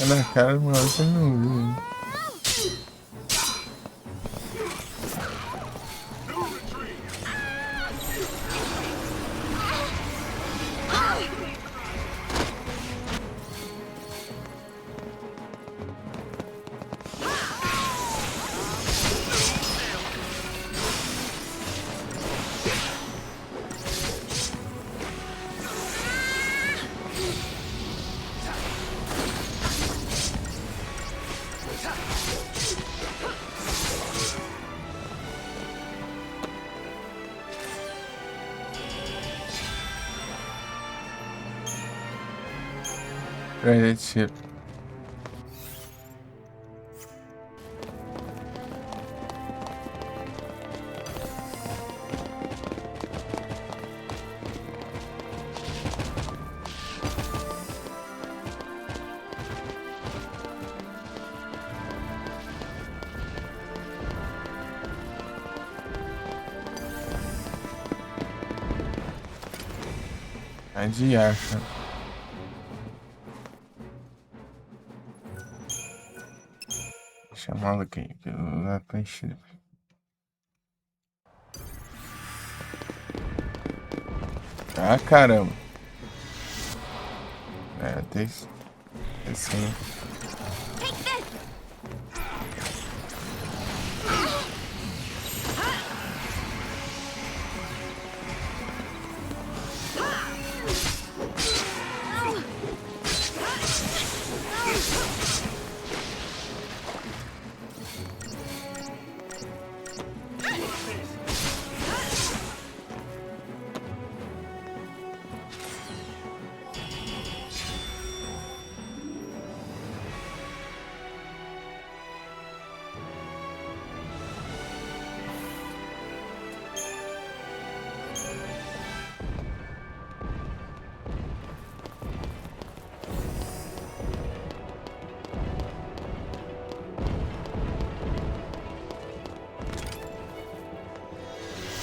Na cara do maluco você não viu, hein? Credit ship. De acha. Chamá-lo aqui, que eu já tô enchido. Ah, caramba. É, tem assim.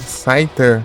Scyther.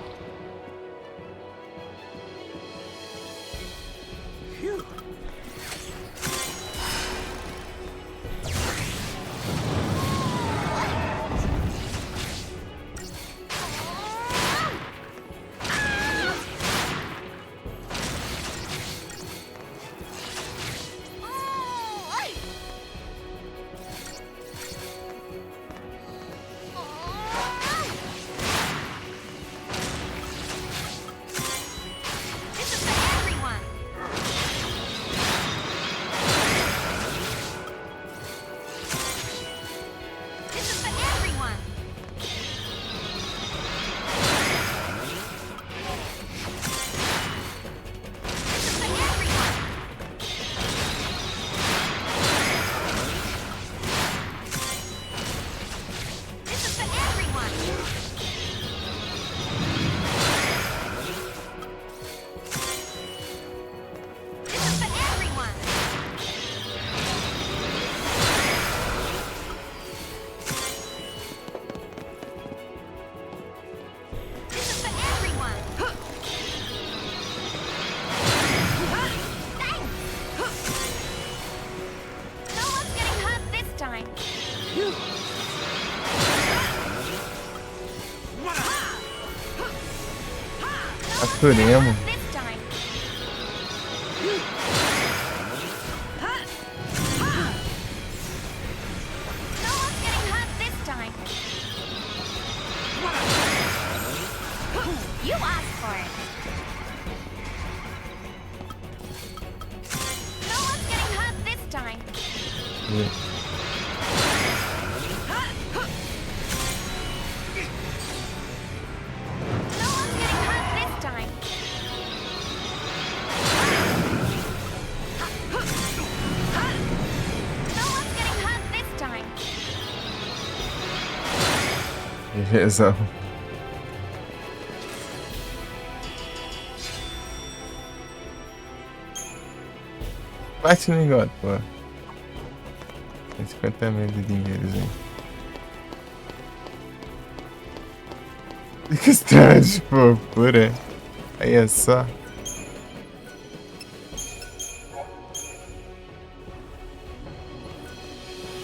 Faturemos. This time. No one's getting hurt this time. You asked for it. No one's getting hurt this time. No one's getting hurt this time. No one's getting hurt this time. Beleza. Bate no negócio, pô. Tem 50 mil de dinheiros aí. Que estranho, tipo, pura. Aí é só.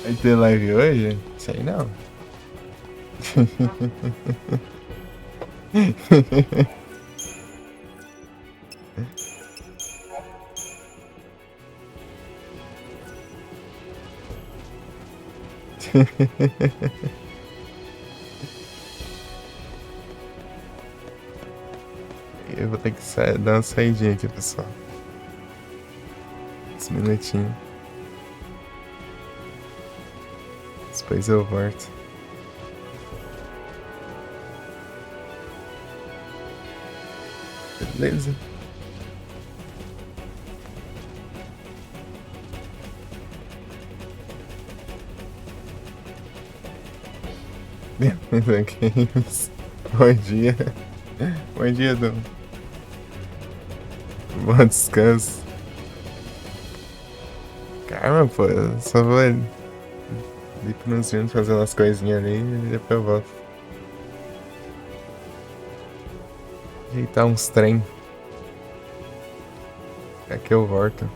Vai ter live hoje? Sei não. Eu vou ter que dar uma saidinha aqui, pessoal. Uns minutinhos. Depois eu volto. Beleza? Games. Bom dia. Bom dia, Dom. Bom descanso. Calma, pô. Eu só vou ali nos vídeos fazer umas coisinhas ali e depois eu volto. Ajeitar uns trem. É que eu volto.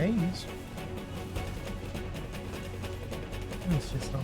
É isso. Isso, são.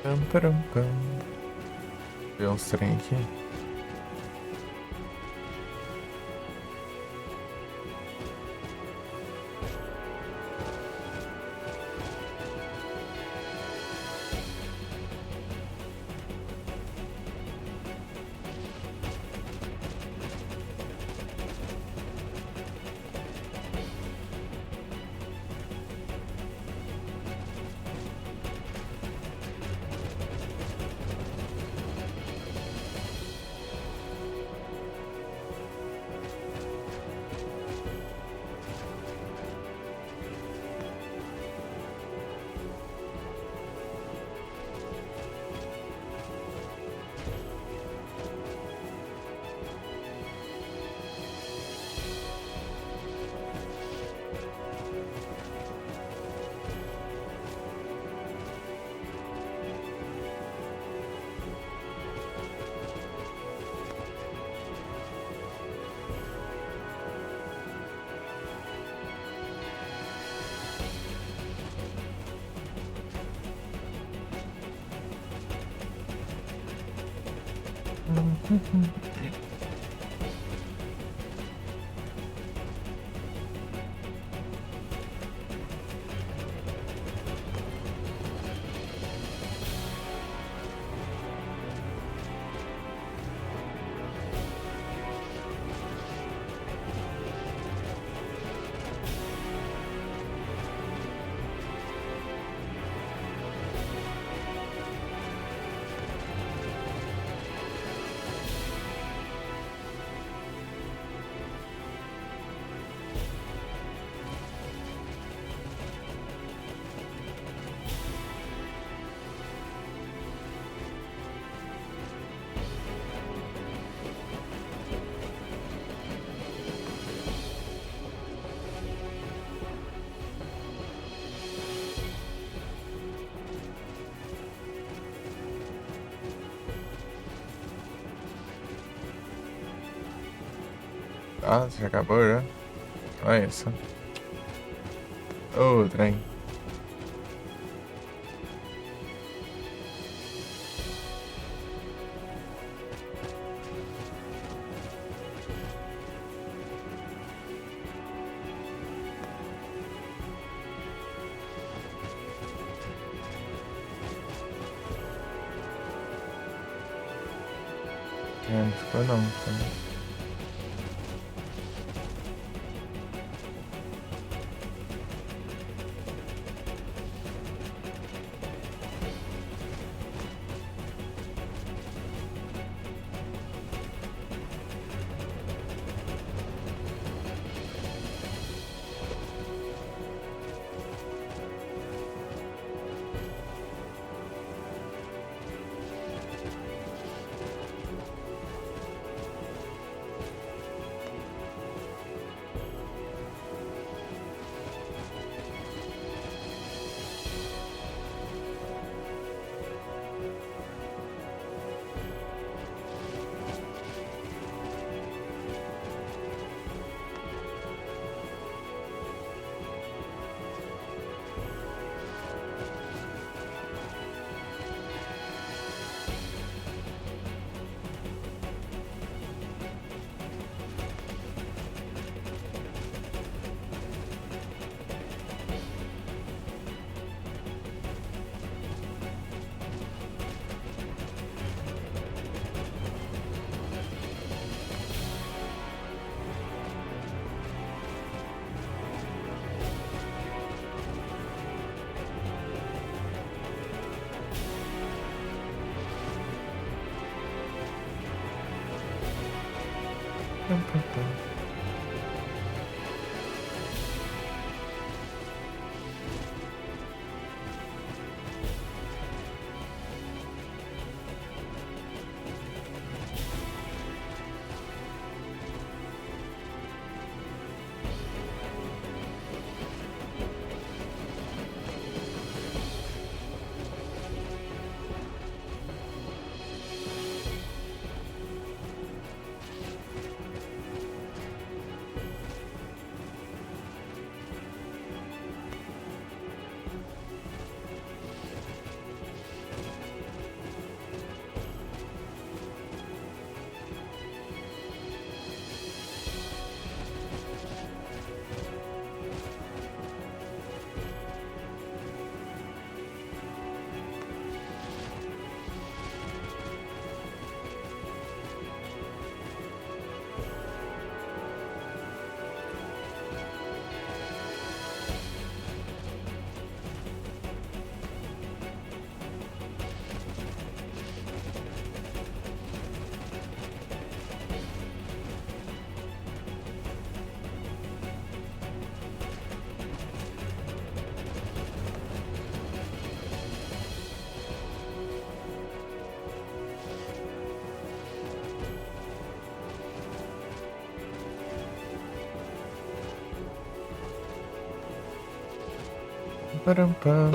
Pam, param, pam. Ver os trem aqui. Ah, já acabou já? Olha isso. Ô, trem. Não ficou não, tá? Parampam.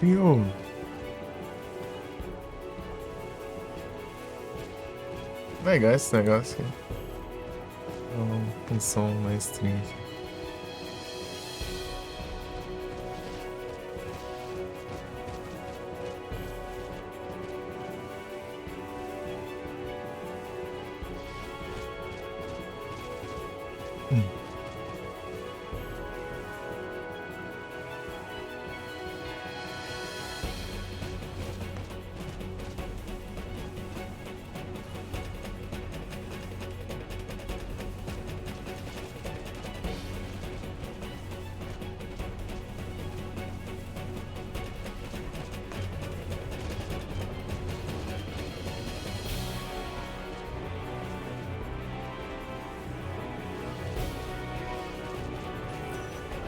que houve? Legal esse negócio aqui. Um som mais triste.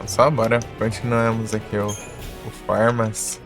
Só bora, continuamos aqui o Farmas.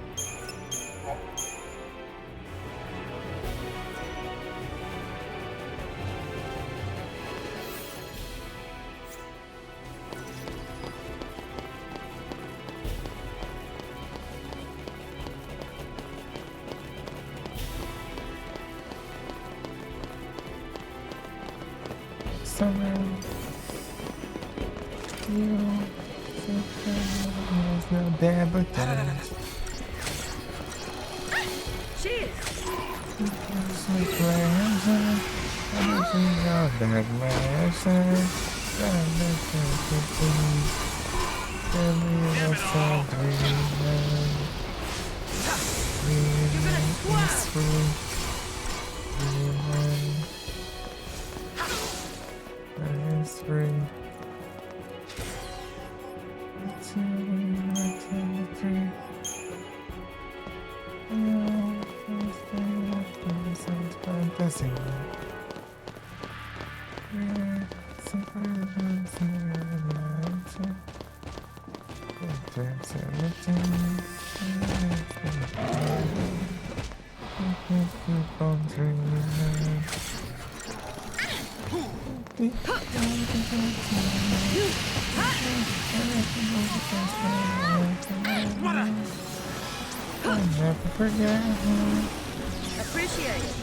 Appreciate it.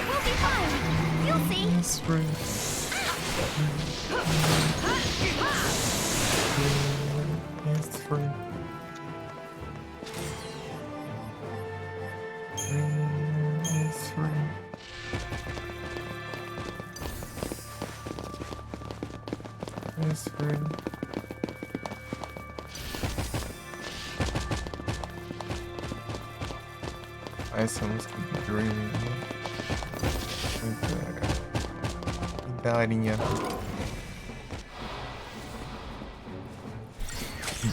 We'll be fine. You'll see. It's free. It's free. It's free. Essa música do Dreaming. Daorinha.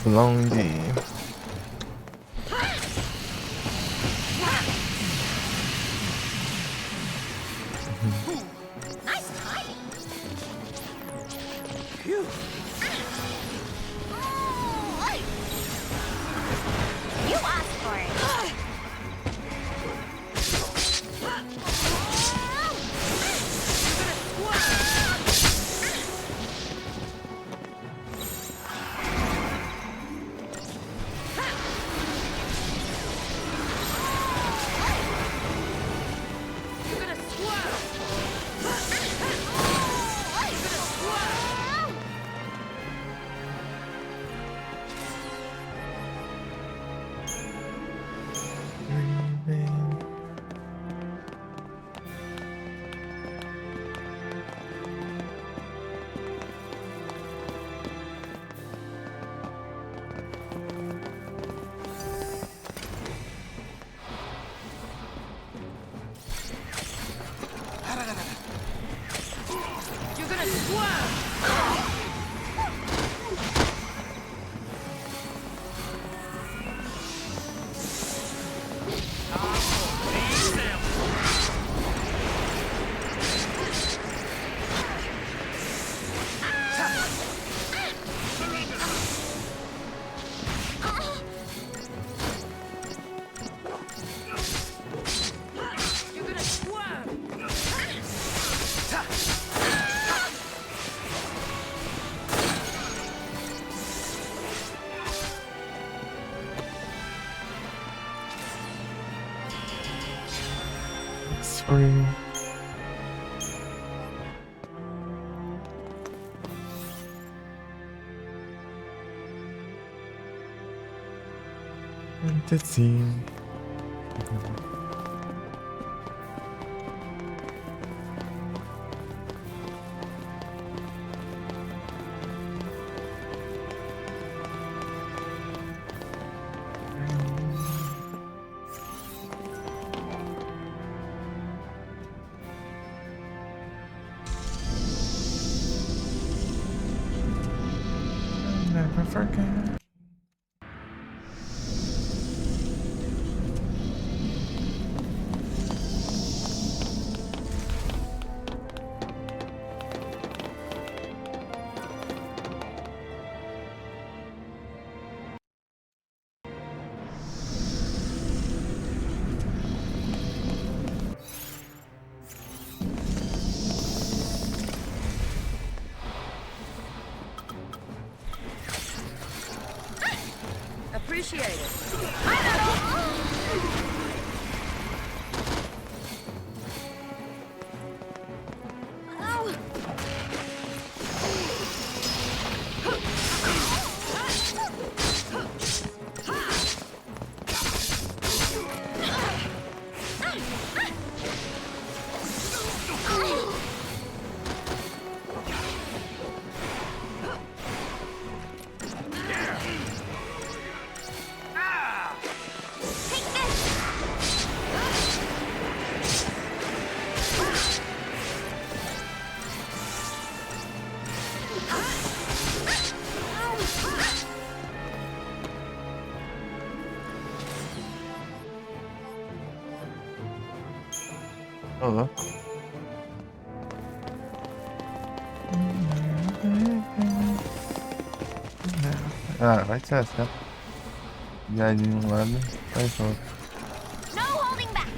Blondie. Nice timing. You asked for it. free. And it seems never forget. Appreciate it. Olha. Ah, vai ser essa. Já de um lado, vai pro outro. No holding back.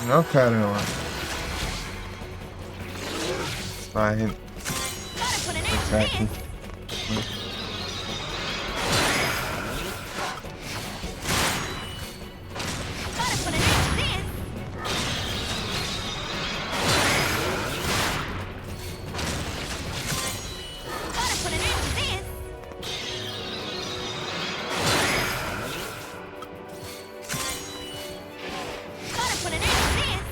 Não, caramba. Vai. Gotta put an end to Certo. this. Gotta put an end to this. Gotta put an end to this. Gotta put an end to this.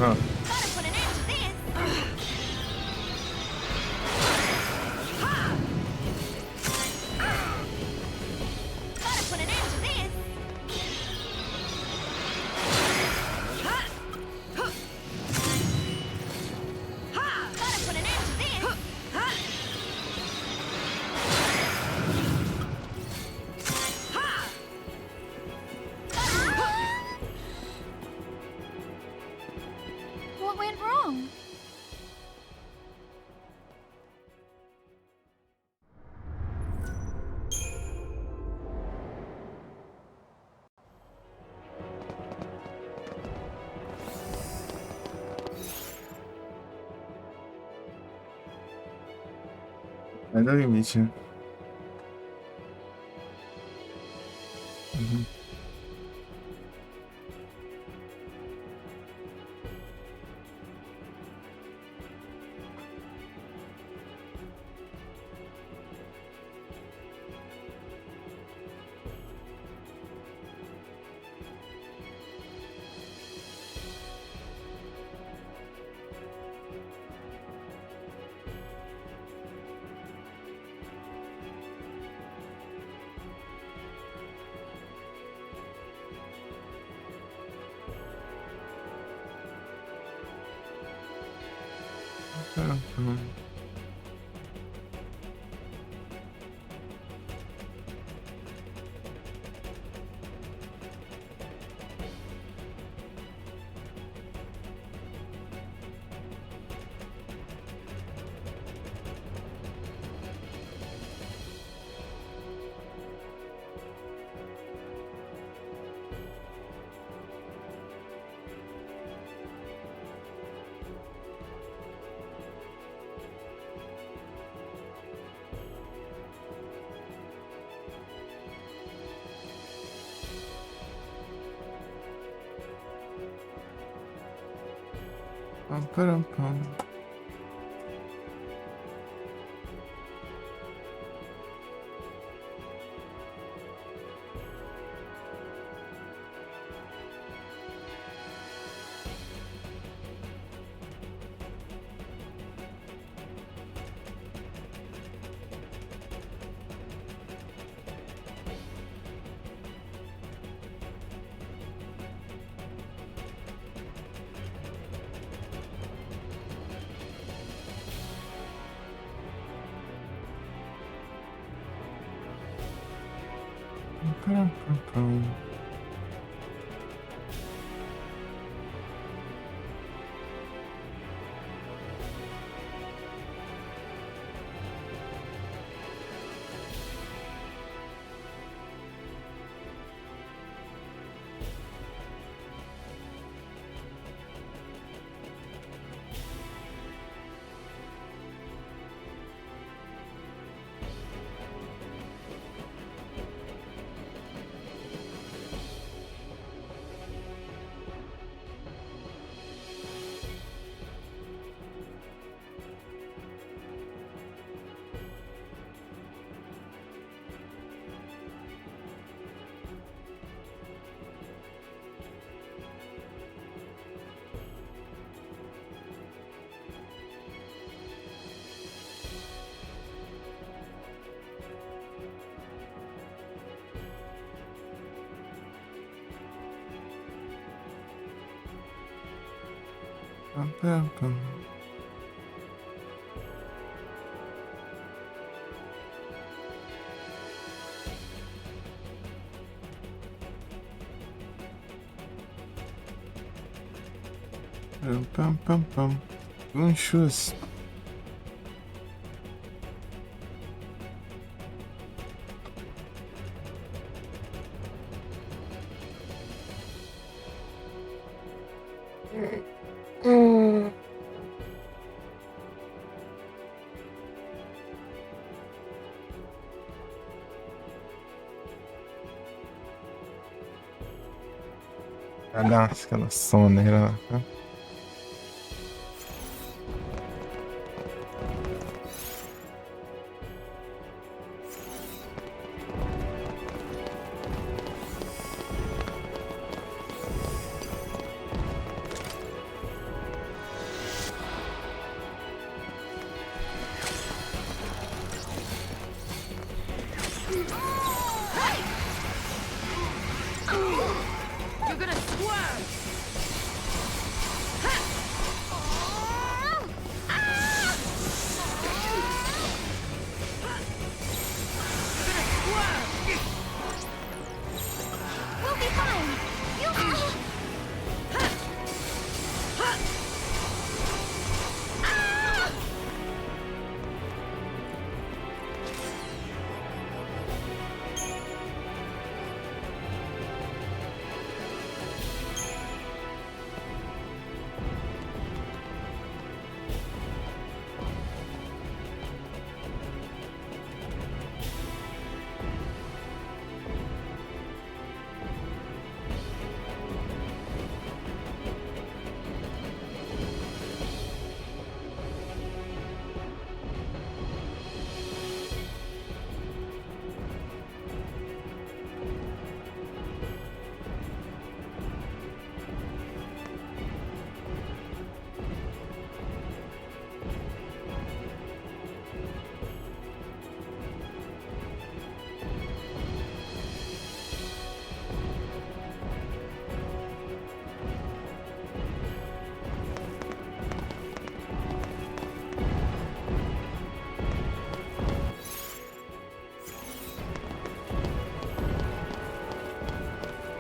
Aha. Gotta put an end to this. Gotta put an end to this. Gotta put an end to this. What went wrong? Vai dar limite, né? Uhum. Uhum. Pam, param, pam. Pam, pam, pam. Pam, pam, pam. Pam, pam, pam, pam. Ganchos. Vai dar aquela soneira lá, tá? You're gonna swerve! We'll be fine. You.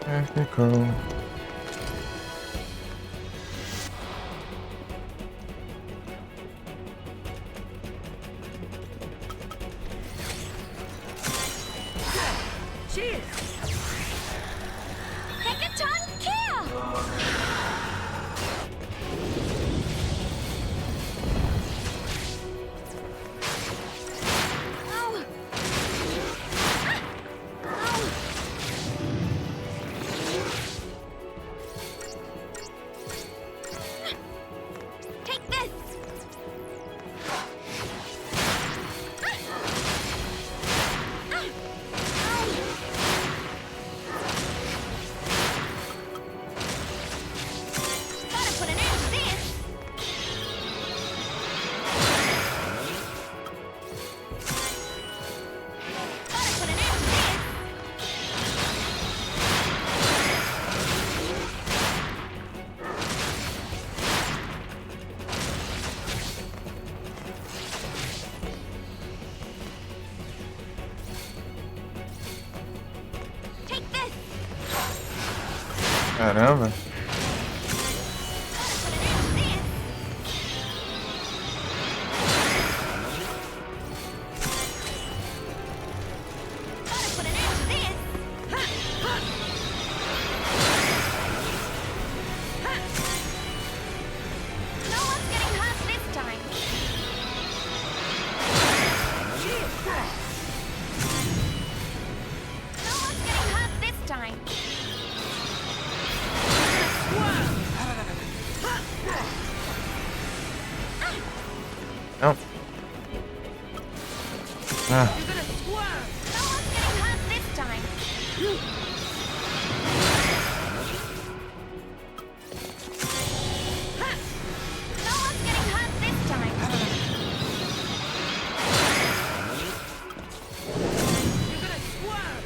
Technical. Cheers! Hekaton kill! Oh. Oh. Take this! Gotta put an end to this! Gotta put an end to this! Take this! Caramba. Gotta put an end to this! Gotta put an end to this! No one's getting hurt this time! No one's getting hurt this time! Oh. Ah. You're gonna swerve! No one's getting hurt this time! No one's getting hurt this time! You're gonna swerve!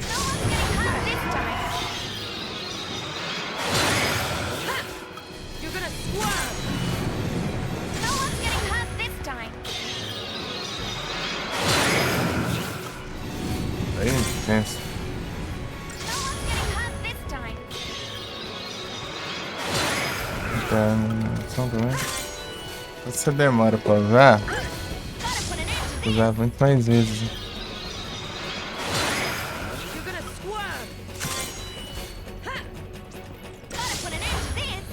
No one's getting hurt this time! You're gonna swerve! No one's getting hurt this time! Aí, tenso. No one's getting hurt this time! Só também. Se você demora pra usar, Gotta put an end to usar muito mais vezes. You're gonna swerve! Gotta put an end to this!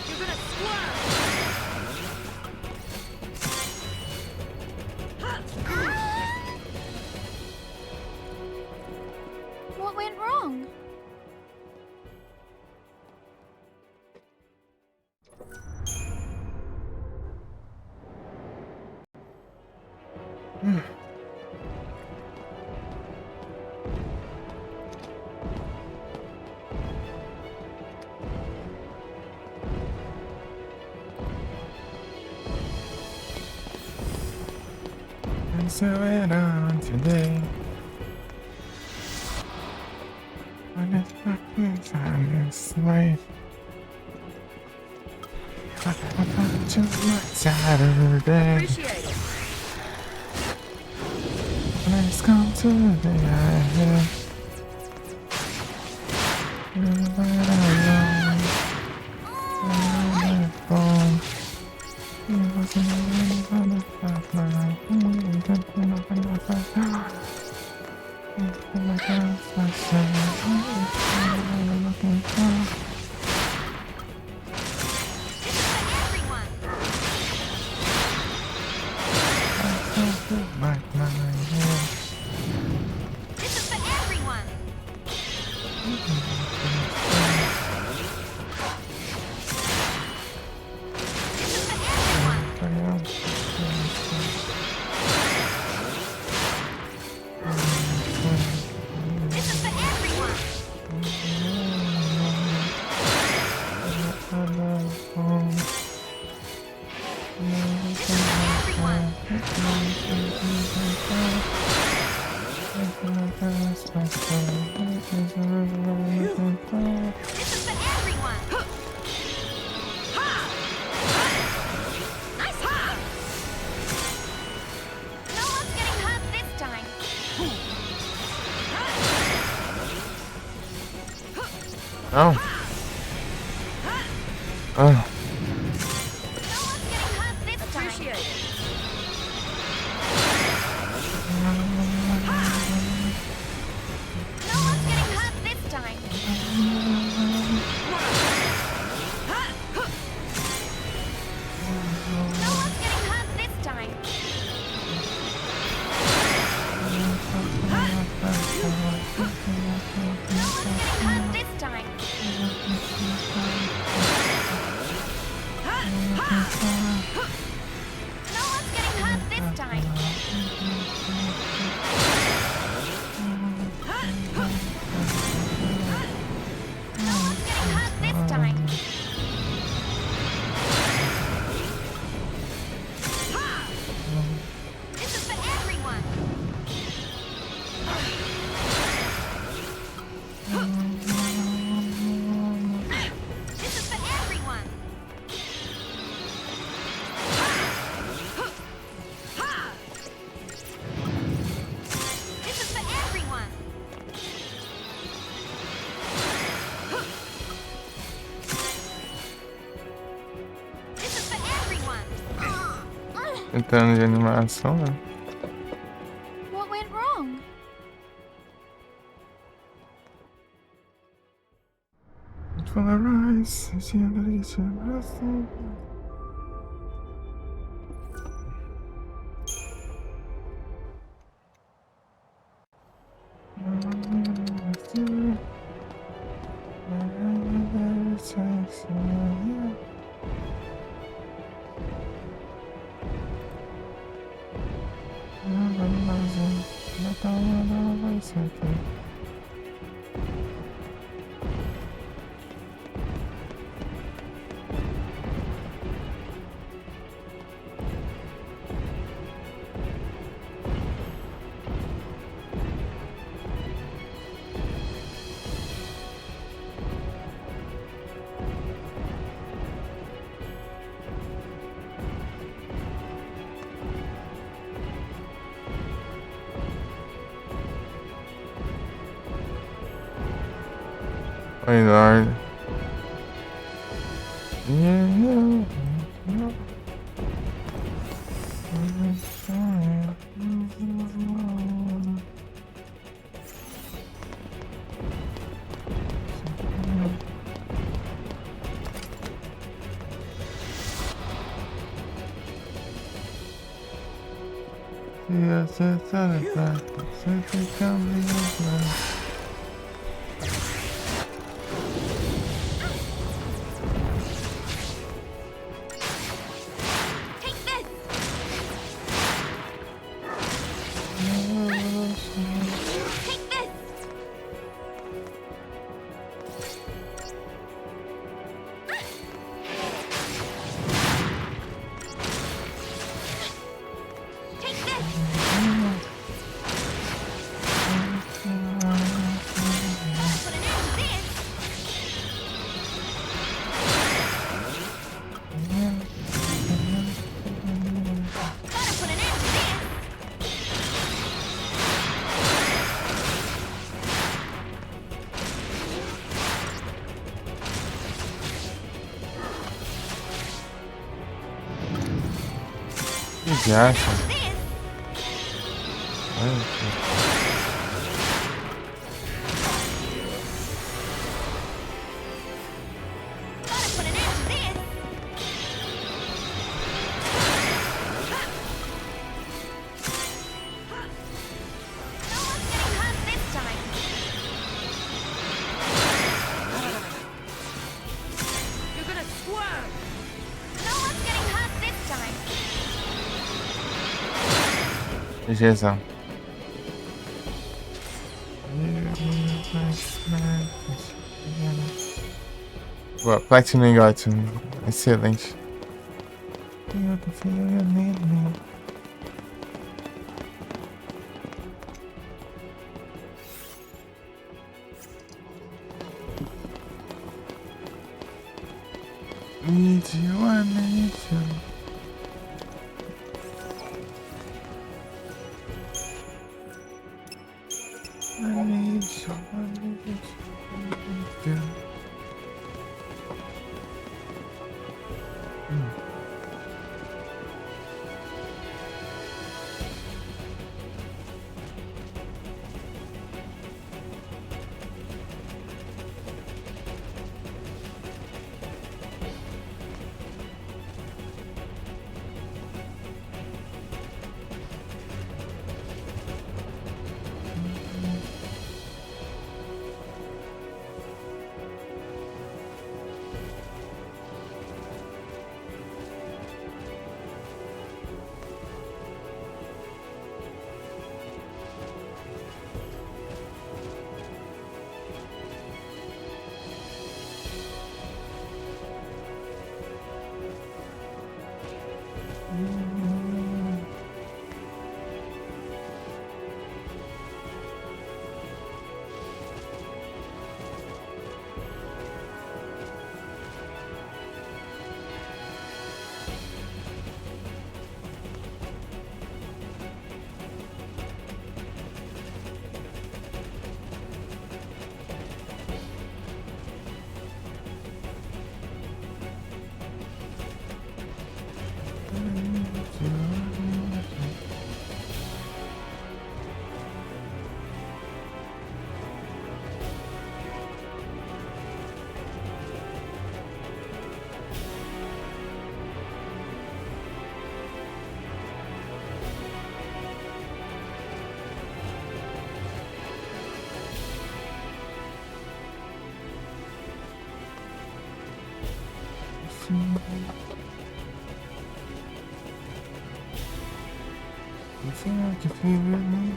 You're gonna swerve! What went wrong? And so it on today. When it's fucking silence, right? To my Saturday. Appreciate it. When it's come to the eye. This is for everyone. This is for everyone. This is for everyone. This is for everyone. This is for everyone. Nice hop. No one's getting hurt this time. Oh. Oh. No one's getting hurt this time. Appreciate it. No one's getting hurt this time. No one's getting hurt this time. No one's getting hurt this time. No one's getting hurt this time. No one's getting hurt this time. This is for everyone. This is for everyone. This is for everyone. This is for everyone. Então, de animação, né? What went wrong? For the rise, it's the end of the abraço. My lord. Yes, it's a fact. Simply come to Take this. Take this. Take this. Onde acha? This. Olha, Gotta put an end to this. No one's getting hurt this time. You're gonna squirm. No one's getting hurt this time. GGzão. Boa, Platinum e ótimo. Excelente. Need you, I need you. I need you, I need you, I need you. You feel like you feel me.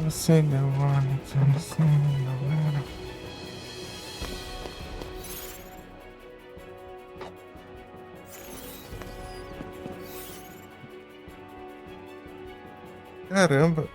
Você deu one, você não. Caramba.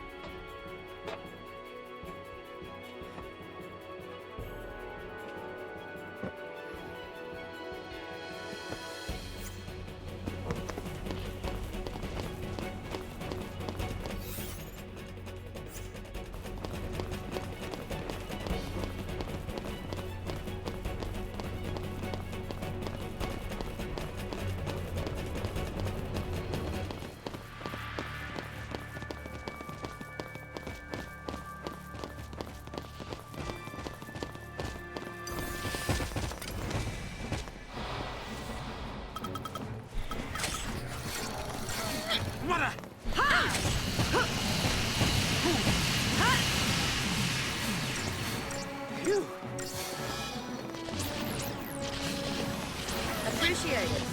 Appreciate it.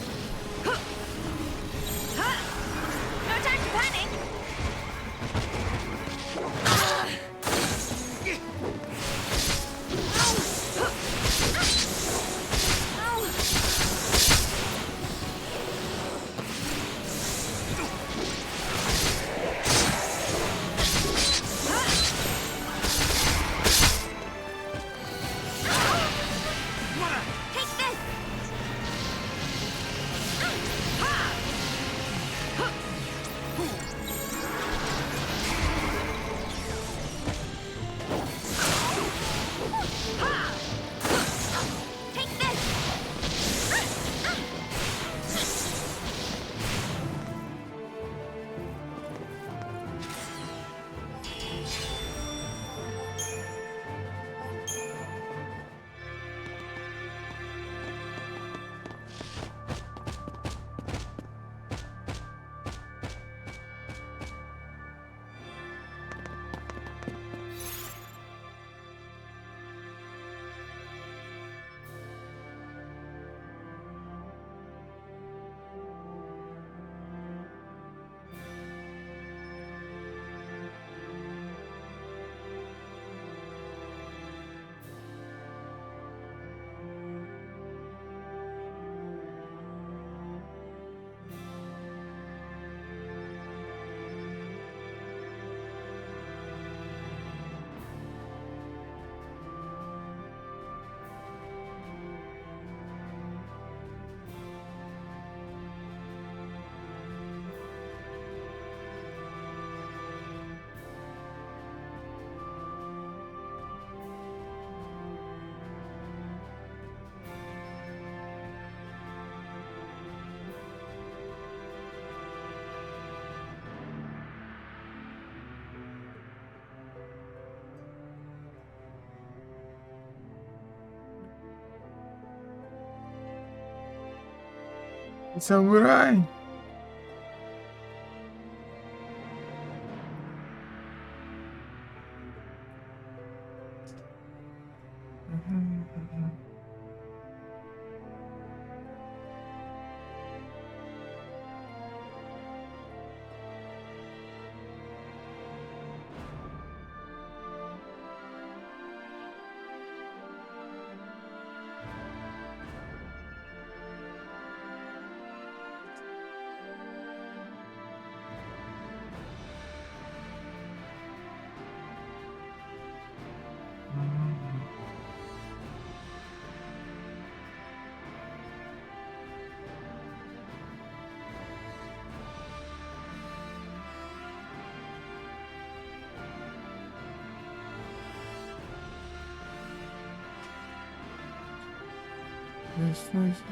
No time to panic. Take this. Take this. Samurai. This is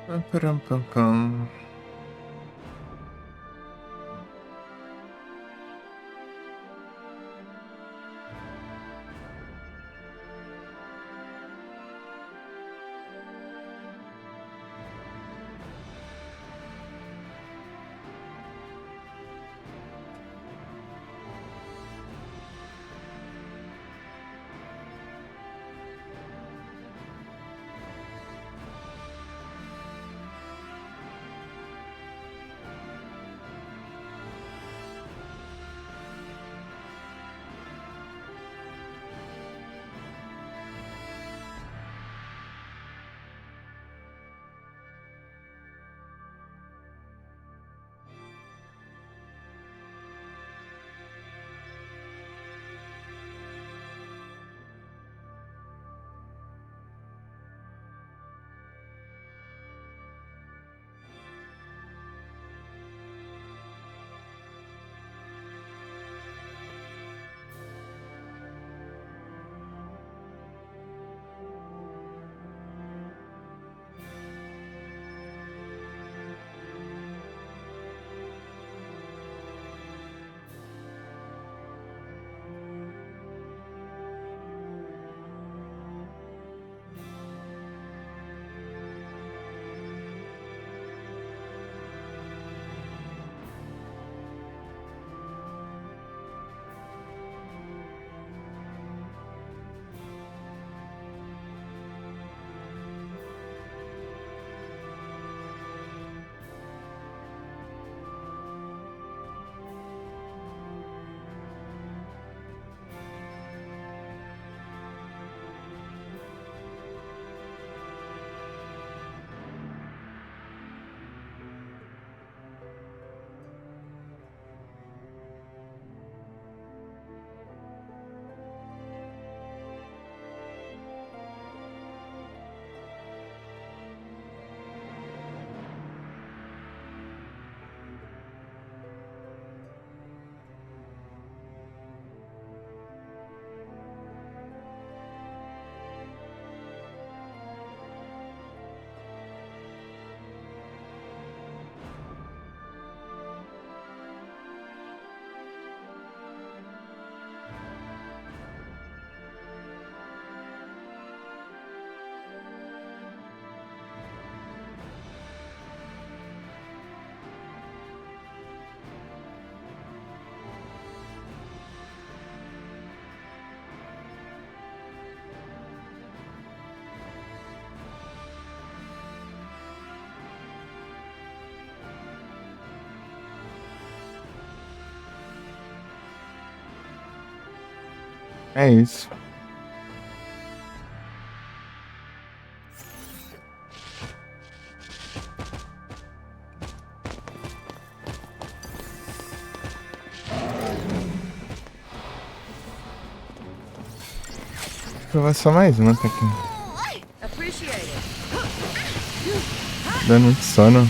Pam, pam, pam, pam. É isso. Provar só mais uma, tá aqui. Appreciate it. Dando muito sono.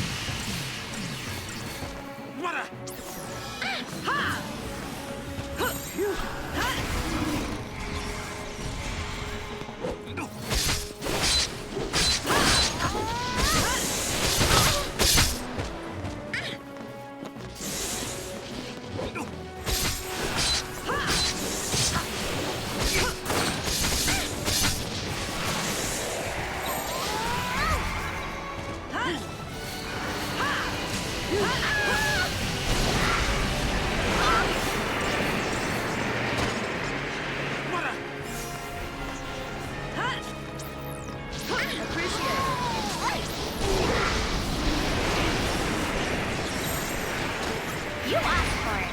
You asked for it.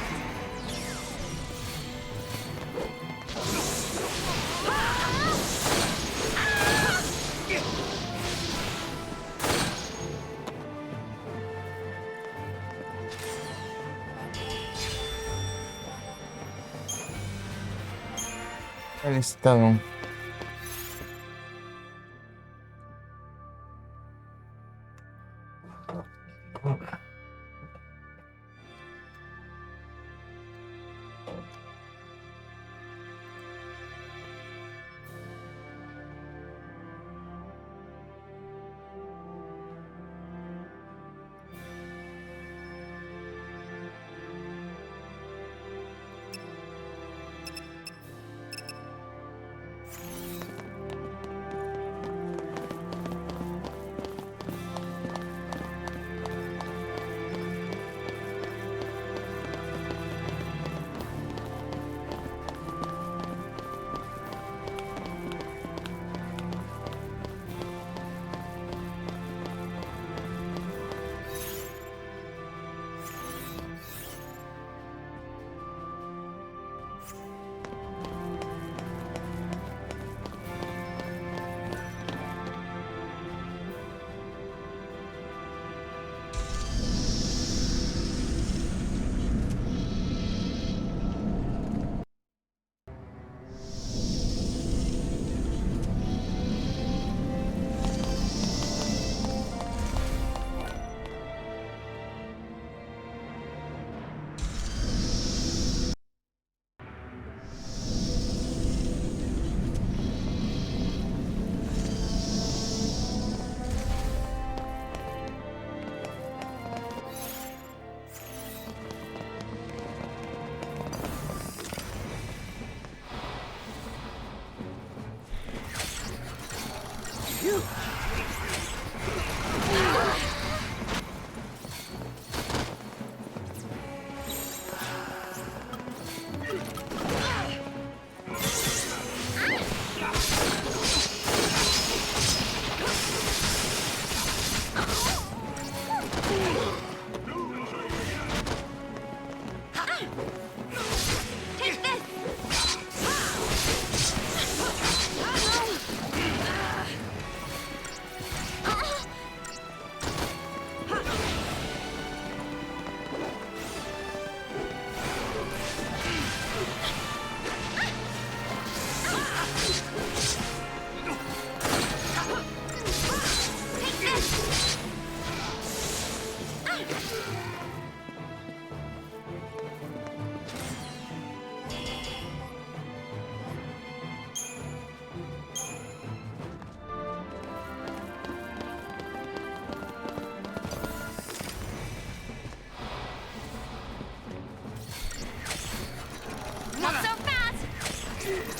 Olha esse talão. Yeah.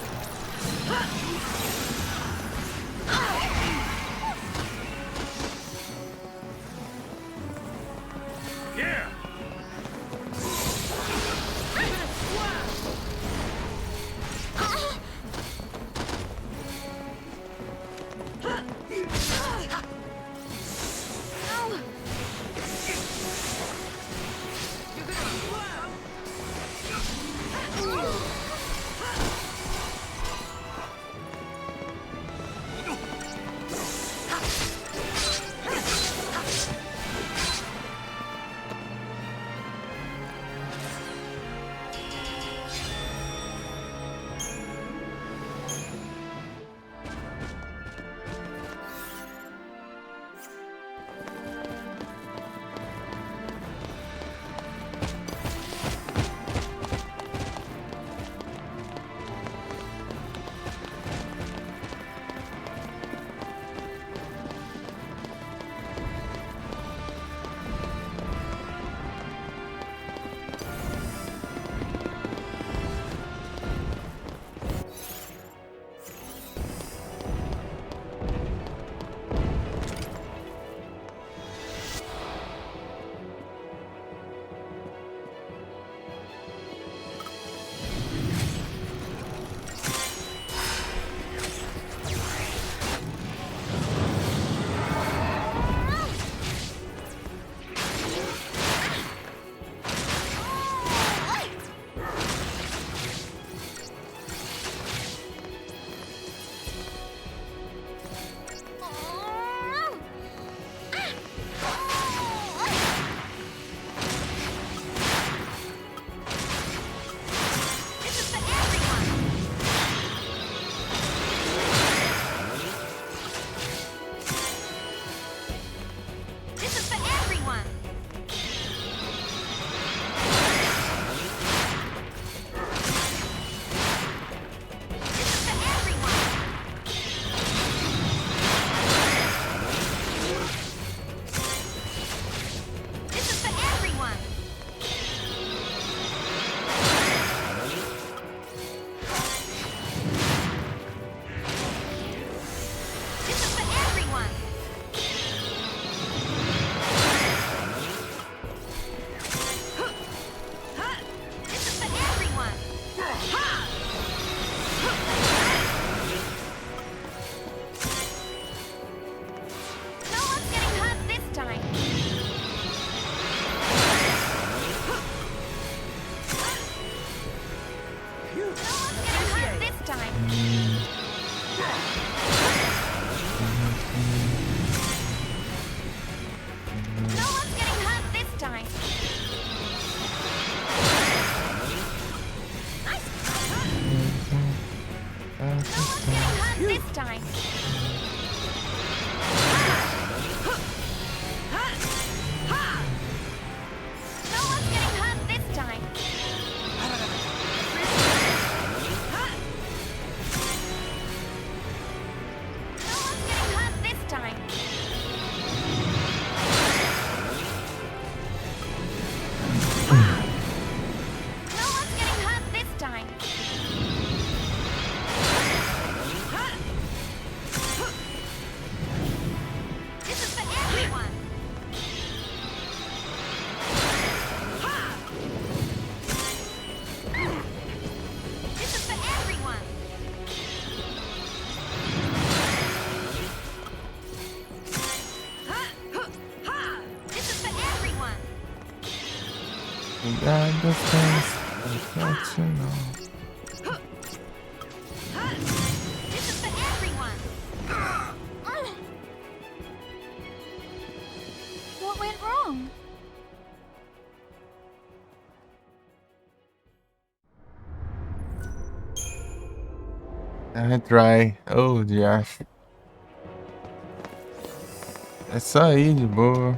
got the face that you know. This is for everyone. What went wrong? I try. Oh, Josh. É só ir de boa.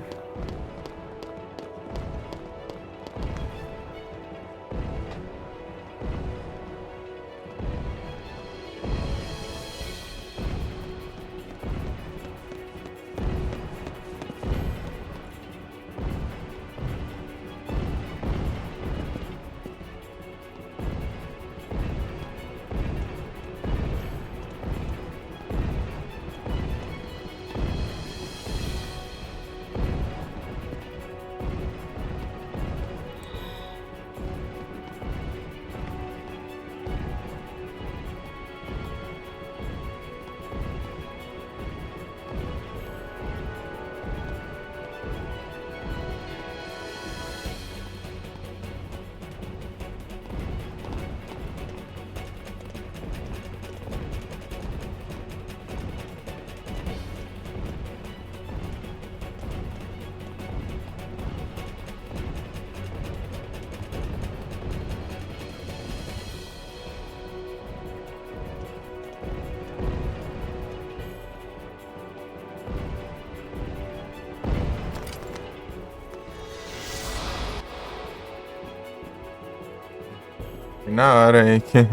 na hora aí que.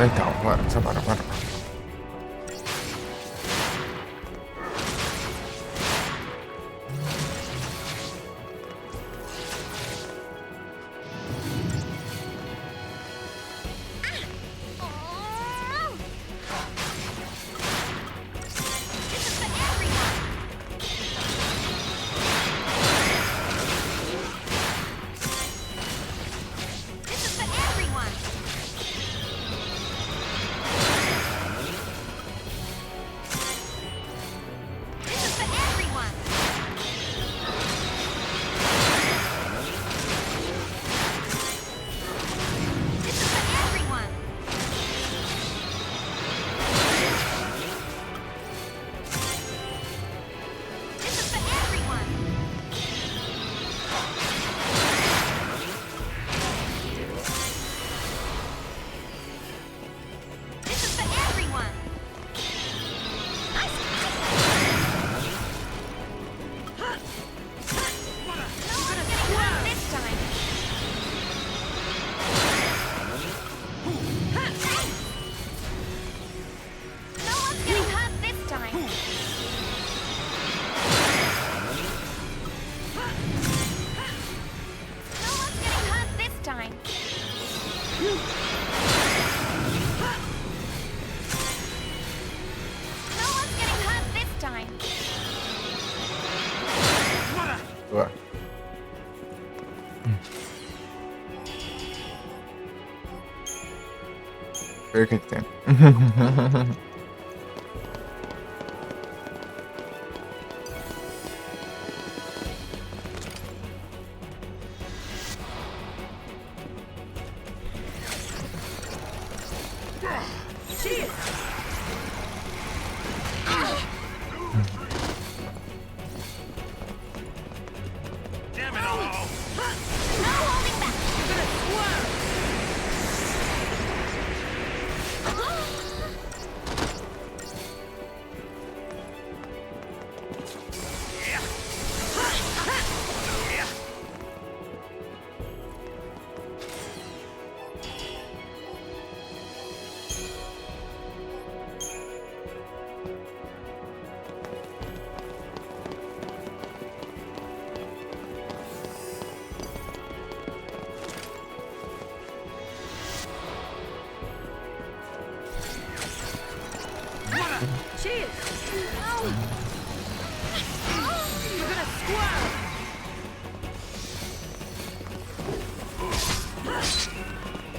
Então, bora. Oh. This is for everyone. This is for everyone. This is for everyone. This is for everyone. This is for everyone. This is for everyone. Nice. No one's getting hurt this time. No one's getting hurt this time. No one's getting hurt this time. No one's getting hurt this time. Boa. Ver o que tem. Damn it all! No holding back. Cheers! You're gonna squirm!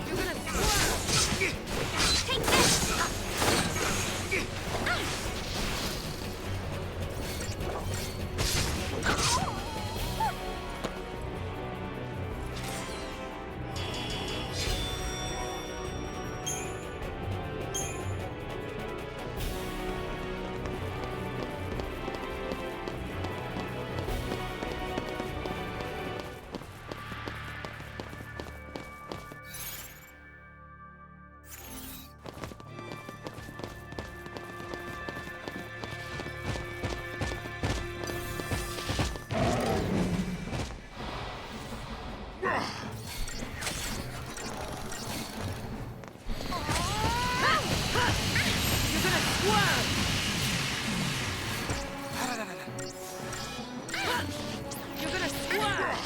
You're gonna squirm! Take this. You're gonna squirm! You're gonna squirm! You're gonna squirm!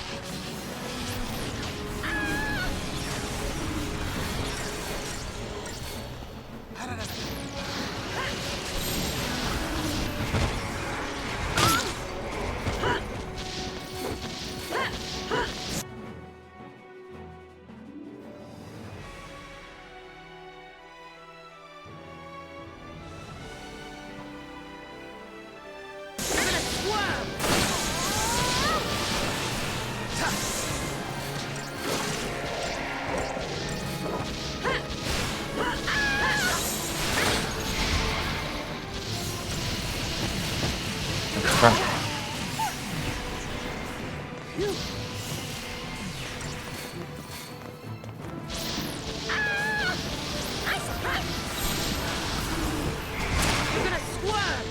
Tá. You're gonna squirm!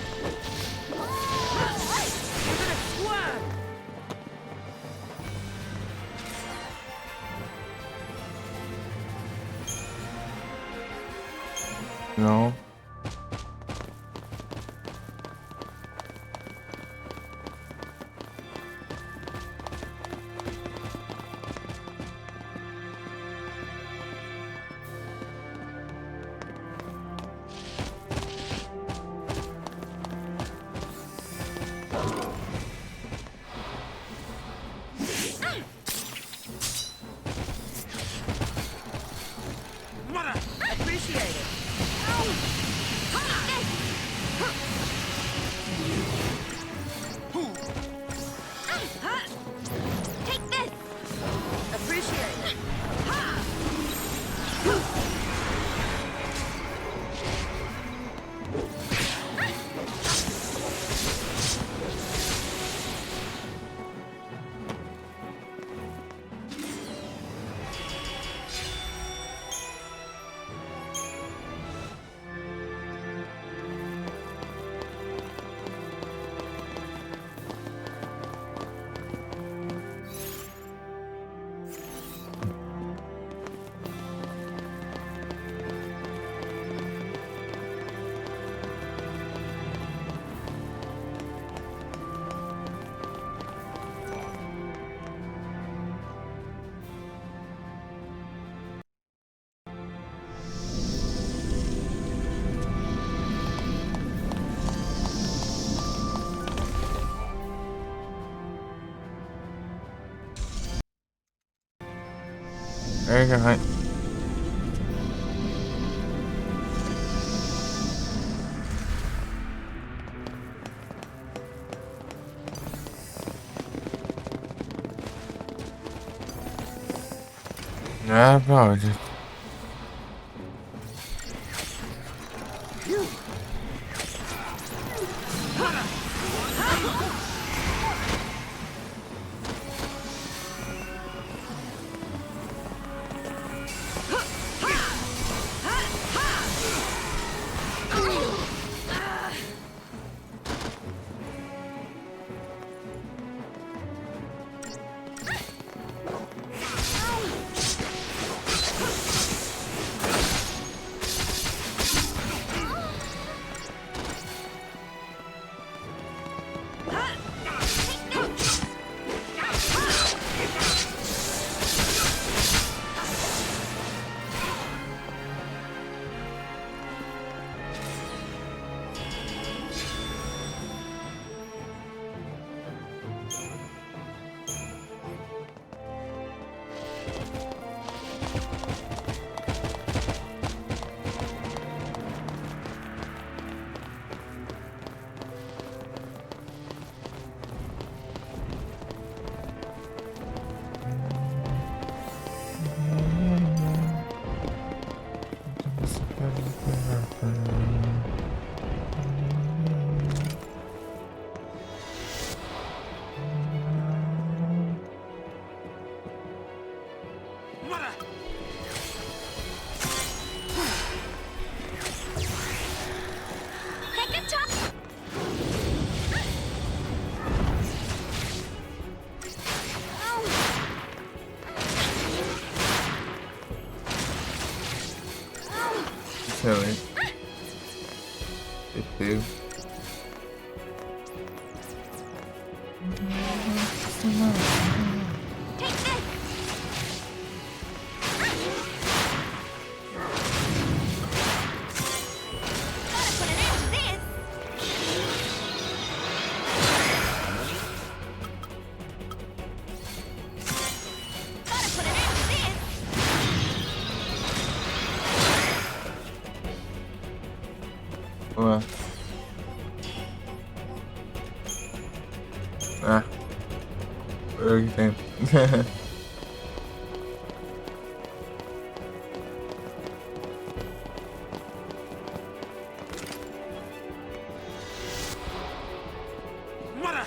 No. Mother! Appreciate it. Take this! Appreciate it. There you go. Ja, prawda. Mother! Take a chop! Silly. It do. Take this! Gotta put an end to this! Gotta put an end to this! Well. Ah. What do you think? Mother!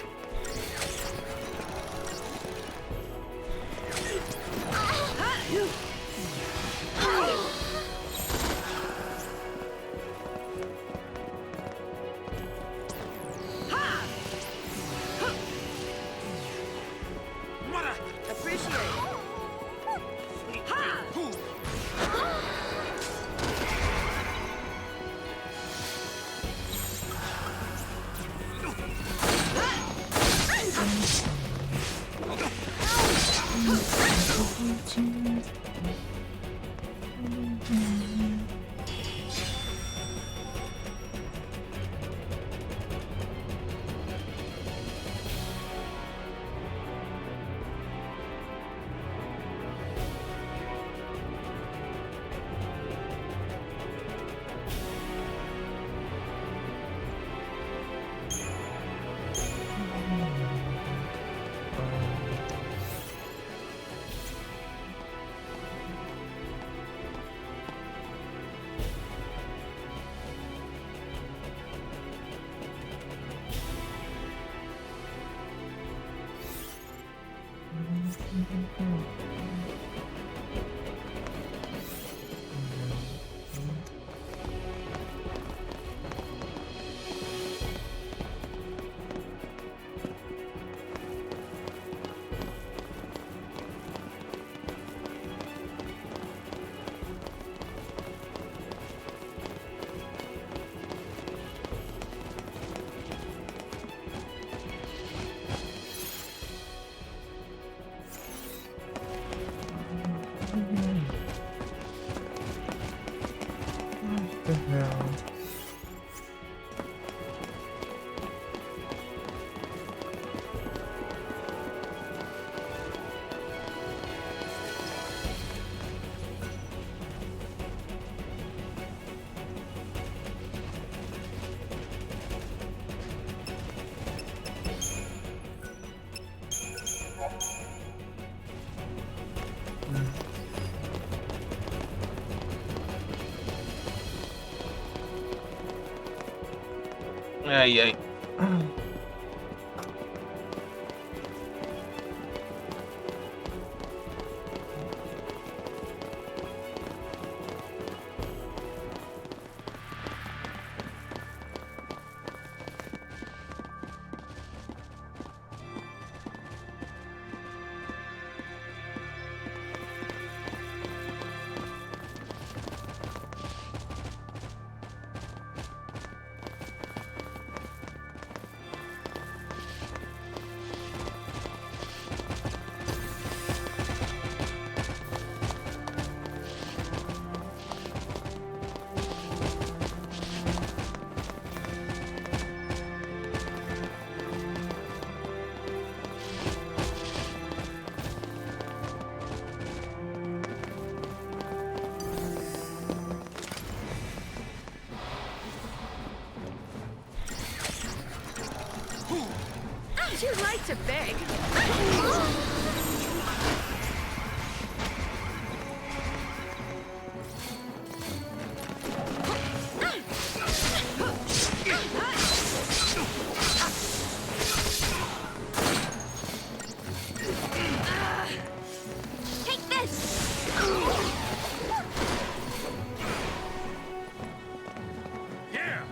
Mother! Appreciate The hell? Ay, ay. Too late to beg. Take this! Yeah.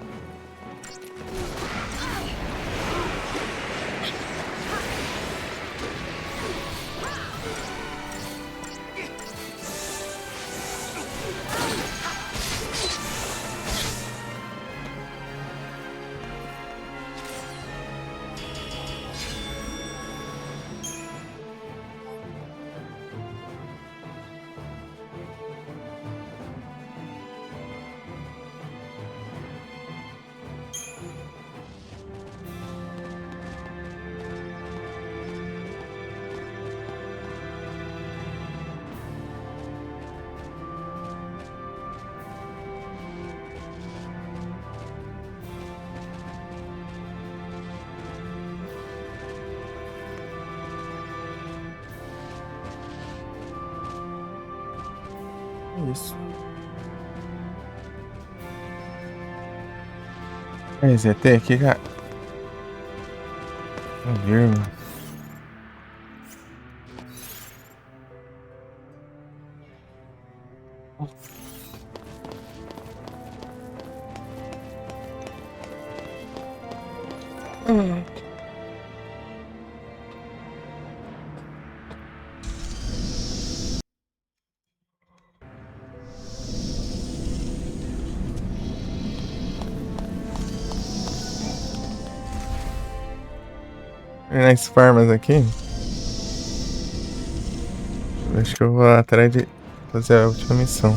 Isso. Resetei aqui, cara. Vamos ver, mano. Nas farmas aqui. Deixa eu Acho que eu vou atrás de fazer a última missão.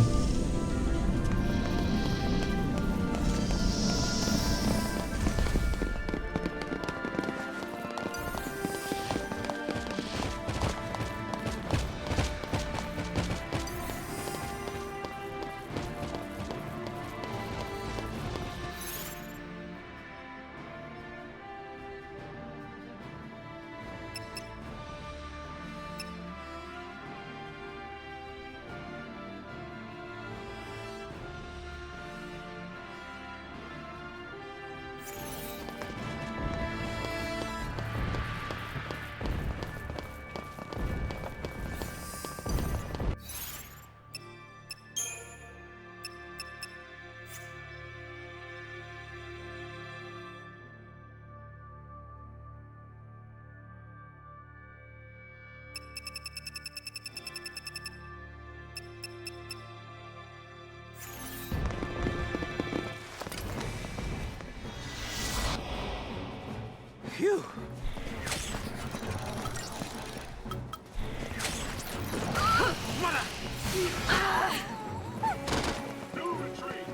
Phew. No retreat.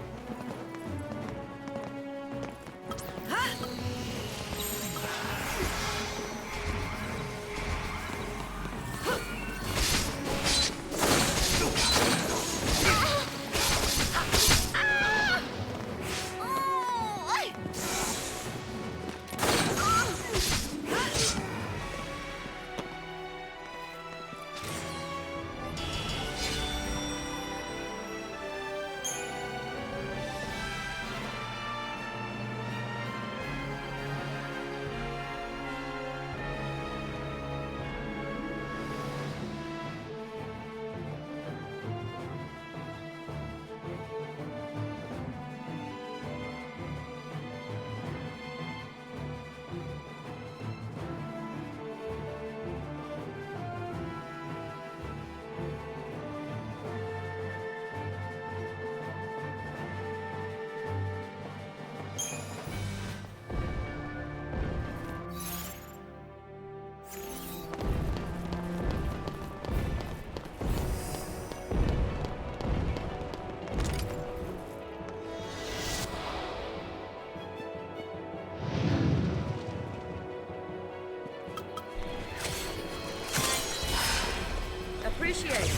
Appreciate it.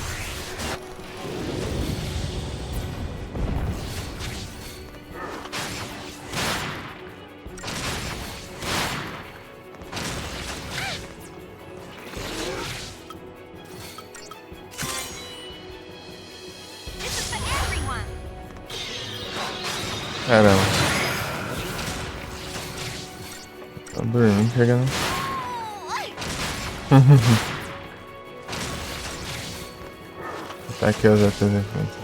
This is for everyone. Caramba. Tá dormindo, pegando. Tá aqui os outros efeitos.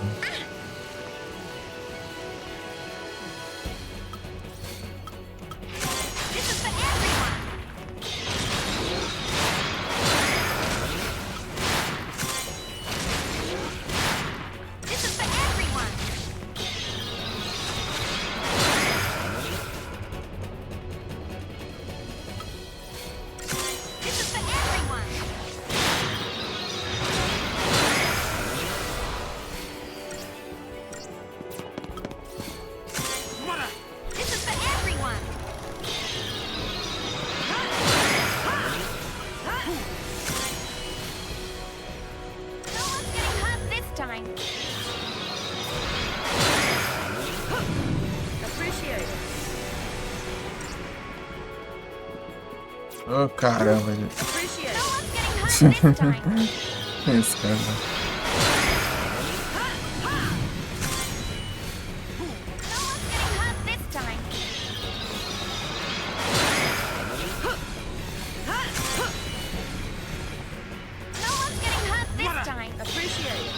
This is for everyone. This is for everyone. This is for everyone. This is for everyone. No one's getting hurt this time. Appreciate it. Ô, caramba, gente. Appreciate No it. one's getting hurt this time. Esse cara. No one's getting hurt this time. No one's getting hurt this time. Appreciate it.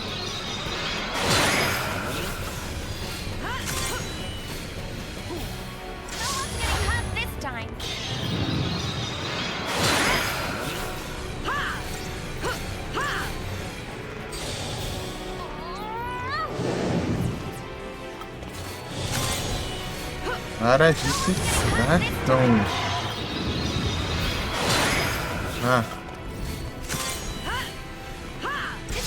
No one's getting hurt this time. Para de distração. Ah, This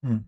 Hum.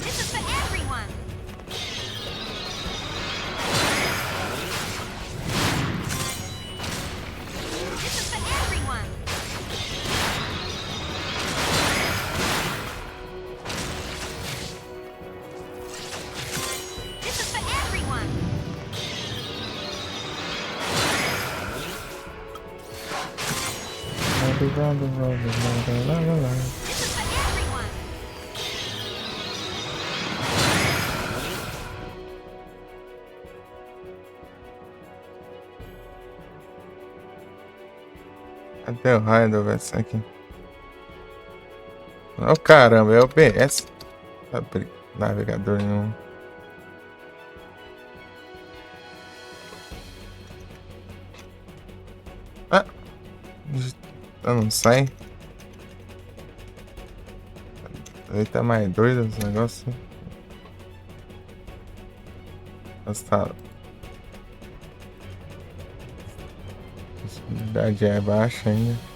This is for everyone. This is for everyone. This is for everyone. This is for everyone. Até o raio do verso aqui. Oh, caramba, é OBS. Abrir navegador nenhum. Ah! Não sai. Ele tá mais doido esse negócio. Nossa, tá. A possibilidade é baixa ainda.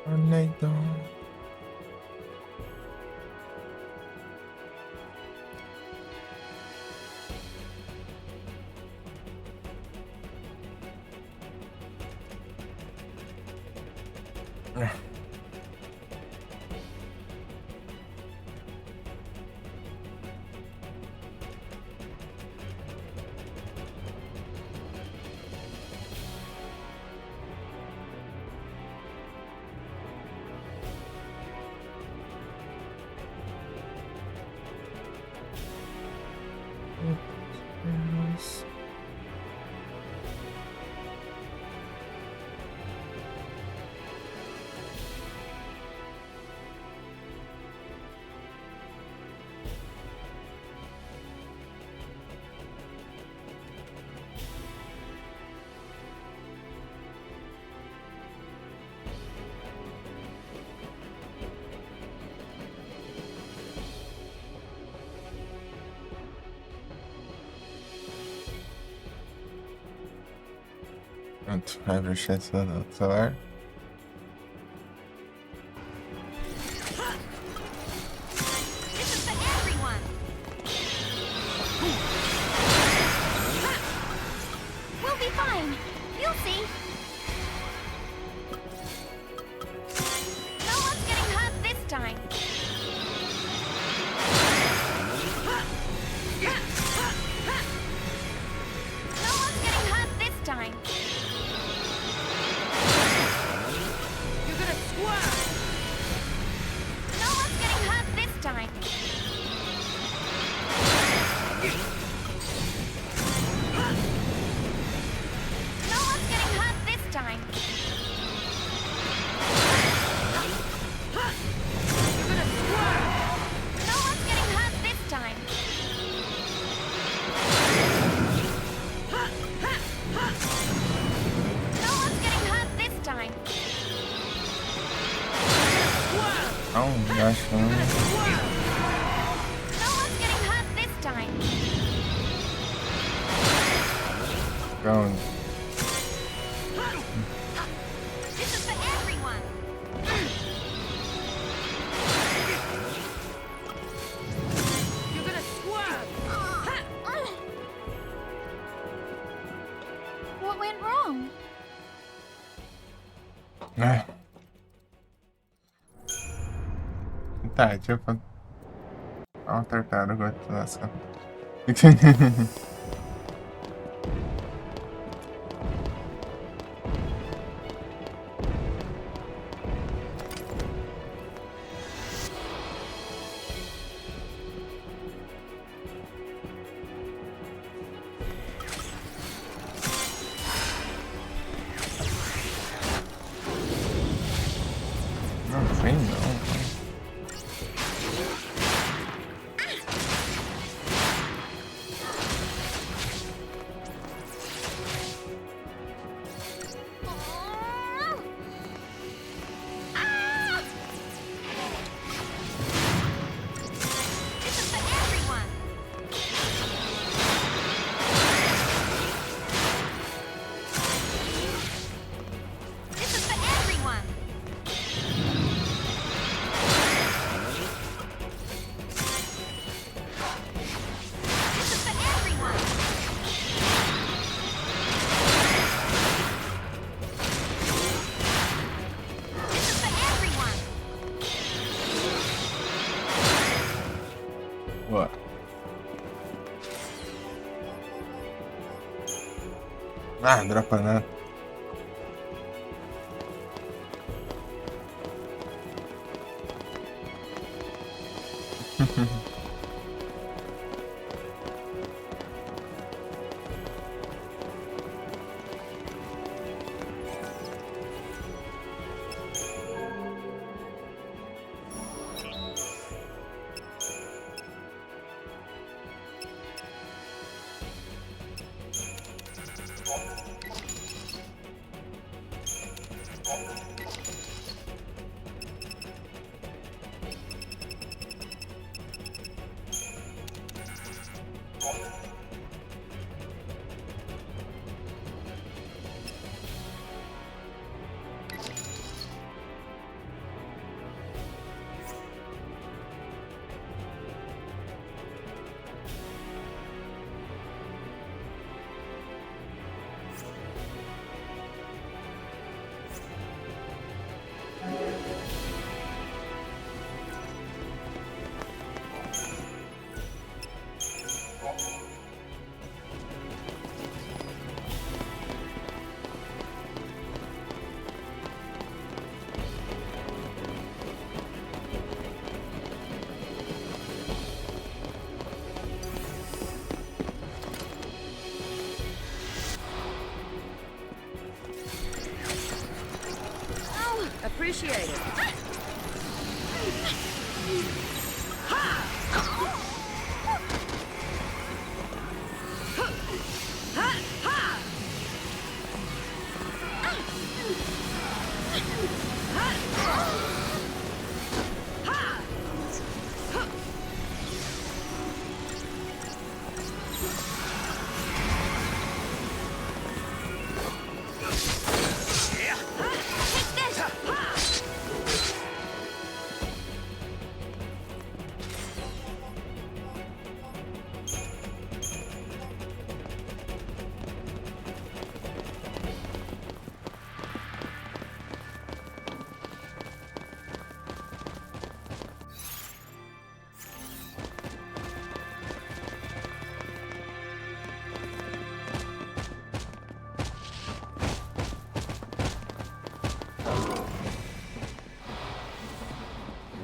Tornado. Pronto, abre o chat do doutor. This is for everyone. We'll be fine. You'll see. No one's getting hurt this time. No one's getting hurt this time. You're gonna squirm. No one's getting hurt this time. No one's getting hurt this time. You're gonna squirm. No one's getting hurt this time. No one's getting hurt this time. Squirm. Oh my gosh, Squirm. No one's getting hurt this time. going. This is for everyone. You're gonna squirm. What went wrong? Tá, tipo. Ó, tartaruga te lasca. Não sei não. This is for everyone. This is for everyone. This is for everyone. This is for everyone. What? Ah, dropa nada. Appreciate it.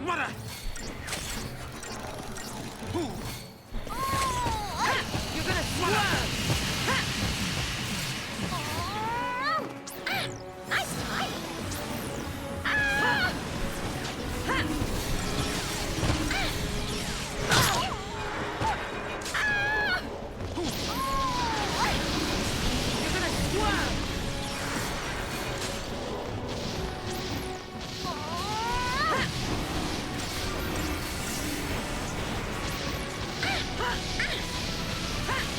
Mother! You're gonna swerve! Nice time. You're gonna swerve!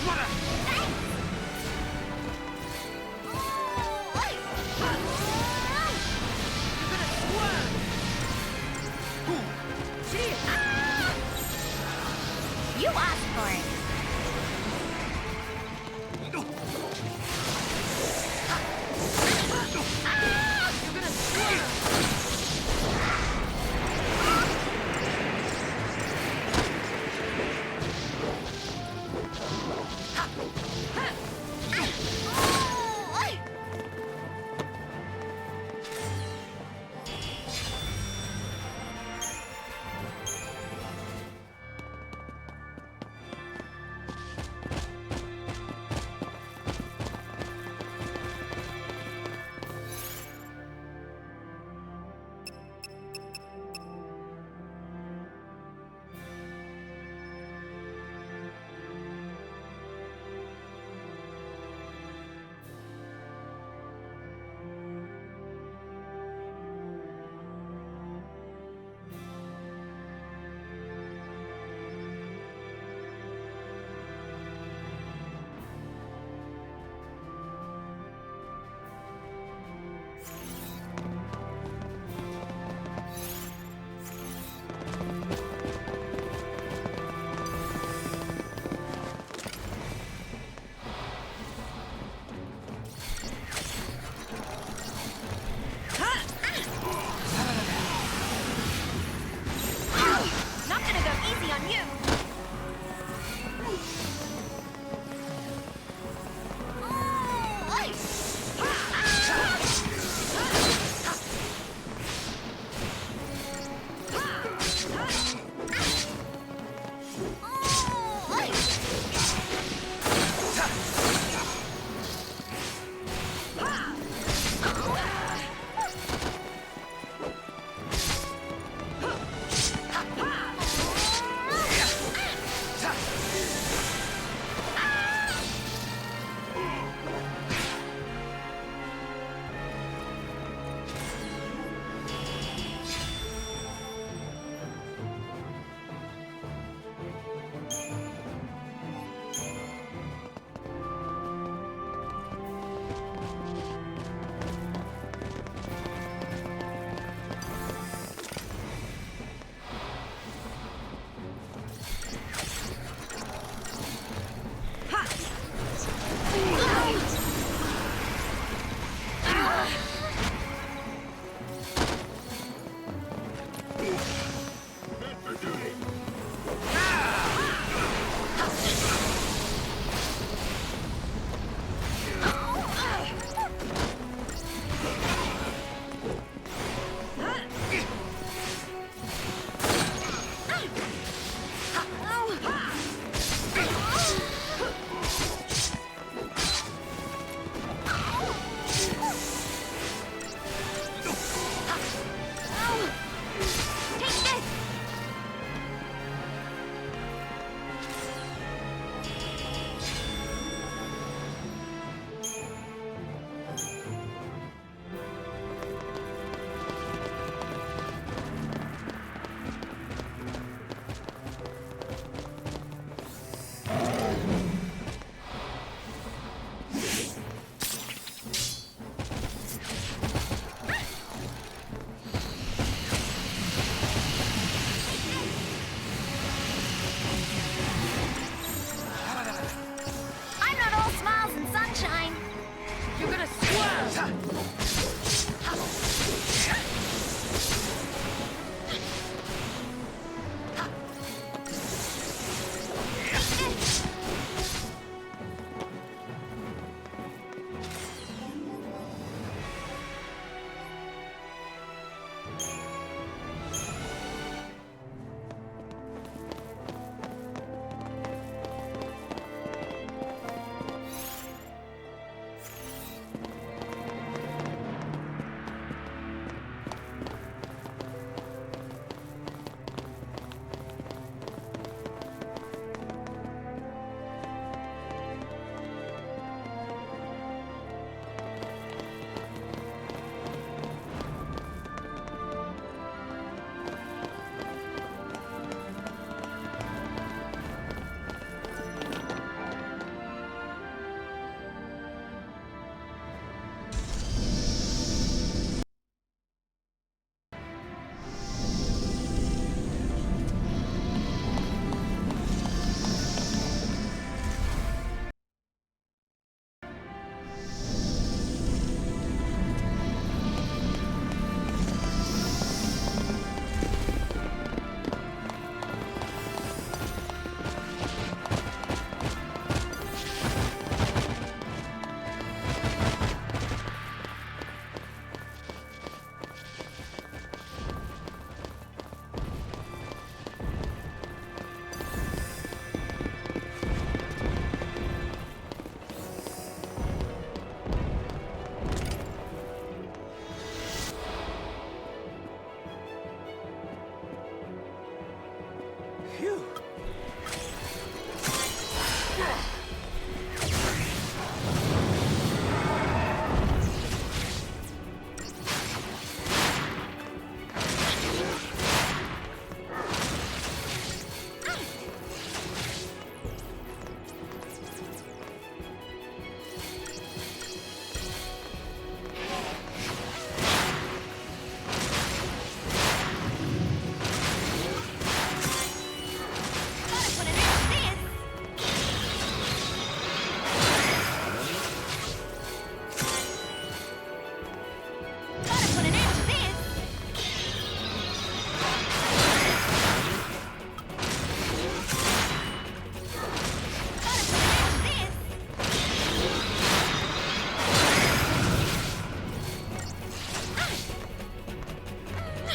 Mother! You're gonna swerve! Gee, You asked for it. you're gonna swerve! Not gonna go easy on you.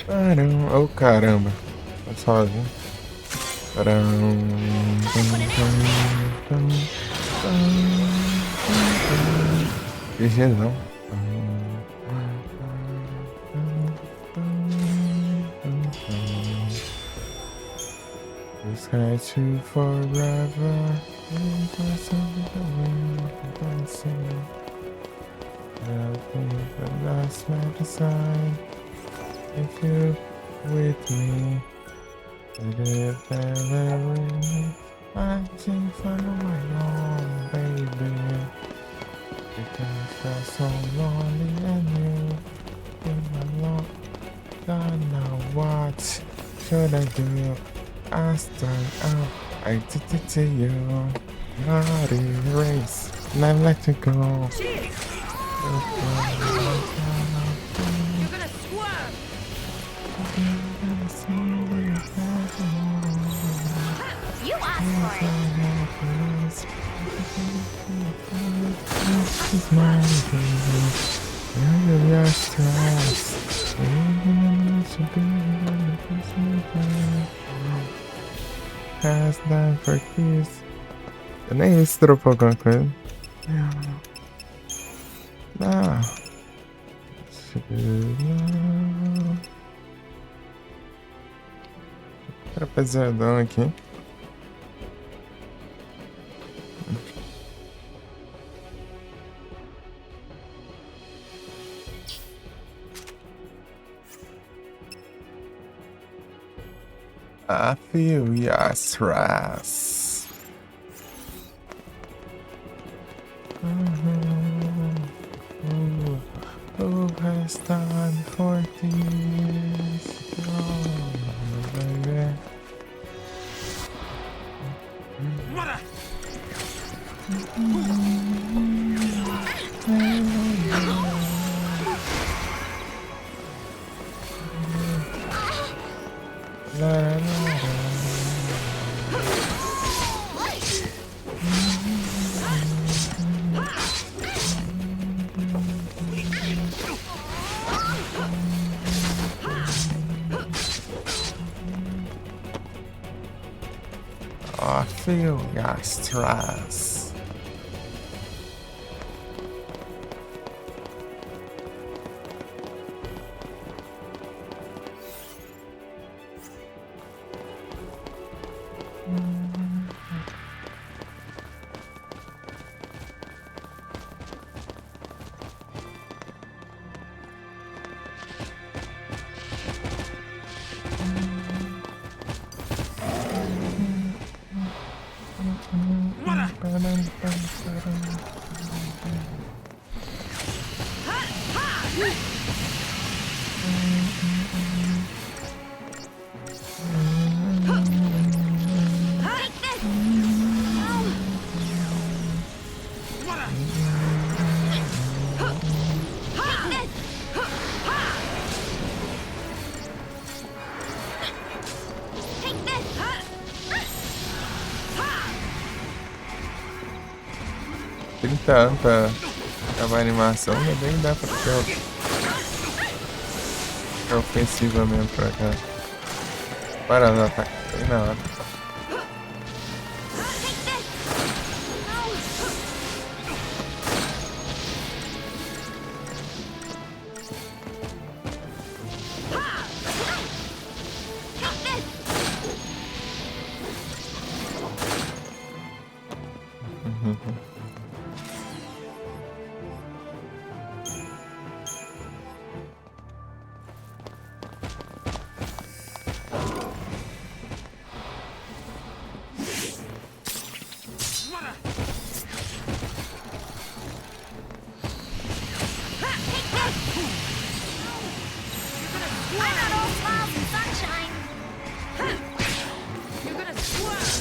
Caramba. Oh, caramba. Tá sozinho. GGzão. This guy to forever. The last man decide if you with me. If ever with me, I can find my own baby. Because I'm so lonely and you in my long gone now. What should I do? I start out, I did it to you. Not erase, and I let you go. Jeez. You're gonna swerve. You asked for it. Has done for keys. Eu nem isso dropou alguma coisa. Não. Trapeziadão aqui. I feel your stress. Who has done 40 years? Oh, baby. Mother! La, la, la. I feel your stress. Pra acabar a animação, mas nem dá pra ficar ofensiva mesmo pra cá. Para no ataque, bem na hora. I'm not all smiles and sunshine. You're gonna swerve.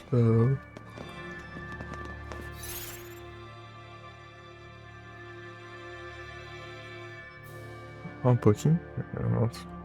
So Um pouquinho. Nossa.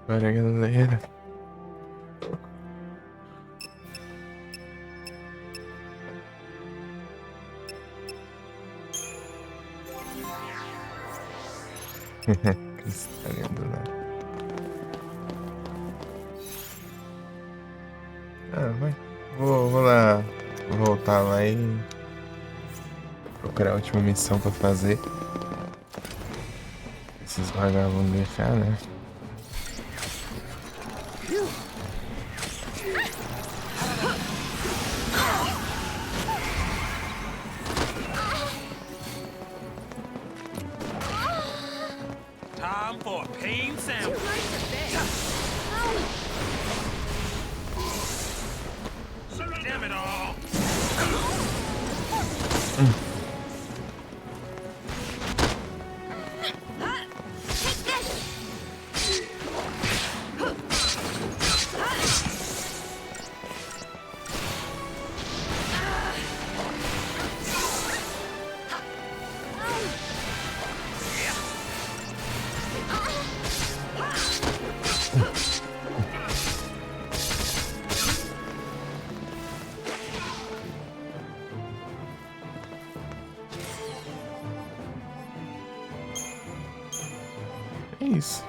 Agora, galera. Cristalinho do nada. Ah, vai. Vou lá. Vou voltar lá e procurar a última missão pra fazer. Esses vagabundos deixar, né? Time for a pain sandwich. Damn it all. É isso.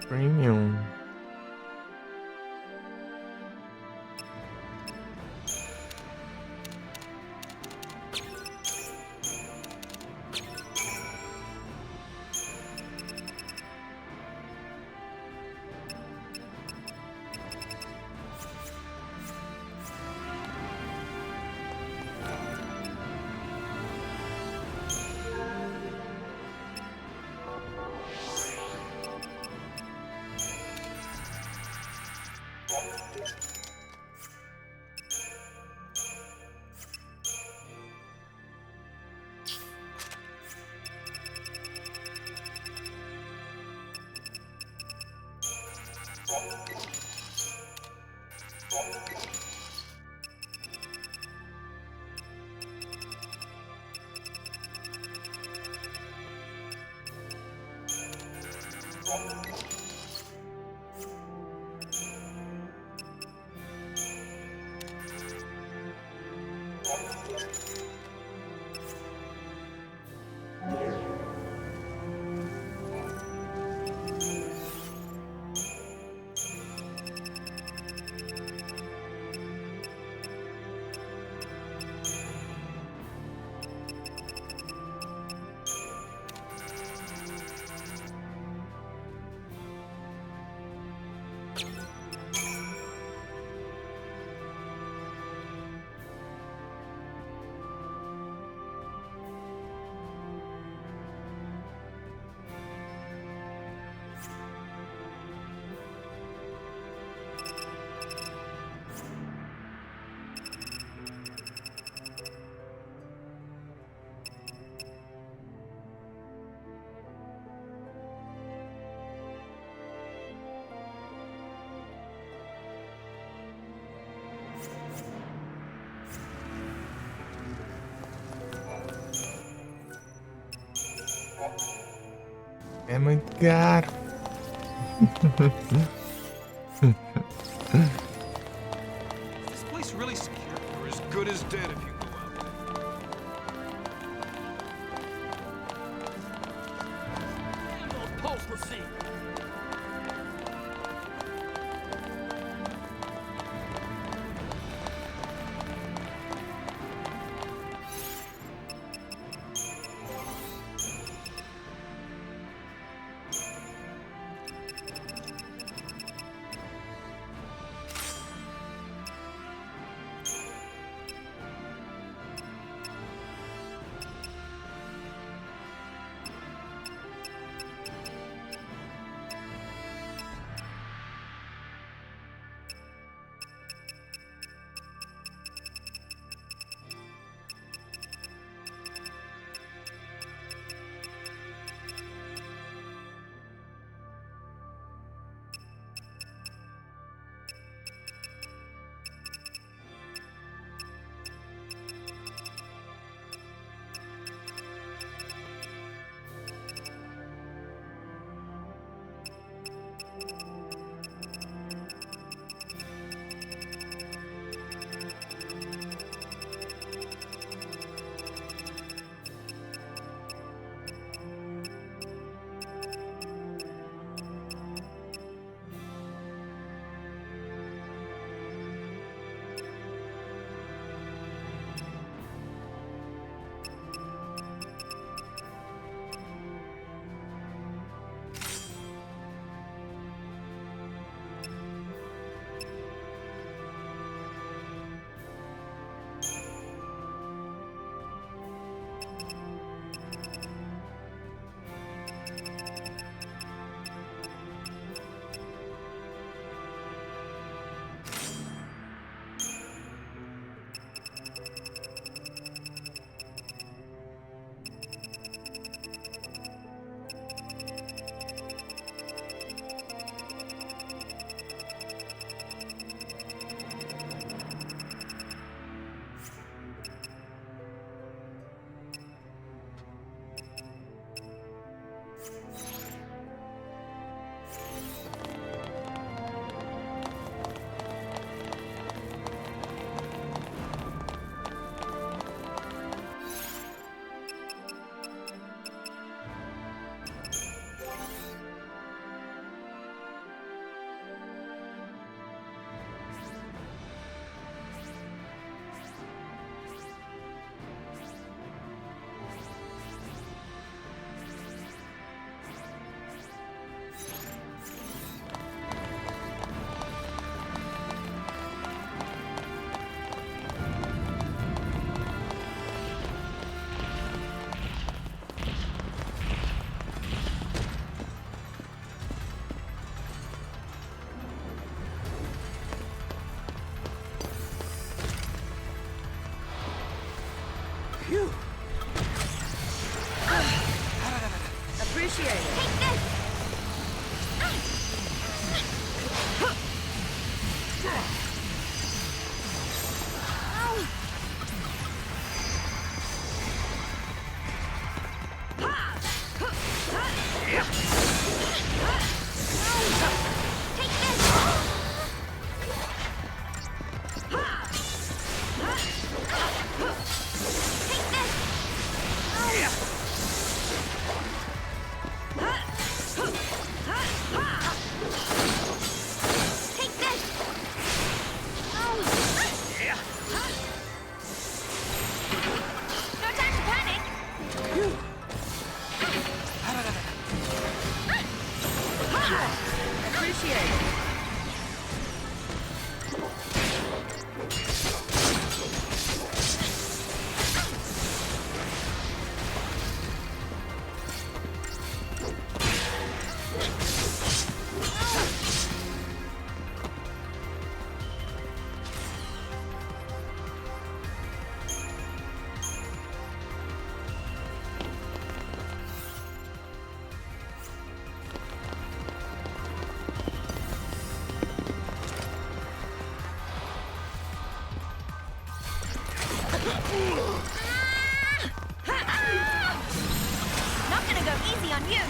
Premium. É muito caro. Is this place really secure? You're as good as dead if you go out there. Appreciate it. Not gonna go easy on you.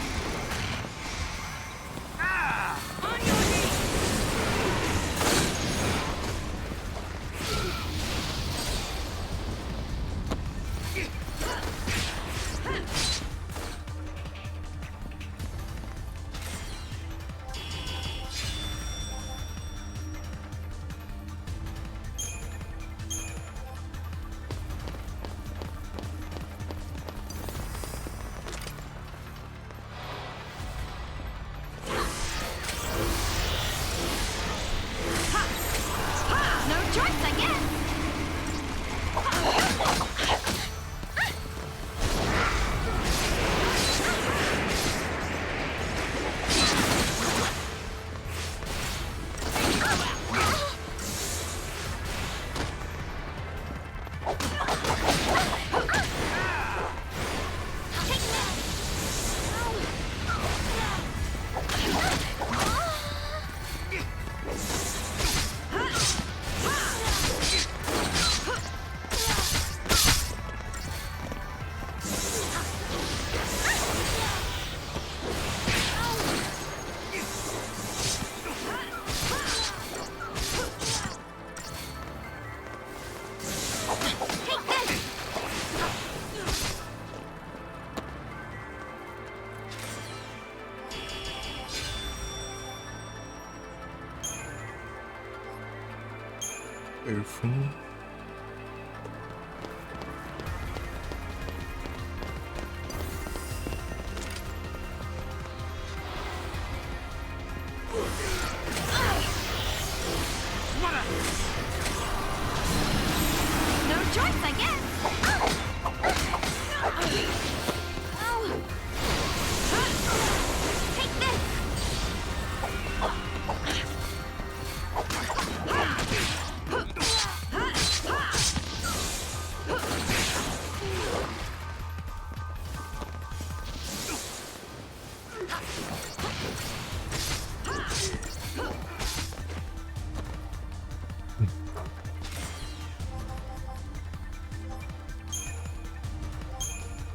On your knees. No choice, I guess. Take Beautiful. No choice, I guess. Take this.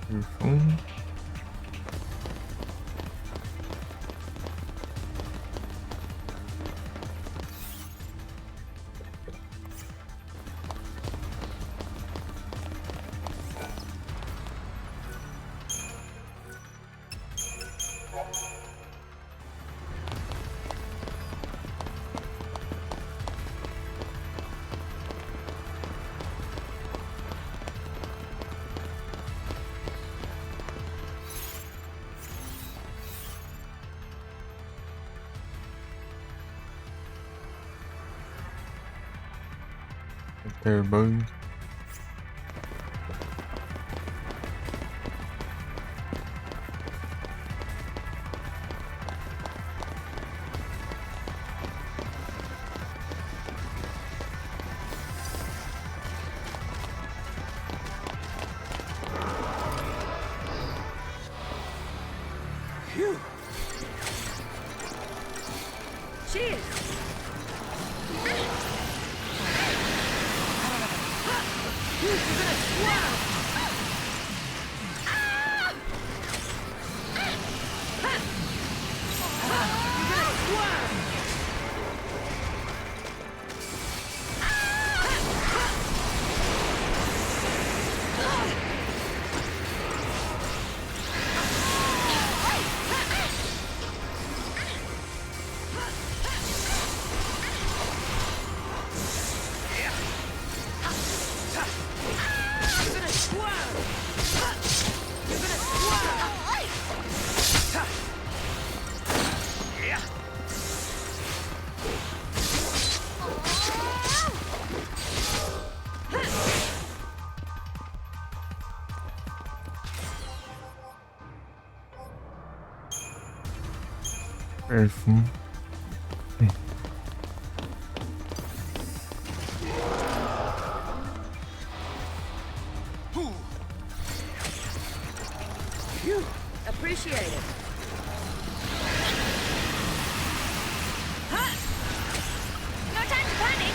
Beautiful. There, buddy. Phew. Cheers. You're gonna swallow. You're gonna swallow. Elfen. Phew. Appreciate it. No time to panic.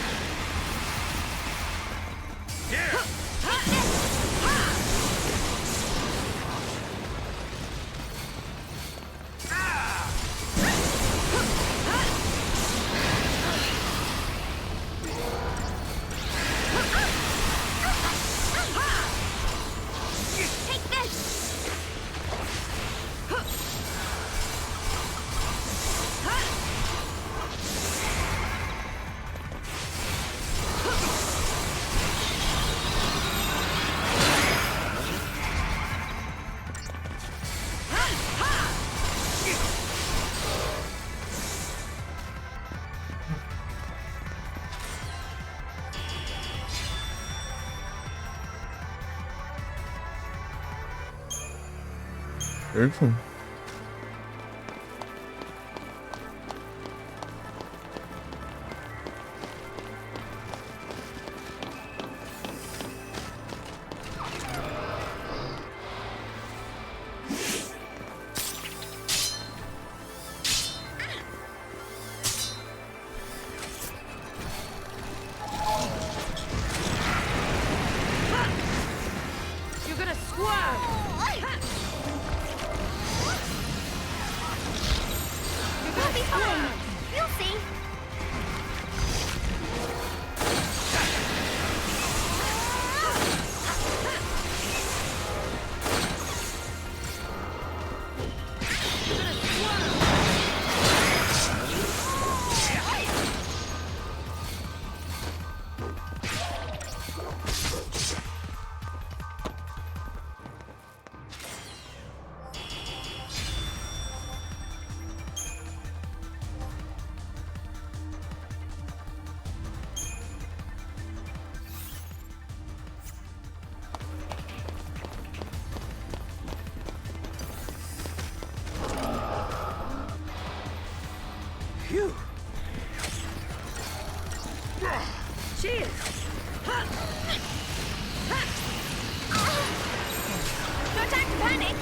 Take this. Elfen. You're gonna squirm. We'll be fine. You'll see. Phew. Cheers. No time to panic.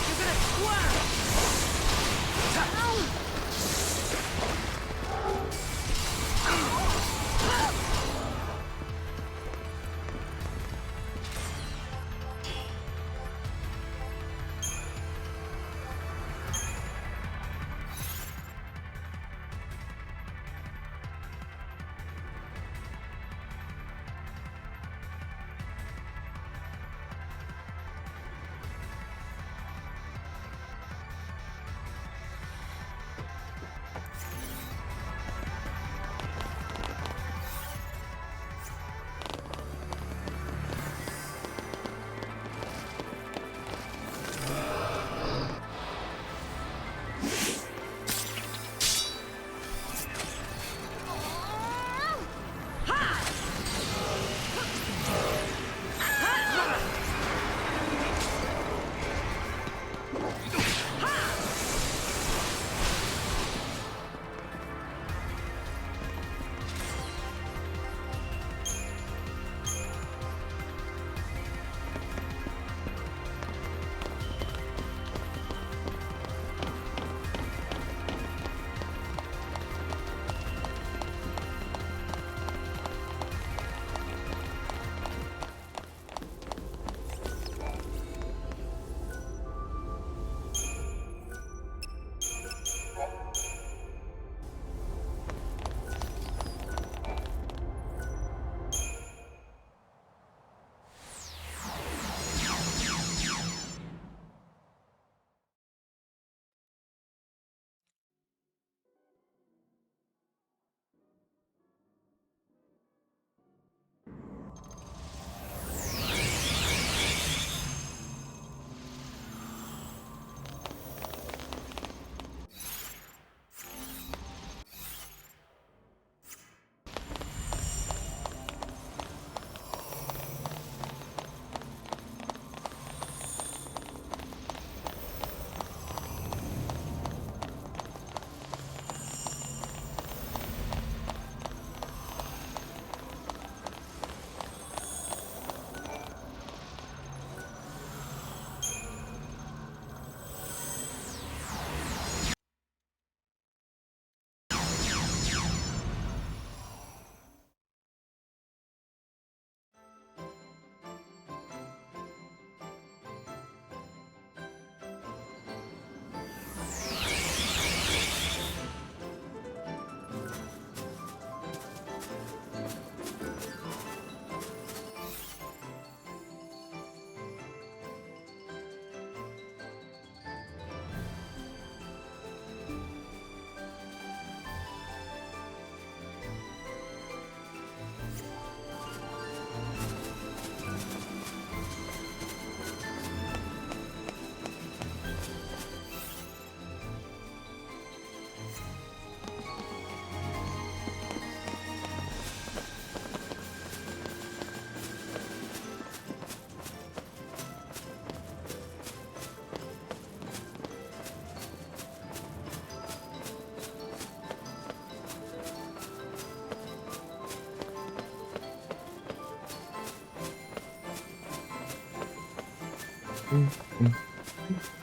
You're gonna squirm.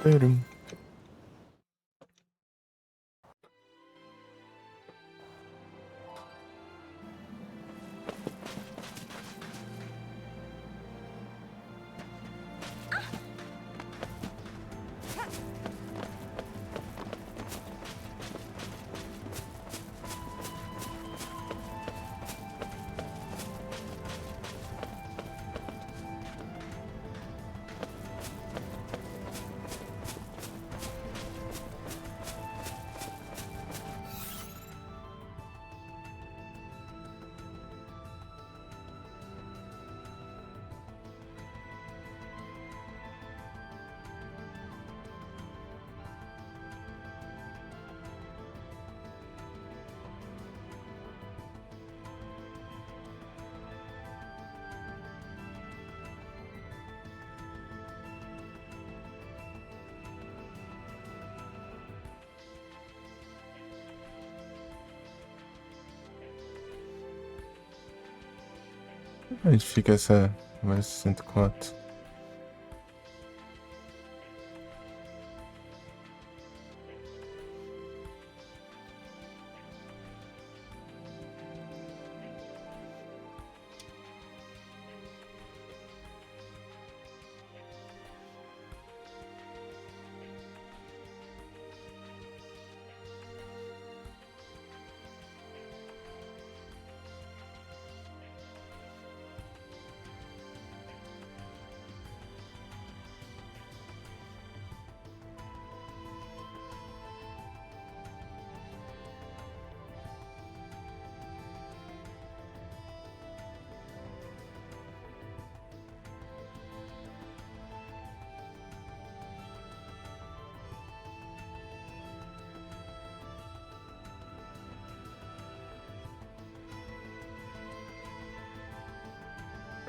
Tarum. Onde fica essa mais 104?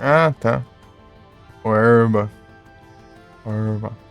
Ah, tá. O Herba. Herba.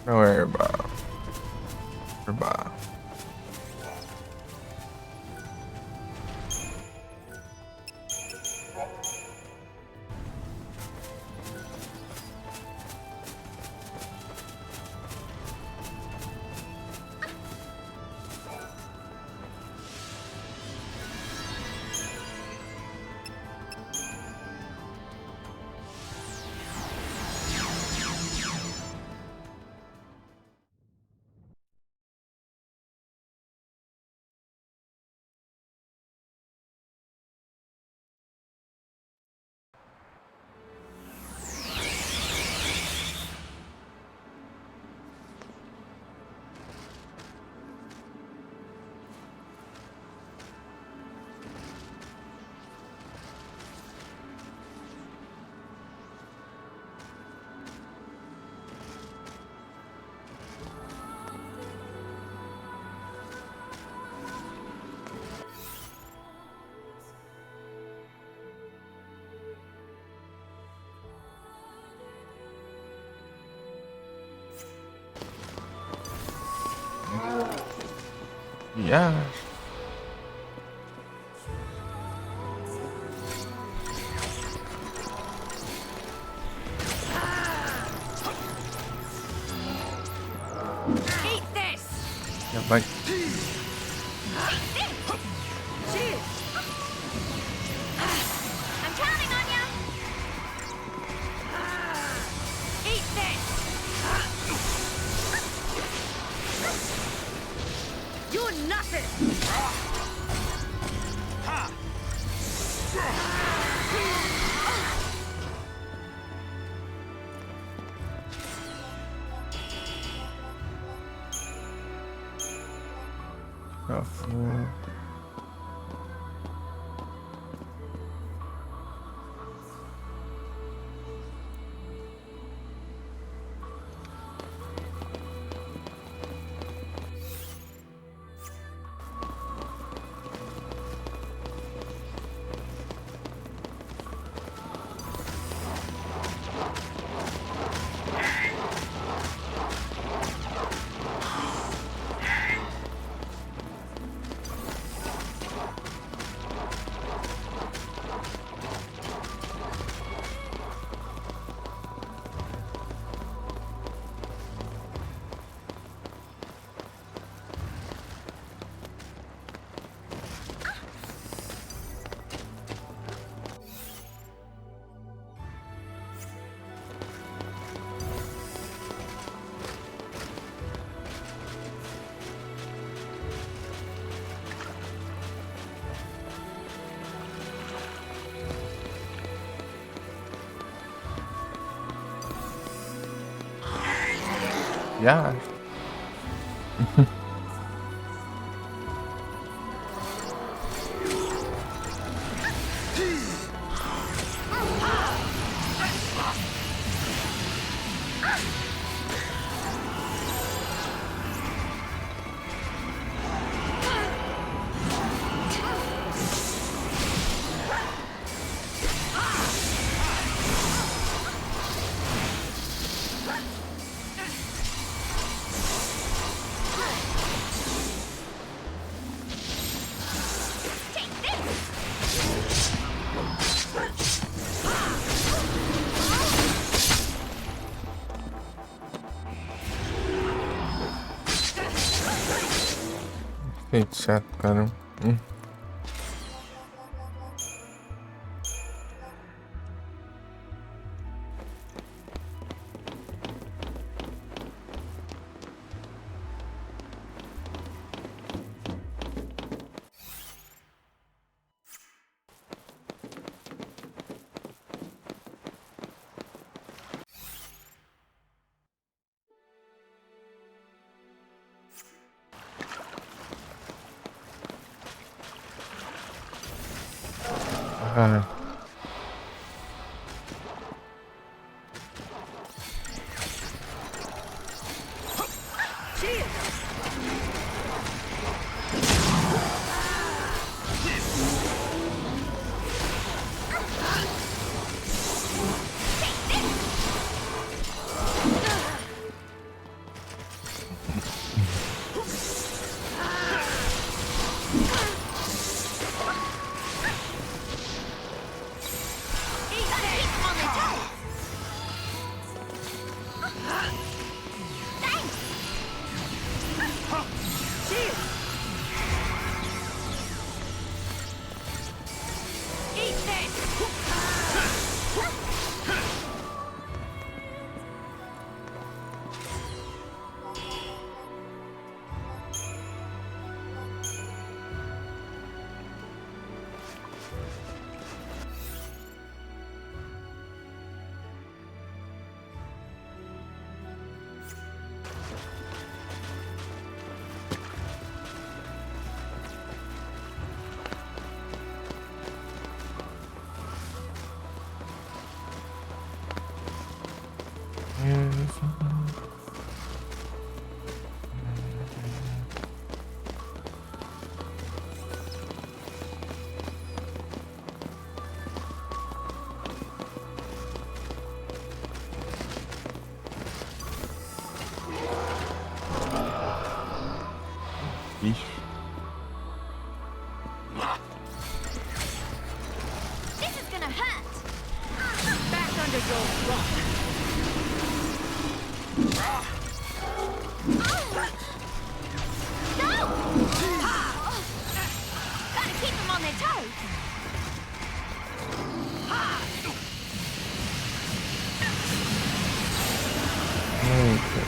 Don't worry about. Goodbye. Yeah. Eat this! Yeah, like Cheers! I'm counting on ya. Eat this! You're nothing! a fool. Yeah. Hey, chat, got him. Cheers! Ixi. This is gonna hurt. Back under your rock. No! Gotta keep them on their toes. Eita.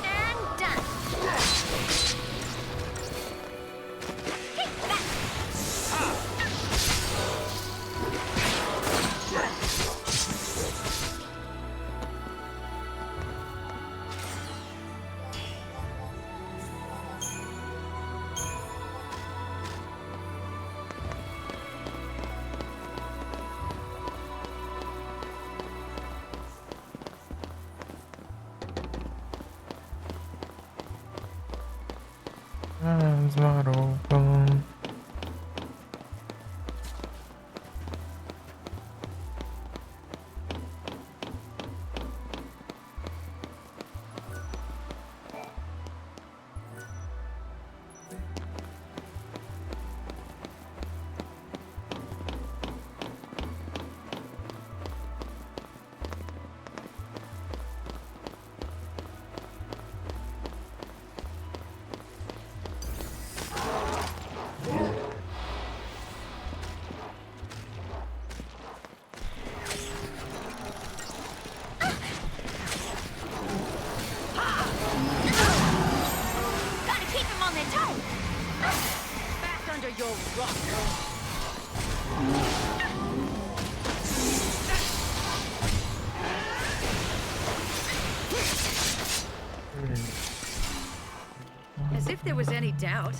And done. Take that. Eyes wide open. Gotta keep them on their toes. Back under your rock. As if there was any doubt.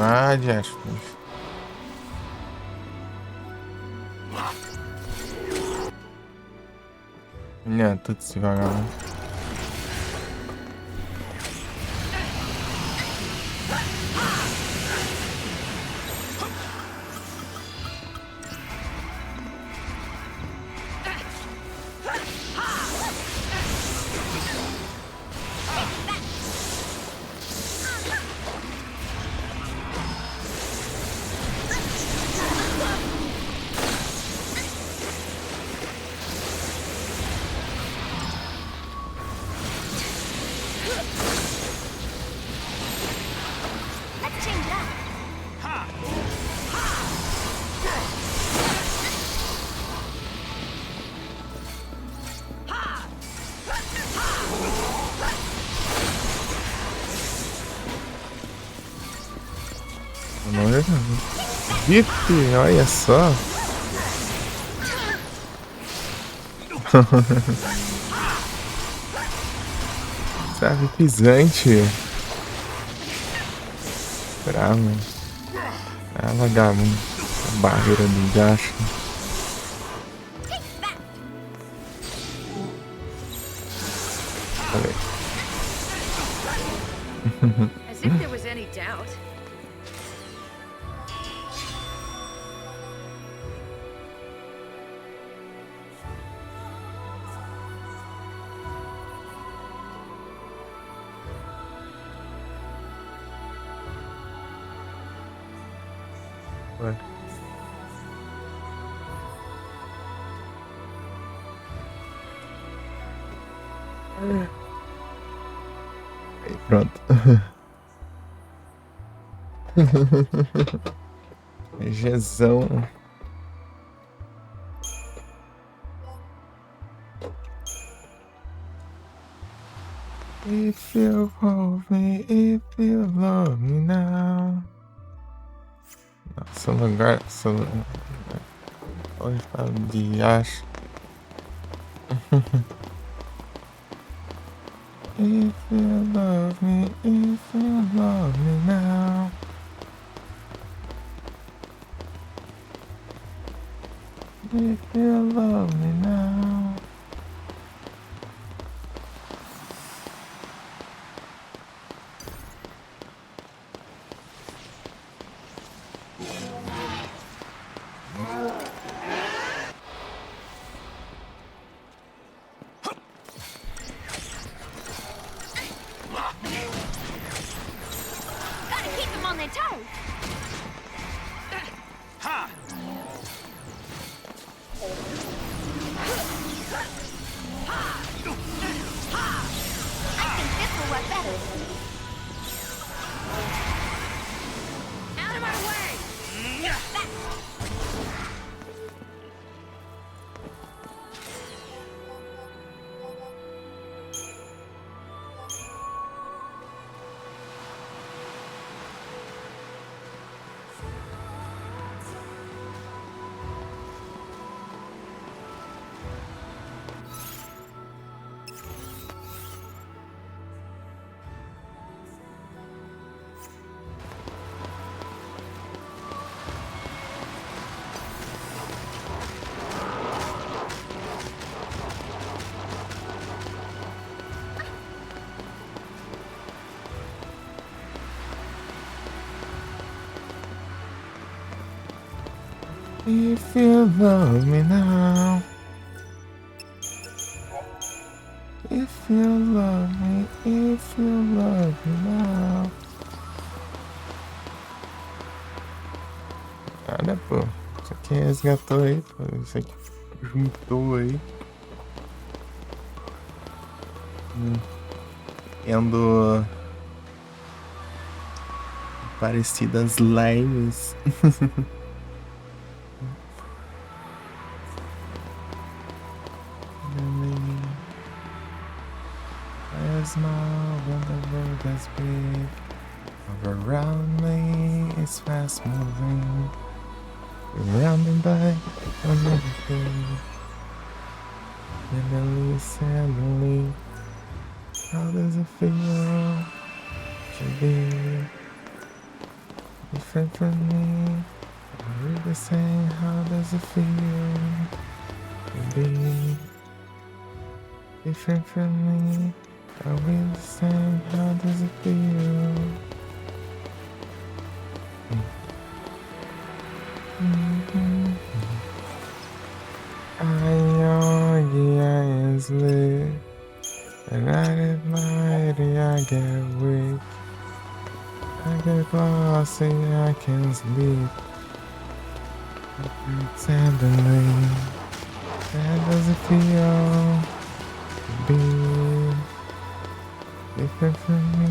Ah, diacho. Olha, tudo esse vagabundo. Let's change it up. Vipe, olha só. Sabe, pisante. Bravo. Ah, vagabundo. A barreira do gacho. Olha aí. As if there was any doubt. Ué. Aí, pronto. Jezão. If you hold me, if you love me now. Nossa, lugar. Oi, fala de acho. If you love me, if you love me now. If you love me now. Gotta keep them on their toes. Ha! I think this will work better. Out of my way! If you love me now. If you love me, if you love me now. Cara, pô. Isso aqui resgatou aí, pô. Isso aqui juntou aí. Tendo parecidas lives. I smile when the world is big. All around me is fast moving. Surrounded by everything. Suddenly, how does it feel to be different from me? Are we the same? How does it feel to be different from me? Are we the same? How does it feel? I know the eye is lit, and I admire the I get weak. I get lost and I can't sleep. Suddenly, how does it feel to be different from me?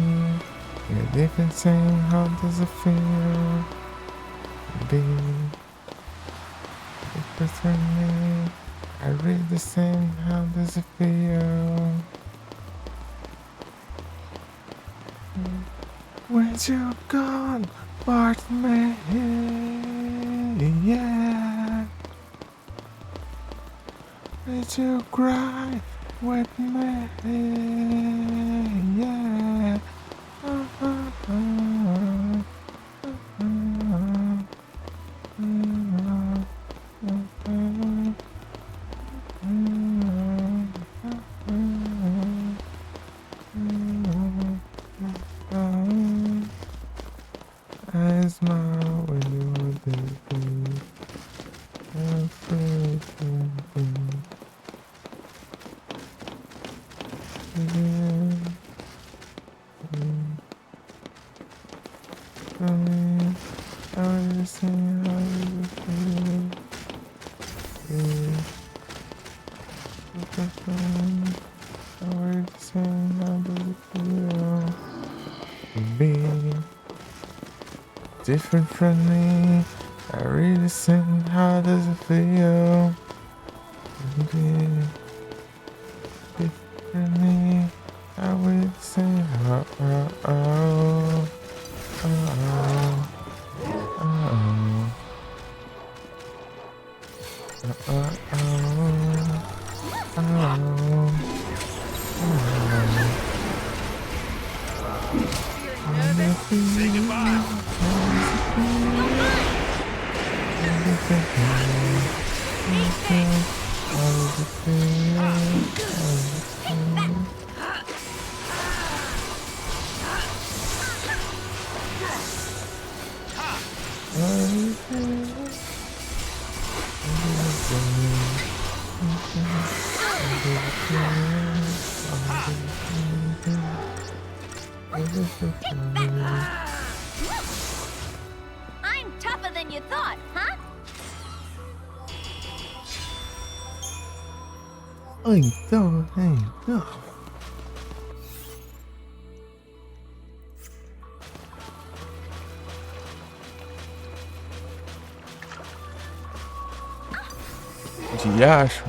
You're different, saying how does it feel to be different from me? I read the same, how does it feel? Where'd you gone, part me? Yeah. Did you cry with me? Yeah. I smile when you're thinking, afraid to different from me. I really sing, how does it feel? Different from me. I will sing, oh, oh, oh, oh, oh, oh. Say goodbye. I'm tougher than you thought, huh? Ai, então, então. Diacho.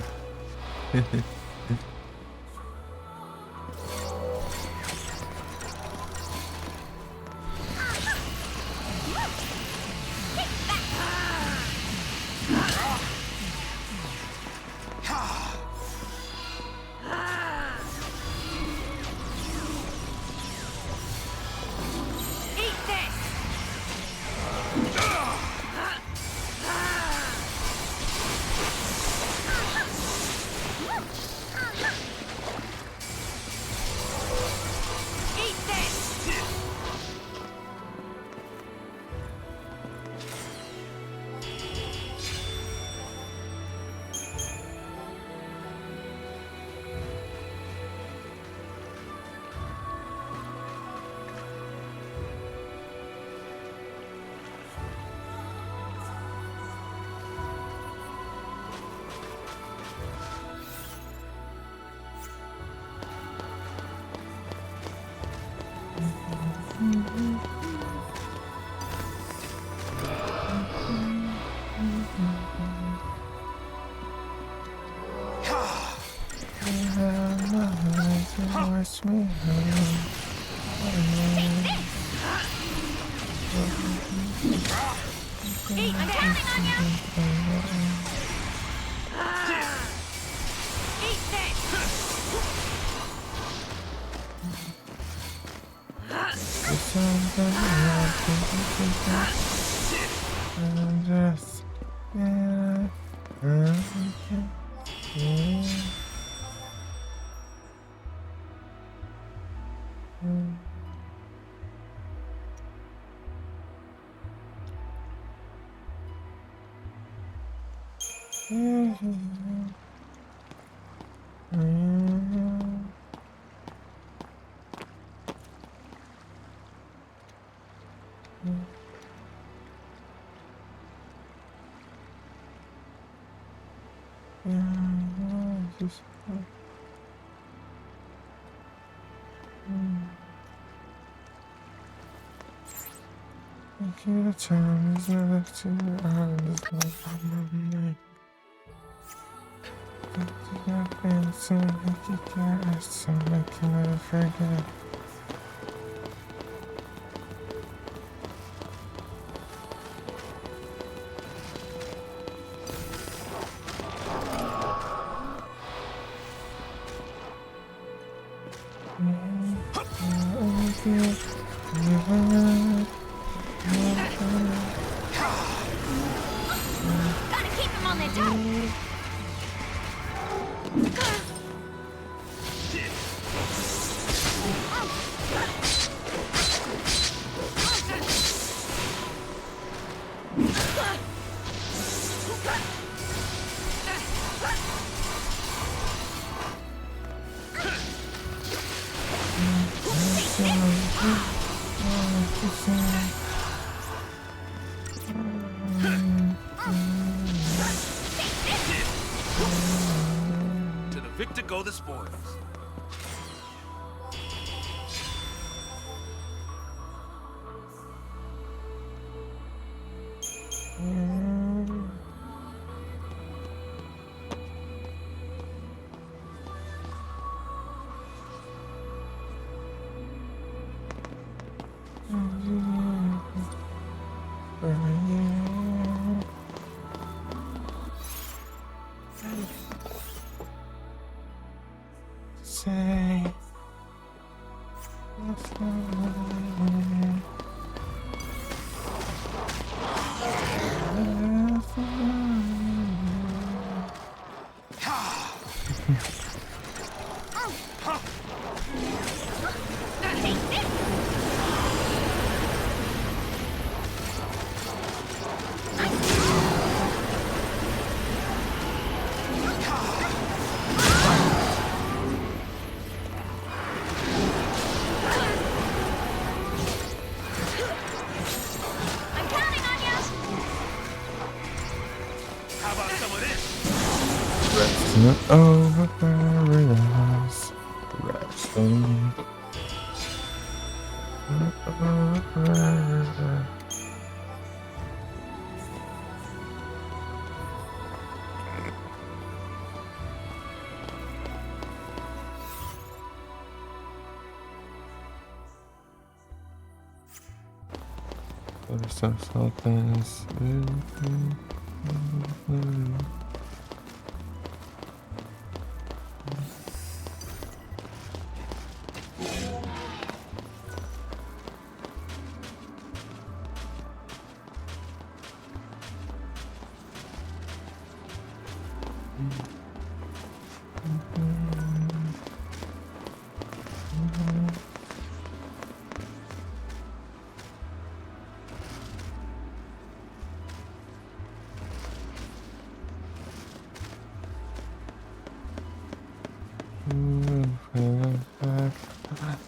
Watch me. I'm counting on you! Eat this! The time is not to ours, I've been so lucky, so I can never forget. Gotta keep him on their toes! To the victor go the spoils. say it's fine. I'm counting on you. How about some of this? Resting over paradise. Resting over paradise. Some sultans.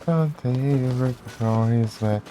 Can't take on his back.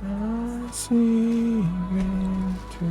I see me too.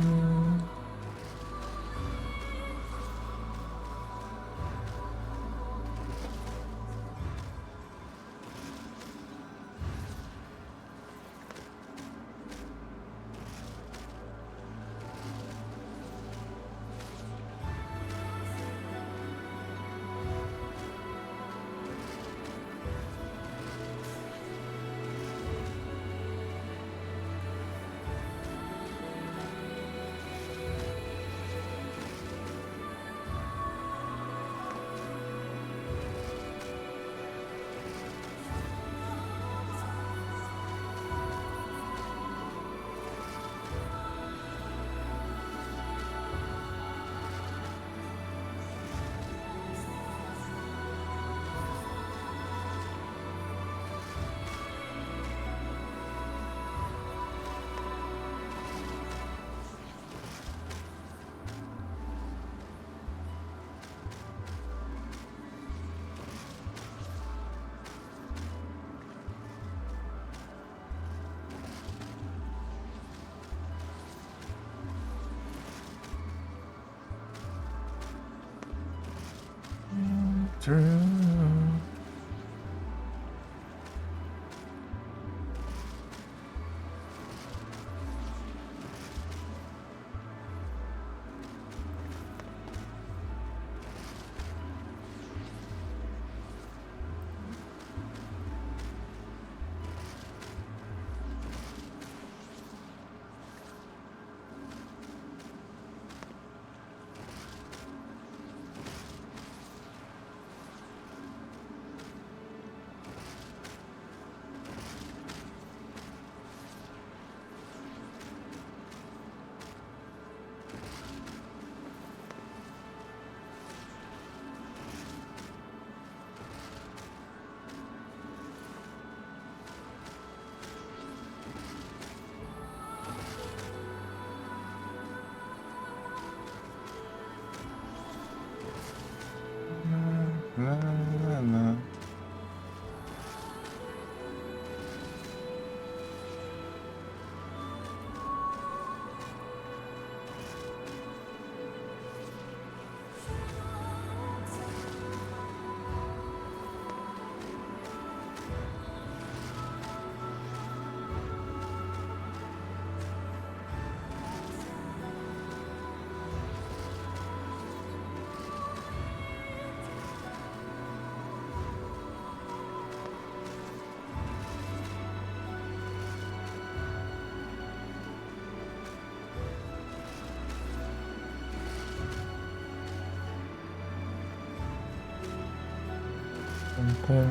true. La, la, la. Okay.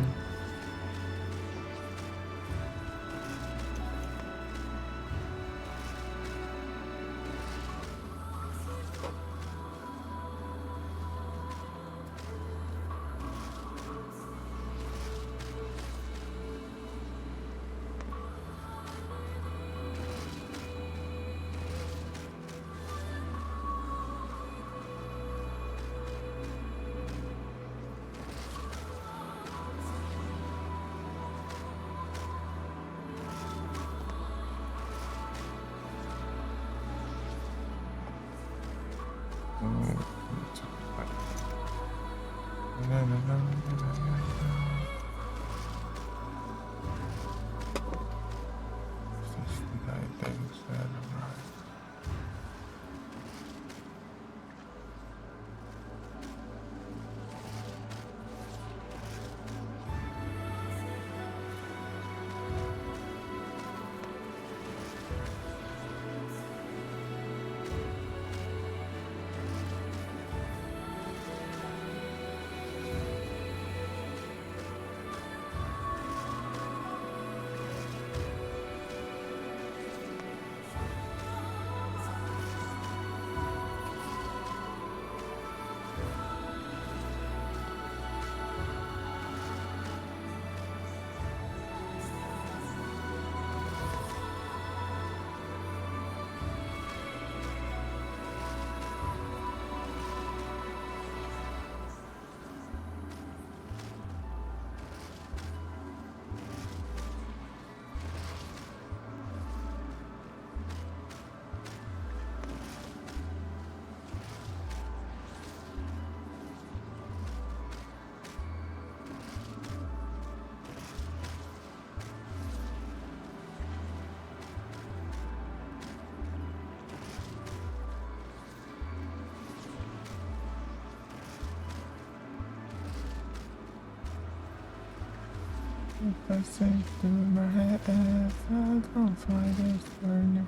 If I say through my head, I'm gonna find this burning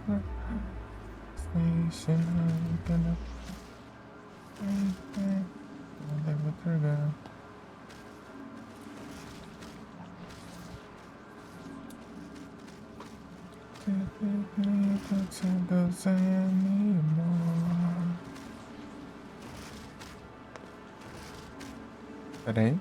station. I'm gonna I'll live with her now. Don't goes anymore. Peraí.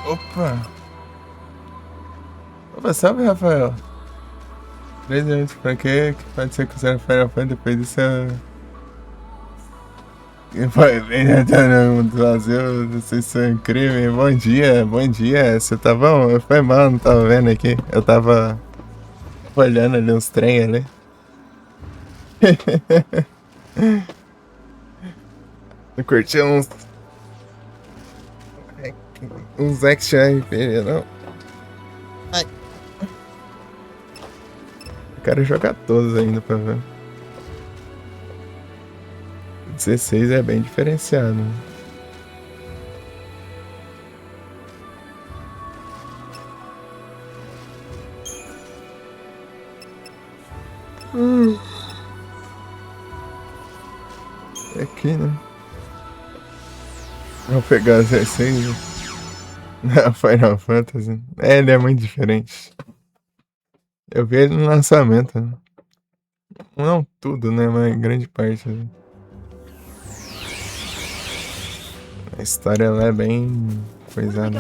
Opa! Opa, salve, Rafael! 3 minutos pra quê? Que pode ser que o Final Fantasy depois disso foi bem no Brasil, vocês são incríveis. Bom dia, bom dia. Você tá bom? Foi mal, não tava vendo aqui. Eu tava olhando ali uns trem ali. Eu curti uns action RPG, não? Ai. Eu quero jogar todos ainda pra ver. 16 é bem diferenciado. Aqui, né? Vou pegar 16. Não, Final Fantasy. Ele é muito diferente. Eu vi ele no lançamento. Né? Não tudo, né? Mas grande parte. Né? A história ela é bem coisada.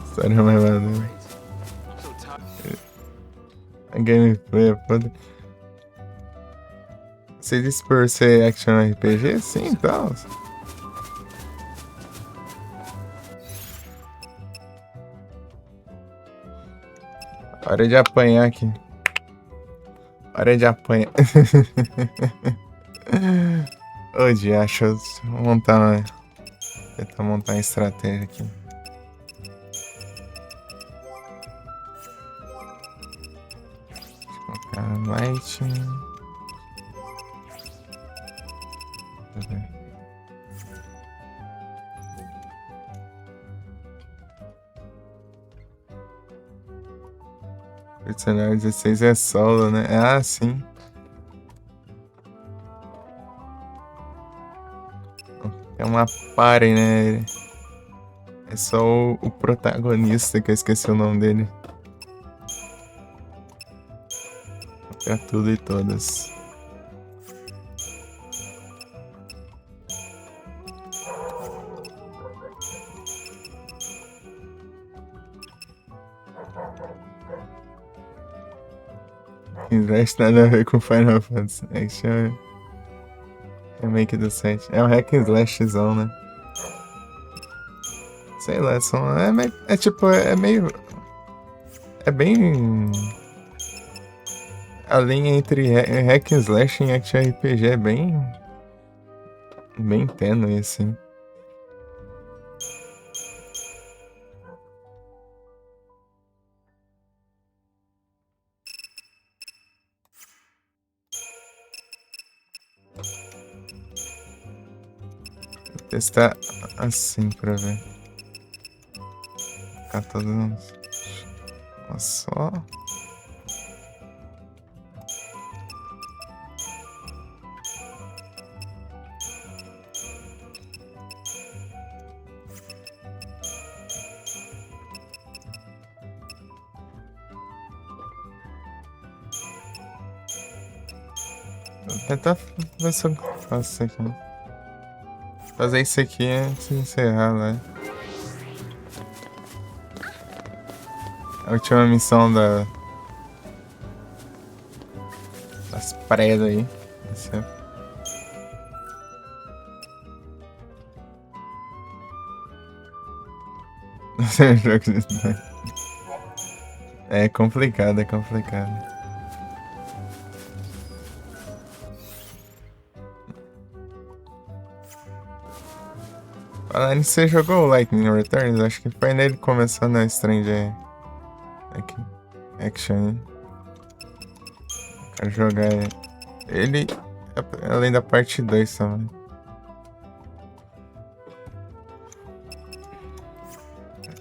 História mais madura. A gameplay é foda. Você disse por ser action RPG? Sim, tal. Hora de apanhar aqui. Hora de apanhar. Ô, diacho, vou montar uma... Tentar montar uma estratégia aqui. Vou colocar light. Personagem 16 é solo, né? Ah, sim. É uma party, né? É só o protagonista, que eu esqueci o nome dele. Pra tudo e todas. Investe nada a ver com Final Fantasy. Action remake do 7. É um hack and slashzão, né? Sei lá, é tipo, é meio... É bem... A linha entre hack and slash e action RPG é bem... Bem tênue, assim. Vou testar assim pra ver. Ficar todo mundo. Olha só. Vou tentar ver se eu faço isso aqui. Fazer isso aqui antes de encerrar, né? A última missão das praias aí. É complicado, é complicado. Falar nisso, você jogou o Lightning Returns? Acho que foi nele começando a Strange Action, hein? Quero jogar ele além da parte 2 também.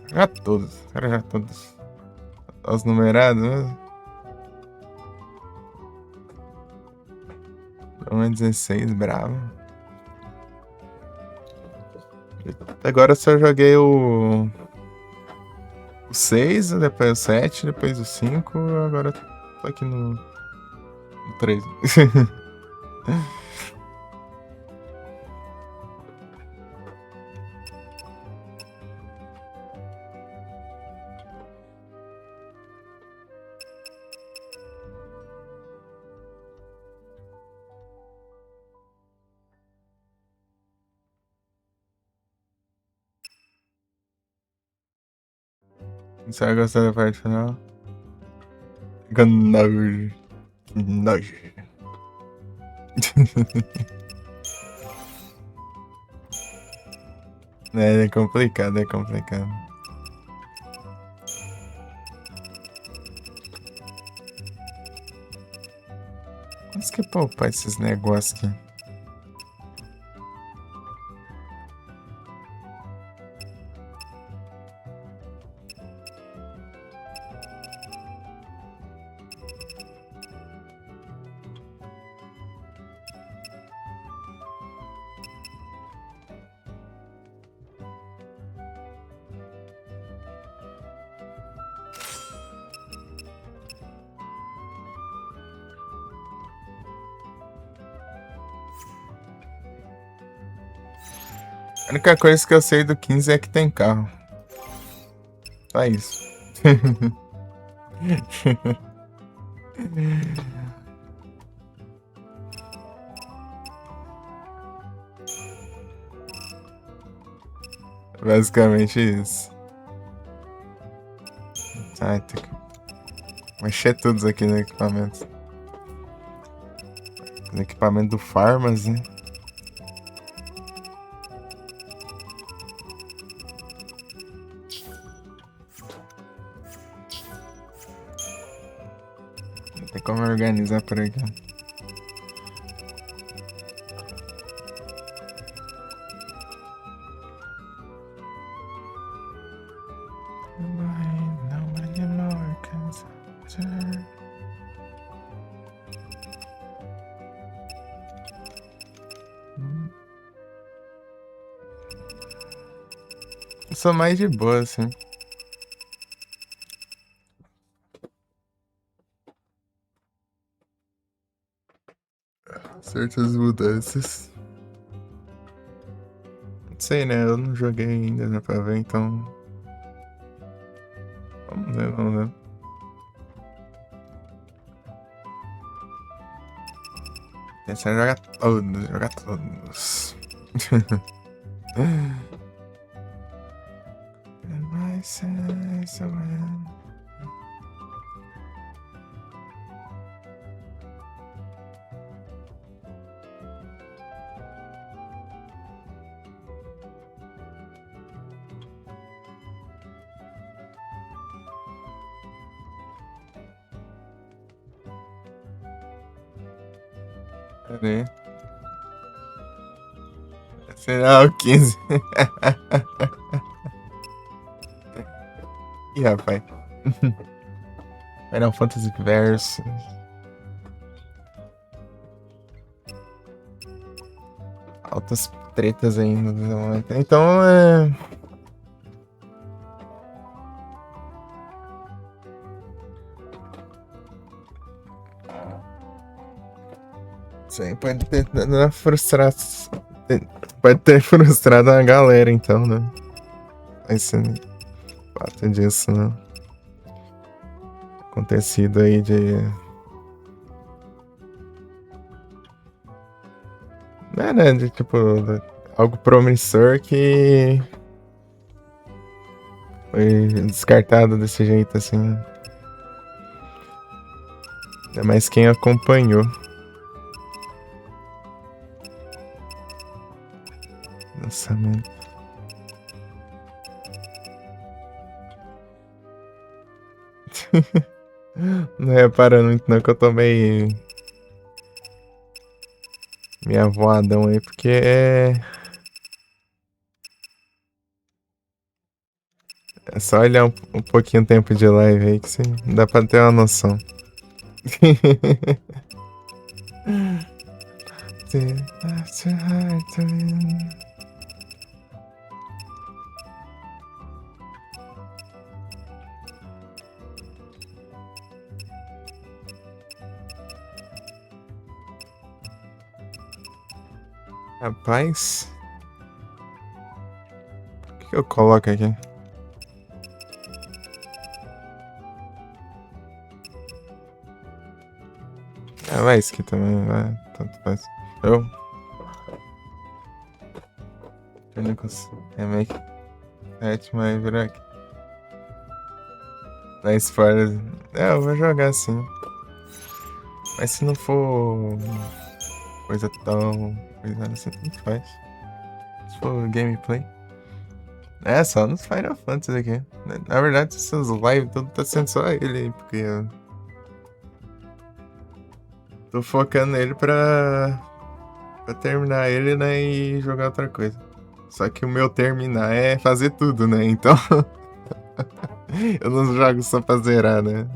Já todos, quero já todos. Os numerados, né? 16, bravo. Agora eu só joguei o 6, depois o 7, depois o 5, agora tô aqui no 3. Você vai gostar da parte final? Fica nojo. Que nojo. É complicado, é complicado. Mas que poupar esses negócios aqui? A única coisa que eu sei do 15 é que tem carro. Só isso. Basicamente isso. Ai, tem que mexer todos aqui no equipamento. No equipamento do Farmas, né? Tem como organizar por aqui. Eu sou mais de boa, assim. Certas mudanças. Não sei, né? Eu não joguei ainda, né? Pra ver, então. Vamos ver, vamos ver. Pensar em jogar todos, jogar todos. Cadê? Será o 15? Ih, rapaz. Final Fantasy Versus. Altas tretas ainda. Então é. Sim, pode ter frustrado. Pode ter frustrado a galera, então, né? Esse fato disso, né? Acontecido aí de. Né? De tipo. Algo promissor que. Foi descartado desse jeito, assim. Né? Ainda mais quem acompanhou. Lançamento. Não repara muito não que eu tô meio avoadão aí, porque é só olhar um pouquinho o tempo de live aí que você dá pra ter uma noção. Rapaz, o que eu coloco aqui? Vai isso aqui também, vai, tanto faz. Eu não consigo. É meio que 7, mas virou aqui. Na spoiler. Eu vou jogar assim. Mas se não for coisa tão coisa assim, tanto faz. Se for gameplay. É, só nos Final Fantasy aqui. Na verdade, essas lives tudo tá sendo só ele aí, porque eu tô focando nele pra terminar ele, né, e jogar outra coisa. Só que o meu terminar é fazer tudo, né, então eu não jogo só pra zerar, né.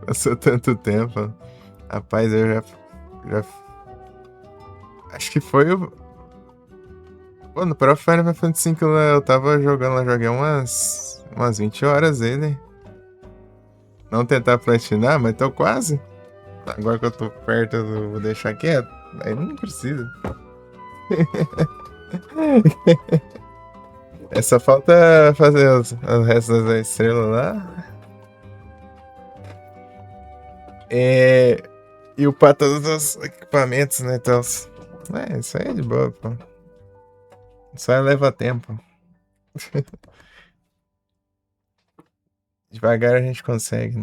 Passou tanto tempo. Rapaz, eu já... Acho que foi o... Pô, no próprio Final Fantasy V eu tava jogando lá, joguei umas 20 horas ele. Não tentar platinar, mas tô quase. Agora que eu tô perto, eu vou deixar quieto. Aí não precisa. É só falta fazer os restos da estrela lá. E upar todos os equipamentos, né? Então, isso aí é de boa, pô. Só leva tempo. Devagar a gente consegue.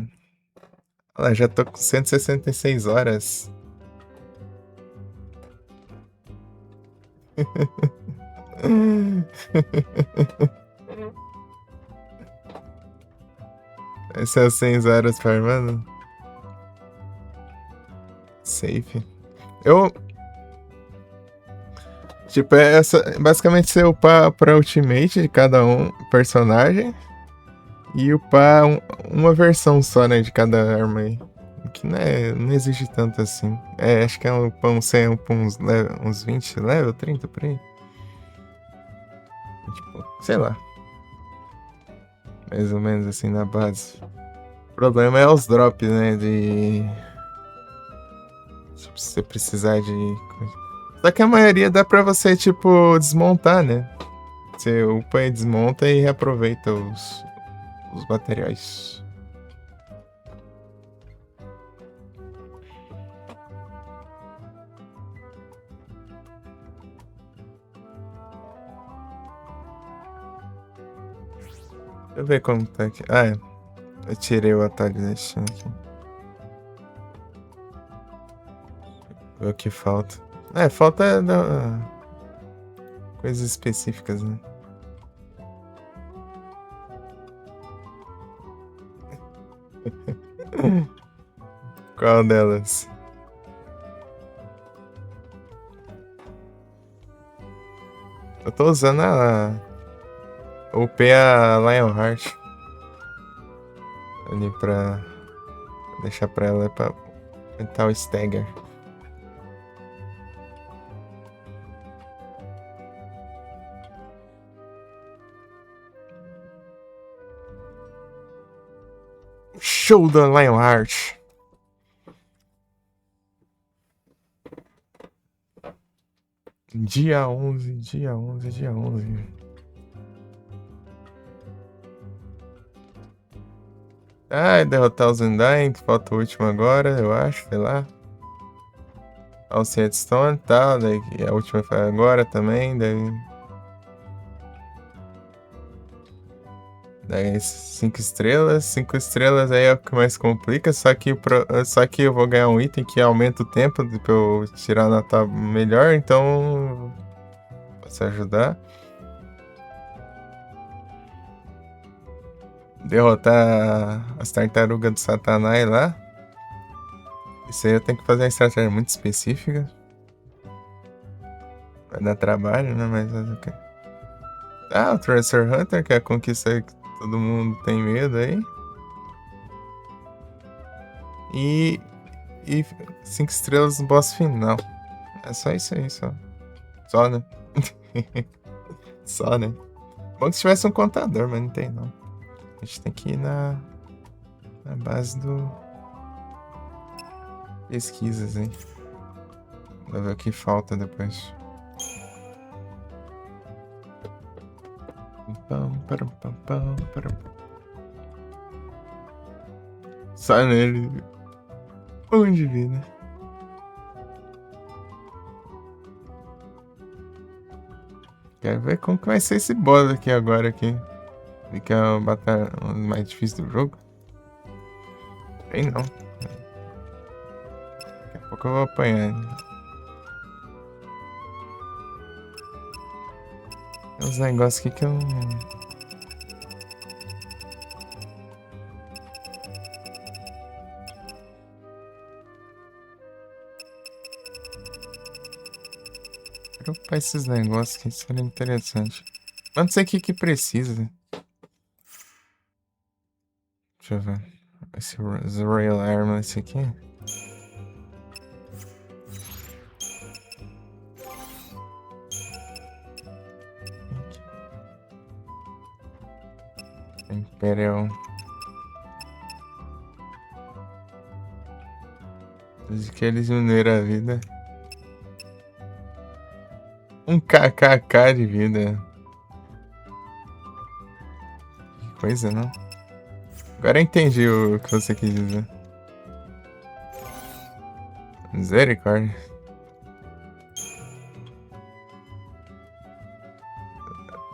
Olha lá, já tô com 166 horas. Essas 100 horas farmando. Safe. Tipo, basicamente você upar pra ultimate de cada personagem. E upar uma versão só, né, de cada arma aí. Que não existe tanto assim. Acho que é uns 20 level, 30 por aí. Tipo, sei lá. Mais ou menos assim na base. O problema é os drops, né, se você precisar de... Só que a maioria dá pra você, tipo, desmontar, né? Você upa e desmonta e reaproveita os materiais. Deixa eu ver como tá aqui. Eu tirei o atalho da Steam aqui. Ver o que falta. Falta coisas específicas, né? Qual delas? Eu tô usando o a Lionheart ali pra deixar pra ela pra tentar o Stagger. Show da Lionheart. Dia 11. Derrotar os Undying, falta o último agora, eu acho, sei lá. Alcete Stone, tá, daí a última foi agora também, daí 5 estrelas. 5 estrelas aí é o que mais complica, só que eu vou ganhar um item que aumenta o tempo pra eu tirar a nota melhor, então posso ajudar. derrotar as tartarugas do Satanás lá. Isso aí eu tenho que fazer uma estratégia muito específica. Vai dar trabalho, né? Mas fazer o quê? Ah, o Treasure Hunter, que é a conquista que todo mundo tem medo aí. E 5 estrelas no boss final. É só isso aí, só. Só, né? Só, né? Bom que se tivesse um contador, mas não tem não. A gente tem que ir na base do... pesquisas, hein? Pra ver o que falta depois. Só nele. Onde vida. Quero ver como que vai ser esse boss aqui agora aqui. Que é a batalha mais difícil do jogo. Tem não. Daqui a pouco eu vou apanhar. Tem uns negócios aqui que eu não... Quero upar esses negócios que seriam interessantes. Mas não sei o que precisa. Deixa eu ver. Esse Royal Armor, esse aqui. Imperial. Desde que eles uniram a vida. Um KKK de vida. Que coisa, não? Agora eu entendi o que você quis dizer. Misericórdia.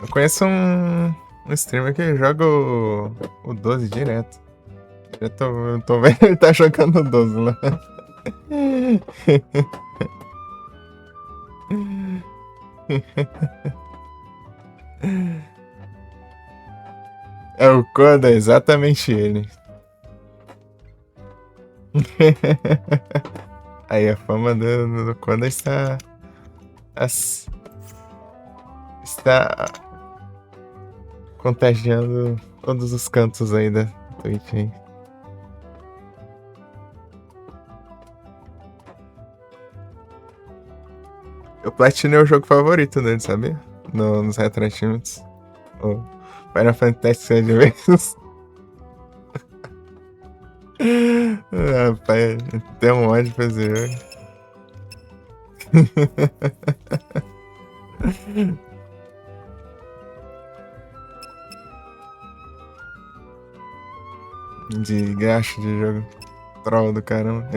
Eu conheço um streamer que joga o 12 direto. Eu tô vendo ele tá jogando o 12 lá. É o Koda, exatamente ele. Aí a fama do Koda está contagiando todos os cantos aí da Twitch aí. Eu platinei o jogo favorito dele, sabia? Nos Retro Achievements. O Final Fantasy Adventures. Rapaz, tem um ódio pra esse jogo. De gasto de jogo. Troll do caramba.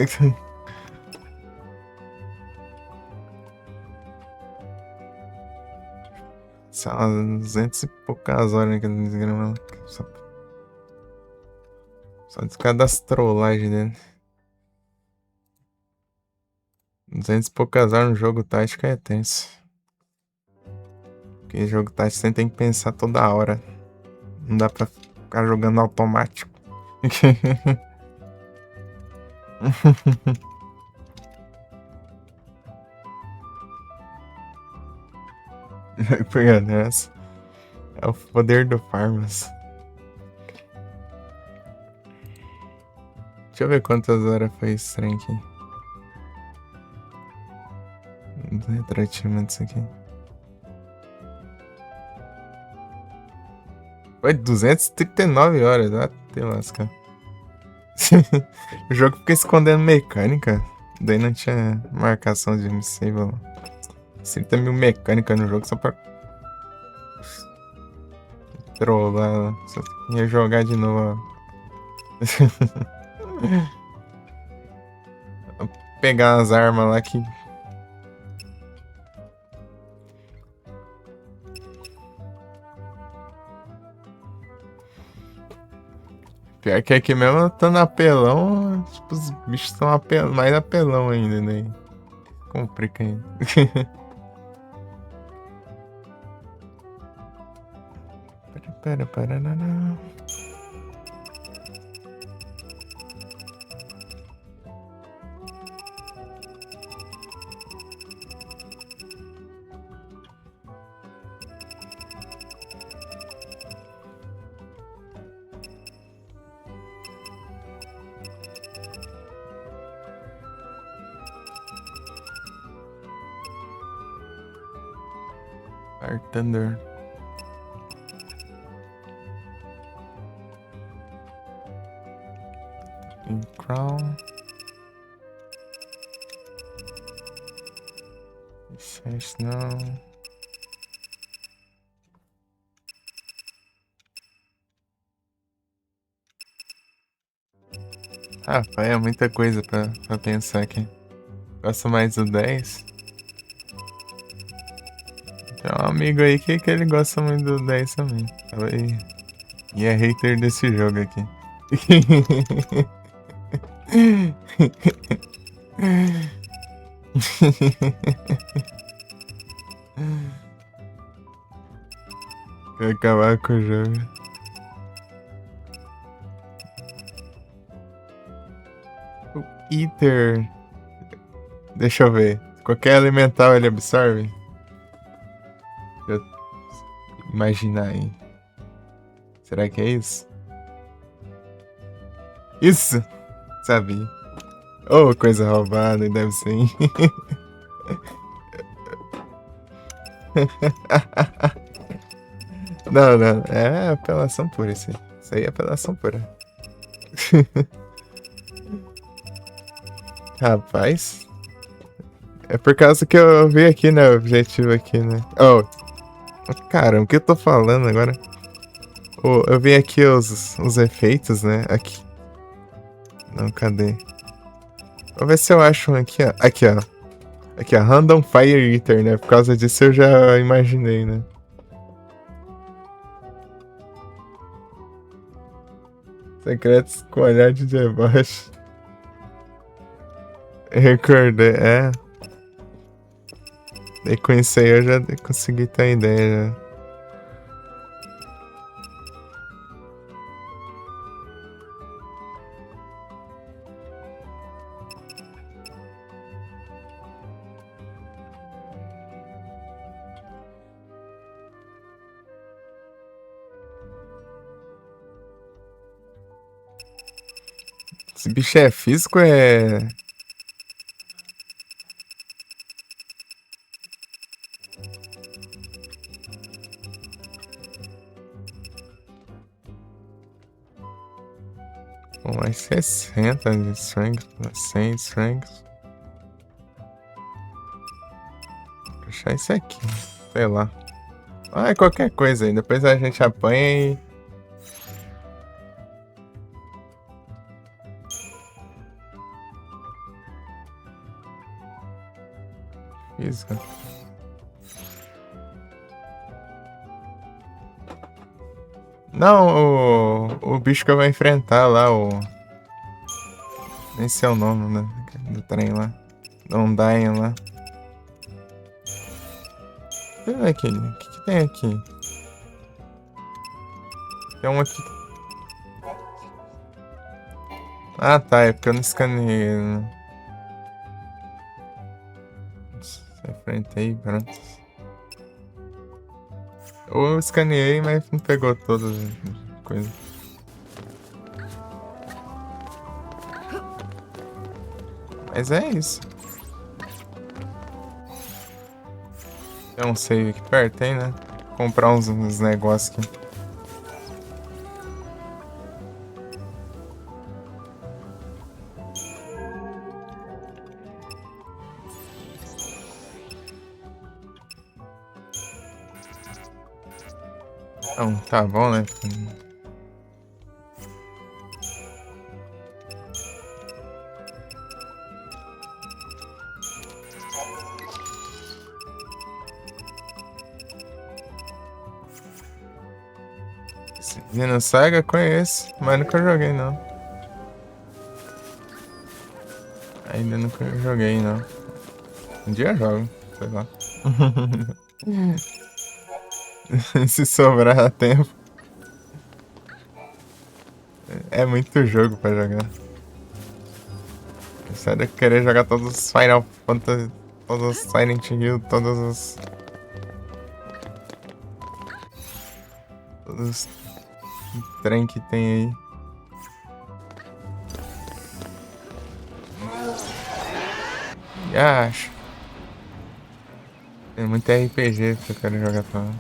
São umas 200 e poucas horas que eles gravam. Só de cada trollagem dele. 200 e poucas horas no jogo tático é tenso. Porque jogo tático você tem que pensar toda hora. Não dá pra ficar jogando automático. Pegando essa. É o poder do Farmas. Deixa eu ver quantas horas foi esse trem aqui. Retroativamente isso aqui. Foi 239 horas, ah, tem lasca. O jogo fica escondendo mecânica. Daí não tinha marcação de save lá. 30 mil mecânica no jogo só pra trollar. Só ia jogar de novo. Vou pegar as armas lá que... Pior que aqui mesmo, tá no apelão, tipo, os bichos são mais apelão ainda, né? Complica ainda. Fire Thunder. In Crown. Faz não. Rapaz, é muita coisa pra pensar aqui. Gosto mais do 10. Tem um amigo aí que ele gosta muito do 10 também. E é hater desse jogo aqui. Quer acabar com o jogo. O Ether. Deixa eu ver. Qualquer elemental ele absorve? Deixa eu imaginar aí. Será que é isso? Isso! Sabia. Oh, coisa roubada, deve ser. Não, não. É apelação pura isso aí. Isso aí é apelação pura. Rapaz. É por causa que eu vi aqui, né? O objetivo aqui, né? Oh. Caramba, o que eu tô falando agora? Oh, eu vi aqui os efeitos, né? Aqui. Não, cadê? Vou ver se eu acho um aqui, ó. Aqui, ó. Aqui, ó. Random Fire Eater, né? Por causa disso eu já imaginei, né? Secretos com olhar de deboche. Recordei, é. E com isso aí eu já consegui ter a ideia, já. Esse bicho é físico, é... Bom, mais 60 de strength, 100 strength. Vou deixar isso aqui, sei lá. Ah, é qualquer coisa aí, depois a gente apanha e... Física. Não, o bicho que eu vou enfrentar lá, nem sei o nome, né? Do trem lá. Do Undying lá. Deixa eu ver aqui. O que tem aqui? Tem um aqui. Ah, tá. É porque eu não escaneei. Né? Enfrentei, pronto. Ou eu escaneei, mas não pegou todas as coisas. Mas é isso. Tem um save aqui perto, tem, né? Comprar uns negócios aqui. Não, tá bom, né? Xenosaga conheço, mas nunca joguei não. Ainda nunca joguei não. Um dia eu jogo, sei lá. Se sobrar tempo. É muito jogo pra jogar. Sério, querer jogar todos os Final Fantasy, todos os Silent Hill, todos os trem que tem aí. E acho. Tem muito RPG que eu quero jogar também.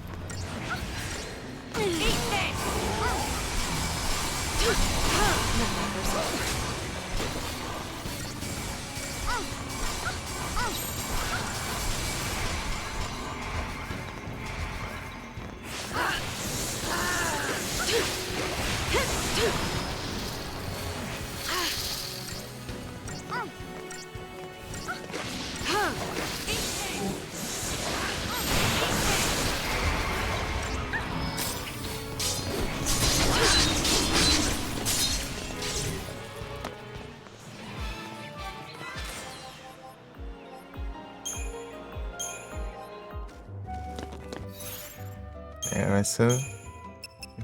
É, vai ser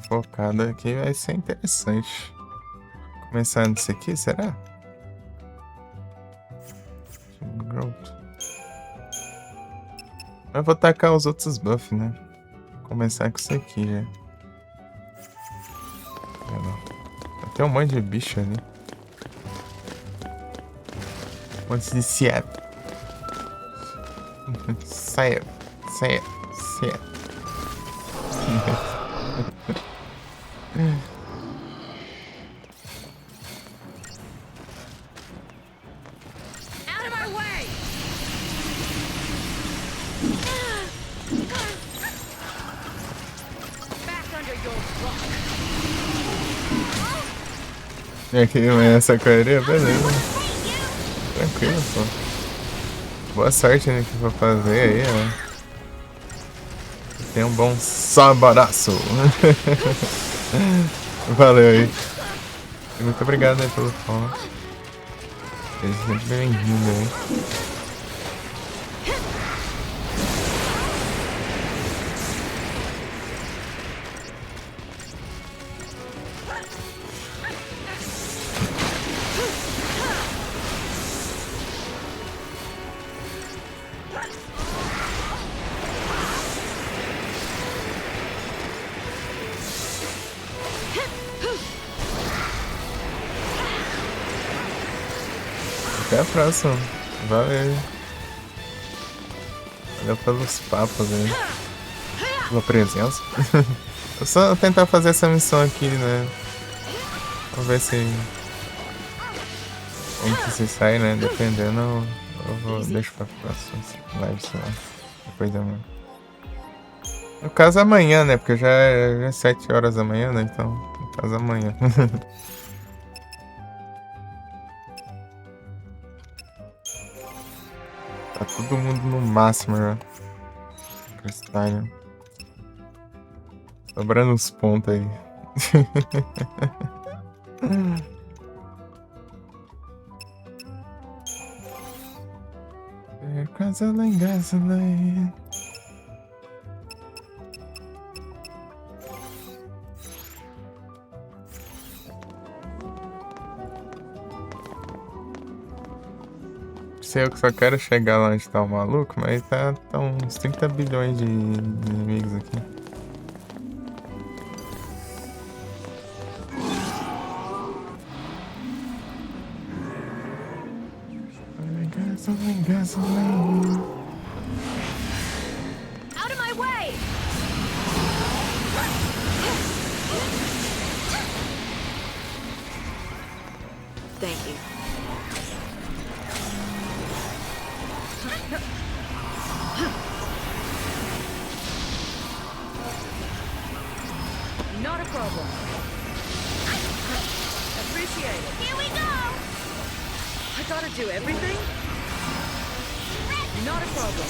focado aqui, vai ser interessante. Começar nisso aqui, será? Growth. Eu vou tacar os outros buffs, né? Vou começar com isso aqui já. Tem um monte de bicho ali. Um monte de Seat. Saia. Out of my way! Back under your rock. E aqui, essa correria, beleza. Tranquilo, pô. Boa sorte no que for fazer aí, ó. Tenha um bom sabadaço. Valeu aí. E muito obrigado aí pelo follow. Seja sempre bem-vindo aí. Até a próxima. Valeu. Valeu pelos papos aí. Pela presença. Eu só tentar fazer essa missão aqui, né? Vamos ver se... como que se sai, né? Dependendo, eu vou deixar pra próxima live, sei lá. Depois da manhã. No caso amanhã, né? Porque já é 7 horas da manhã, né? Então, no caso amanhã. Tá todo mundo no máximo já. Freestyle. Sobrando uns pontos aí. Gasoline, gasoline. Sei eu que só quero chegar lá onde tá o maluco, mas tá uns 30 bilhões de inimigos aqui. Gasoline, gasoline. Out of my way! Thank you. Not a problem. Appreciate it. Here we go! I gotta do everything? Not a problem.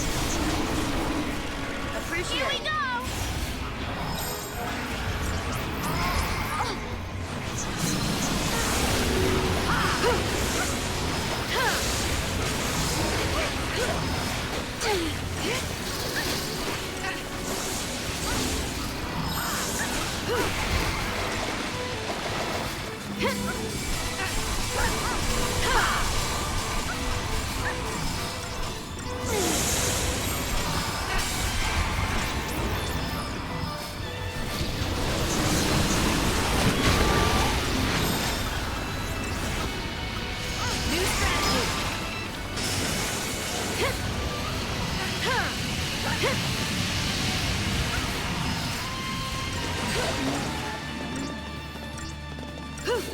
Appreciate Here we it. go! New strategy. Keep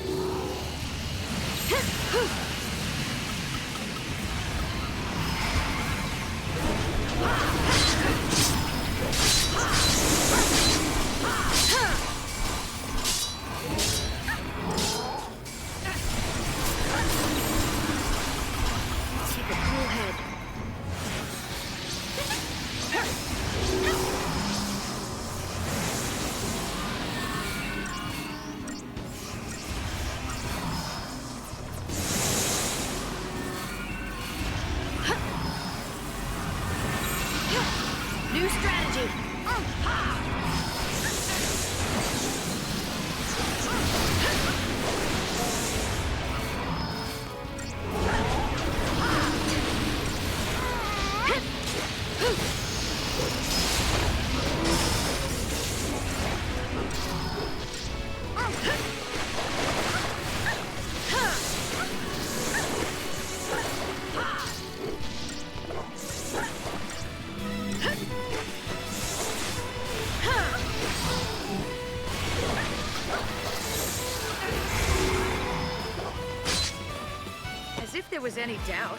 a cool head. New strategy. As if there was any doubt.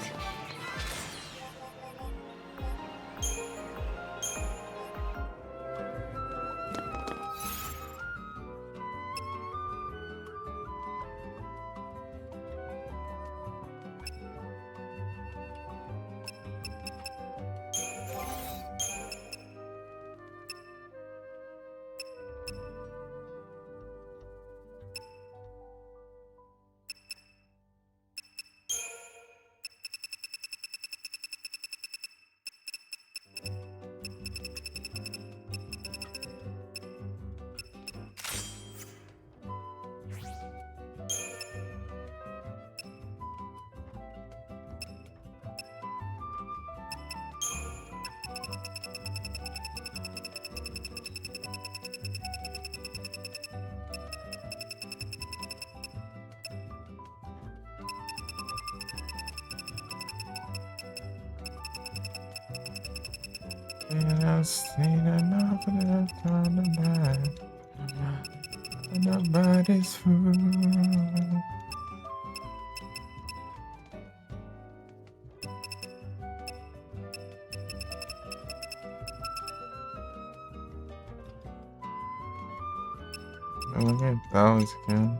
And I've seen enough of the time of night. And nobody's fool. Look at those again.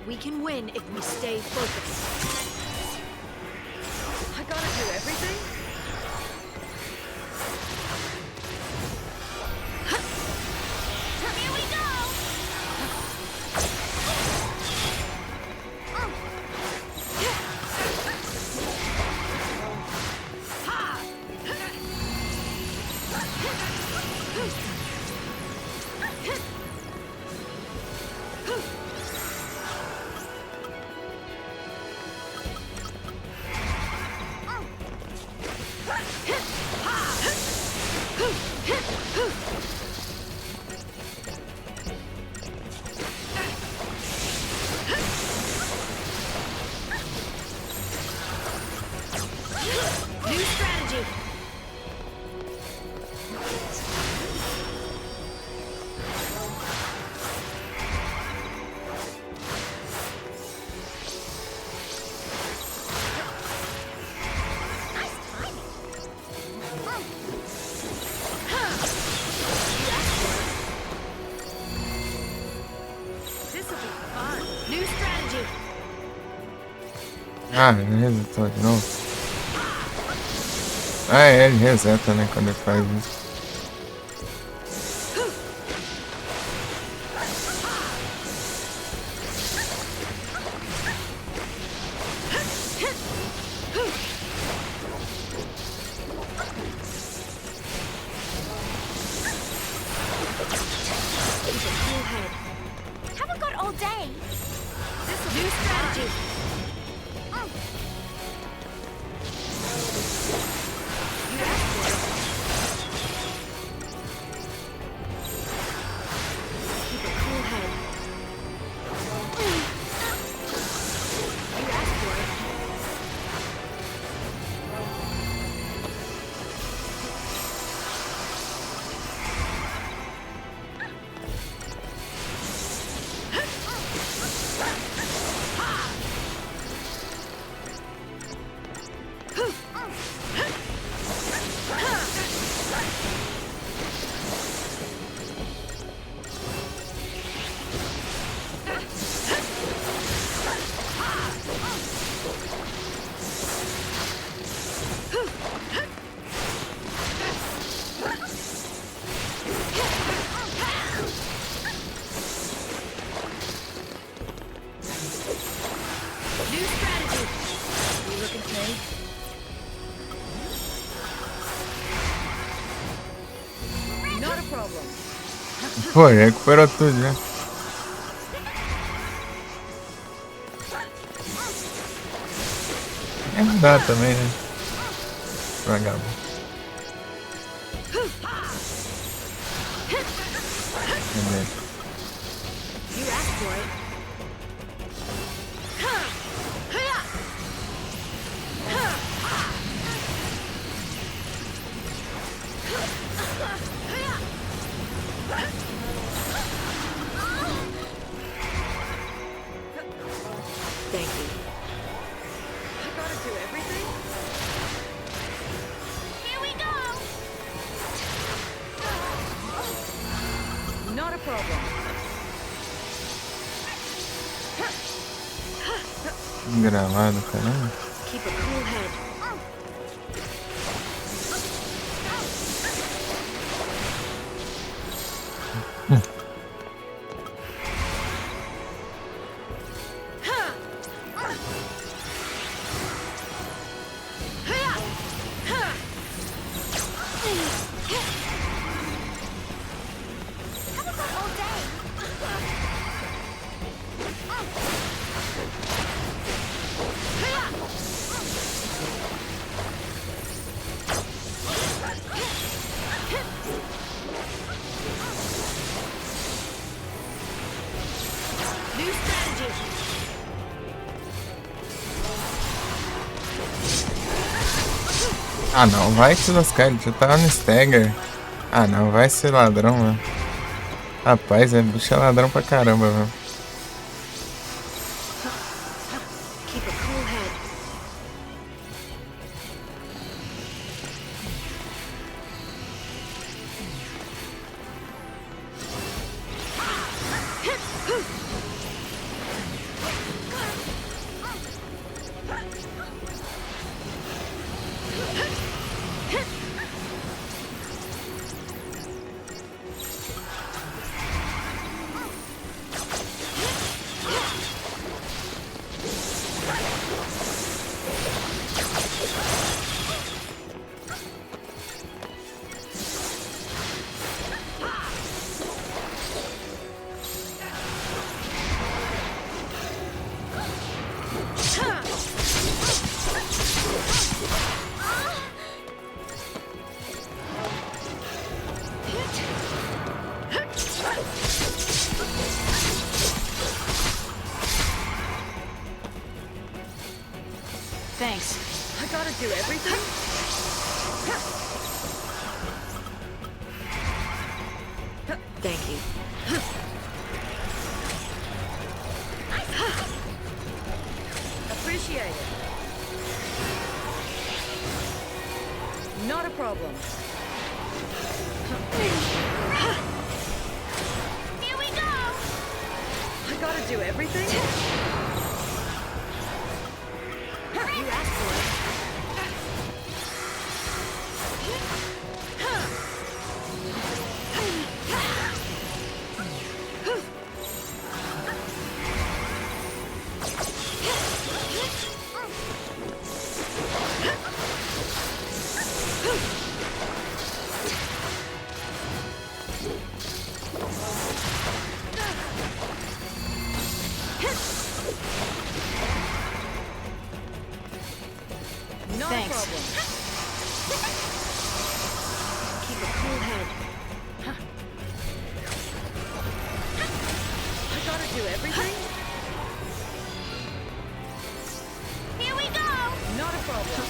We can win if we stay focused. I gotta do everything? Here we go! Ah, ele resetou de novo. Ah, ele reseta, né, quando ele faz isso. Haven't got all day. New strategy. You asked for it. Keep a cool head. You asked for it. New strategy. You looking at me? Not a problem. Pô, já recuperou tudo já. É mudar também, né? Vagabundo. Cadê? You asked for it. Thank you. I gotta do everything? Here we go. Not a problem. Gravado, caramba. Keep a cool head. Haven't got all day. New strategy. Ah não, vai se lascar, ele já tava no stagger. Ah não, vai ser ladrão, mano. Rapaz, é bicho é ladrão pra caramba, velho. Keep a cool head. Thanks. I gotta do everything? Thank you. Appreciate it. Not a problem. Here we go. I gotta do everything? You asked for it. Not a problem. Keep a cool head. I gotta do everything? Here we go! Not a problem.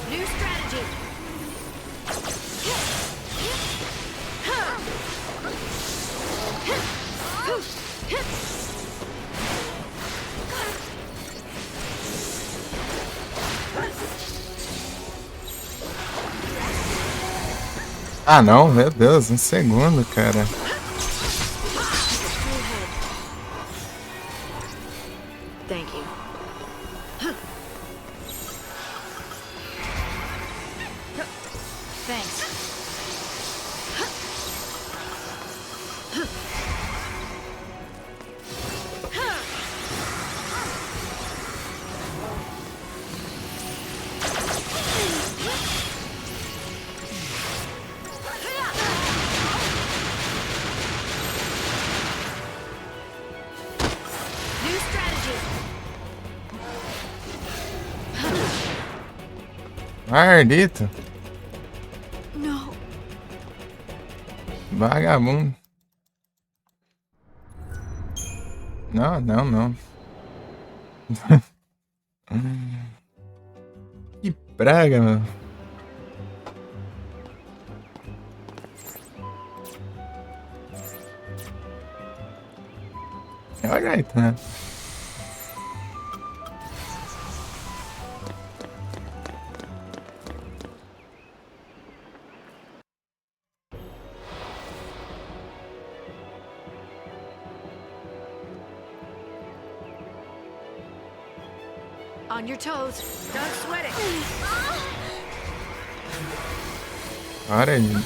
New strategy. Ah, não, meu Deus, um segundo, cara. Cool head. Thank you. Thanks. New strategy. Maldito. No. Vagabundo. Não, não, não. Que praga, mano. Olha aí, tá? On your toes. Don't sweat it. Para aí.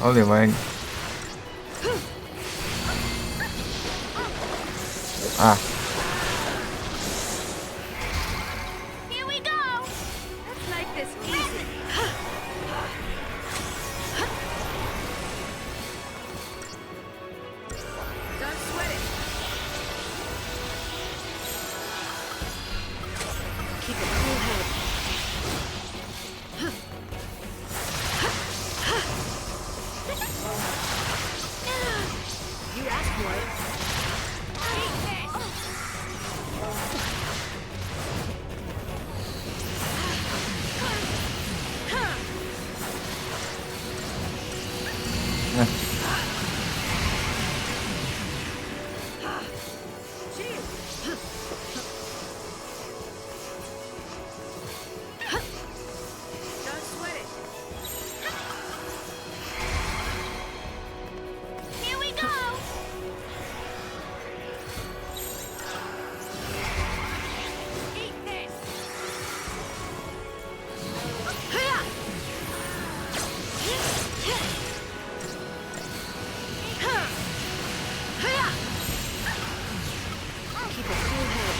Olha, vai. Ah. Here we go! Let's make this easy. Don't sweat it. Keep a cool head. You asked for it. Don't sweat it. Here we go! Eat this! Keep a cool head.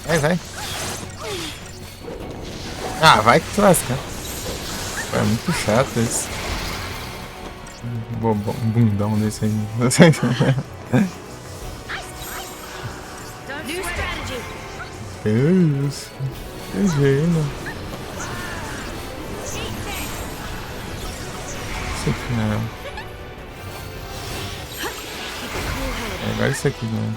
Vai, vai. Ah, vai que tu lasca. É muito chato isso. Bobão, bundão desse aí. Don't New strategy. Que isso? Que gênio. isso aqui, né? É, agora isso aqui, né?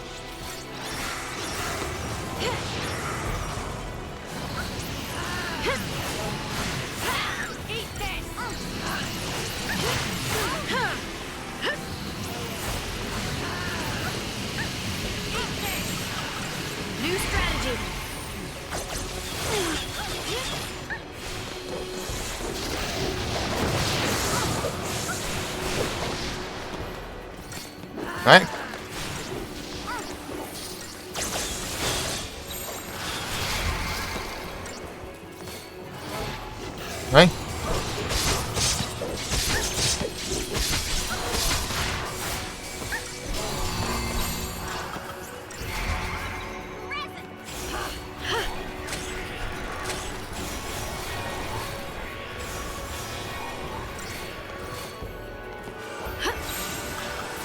Eat this! New strategy. Vai! Vai!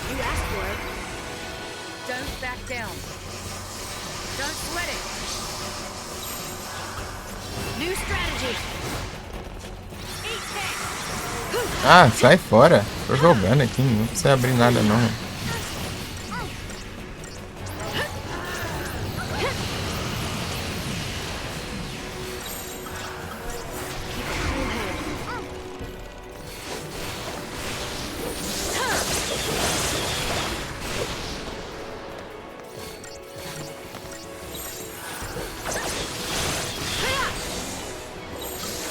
You asked for it. Don't back down. Don't sweat it. New strategy. Eat this! Ah, sai fora. Tô jogando aqui, não precisa abrir nada não.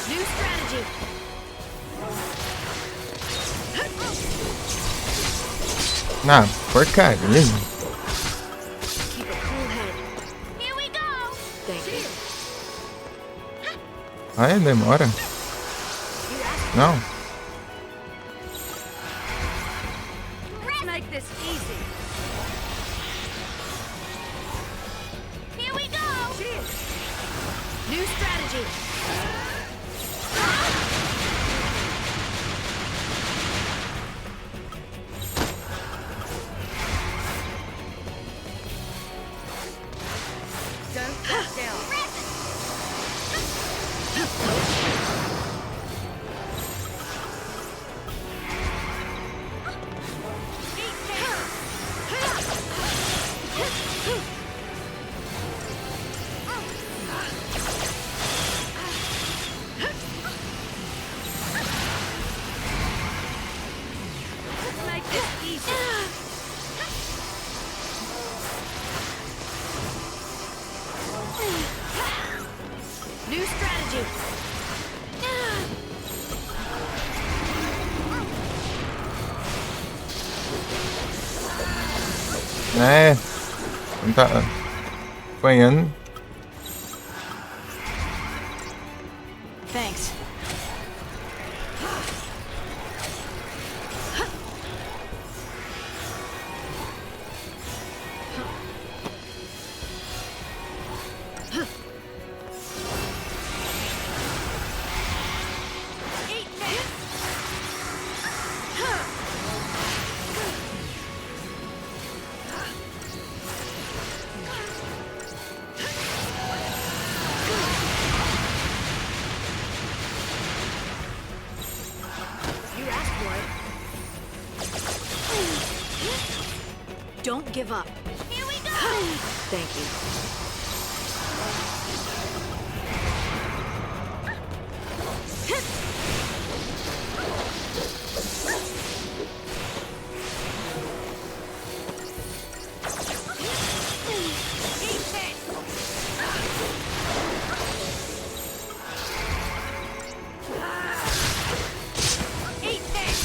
New strategy. Ah, porcaria. Keep a cool head. Here we go! Thank you. Ai, demora. You asked Não. Let's make this easy. Here we go! New strategy. Don't back down. Eat this! Let's make this easy. New strategy. É. Não tá apanhando. Thanks. Eat this! You asked for it. Don't give up. Here we go! Thank you. Eat this! Eat this!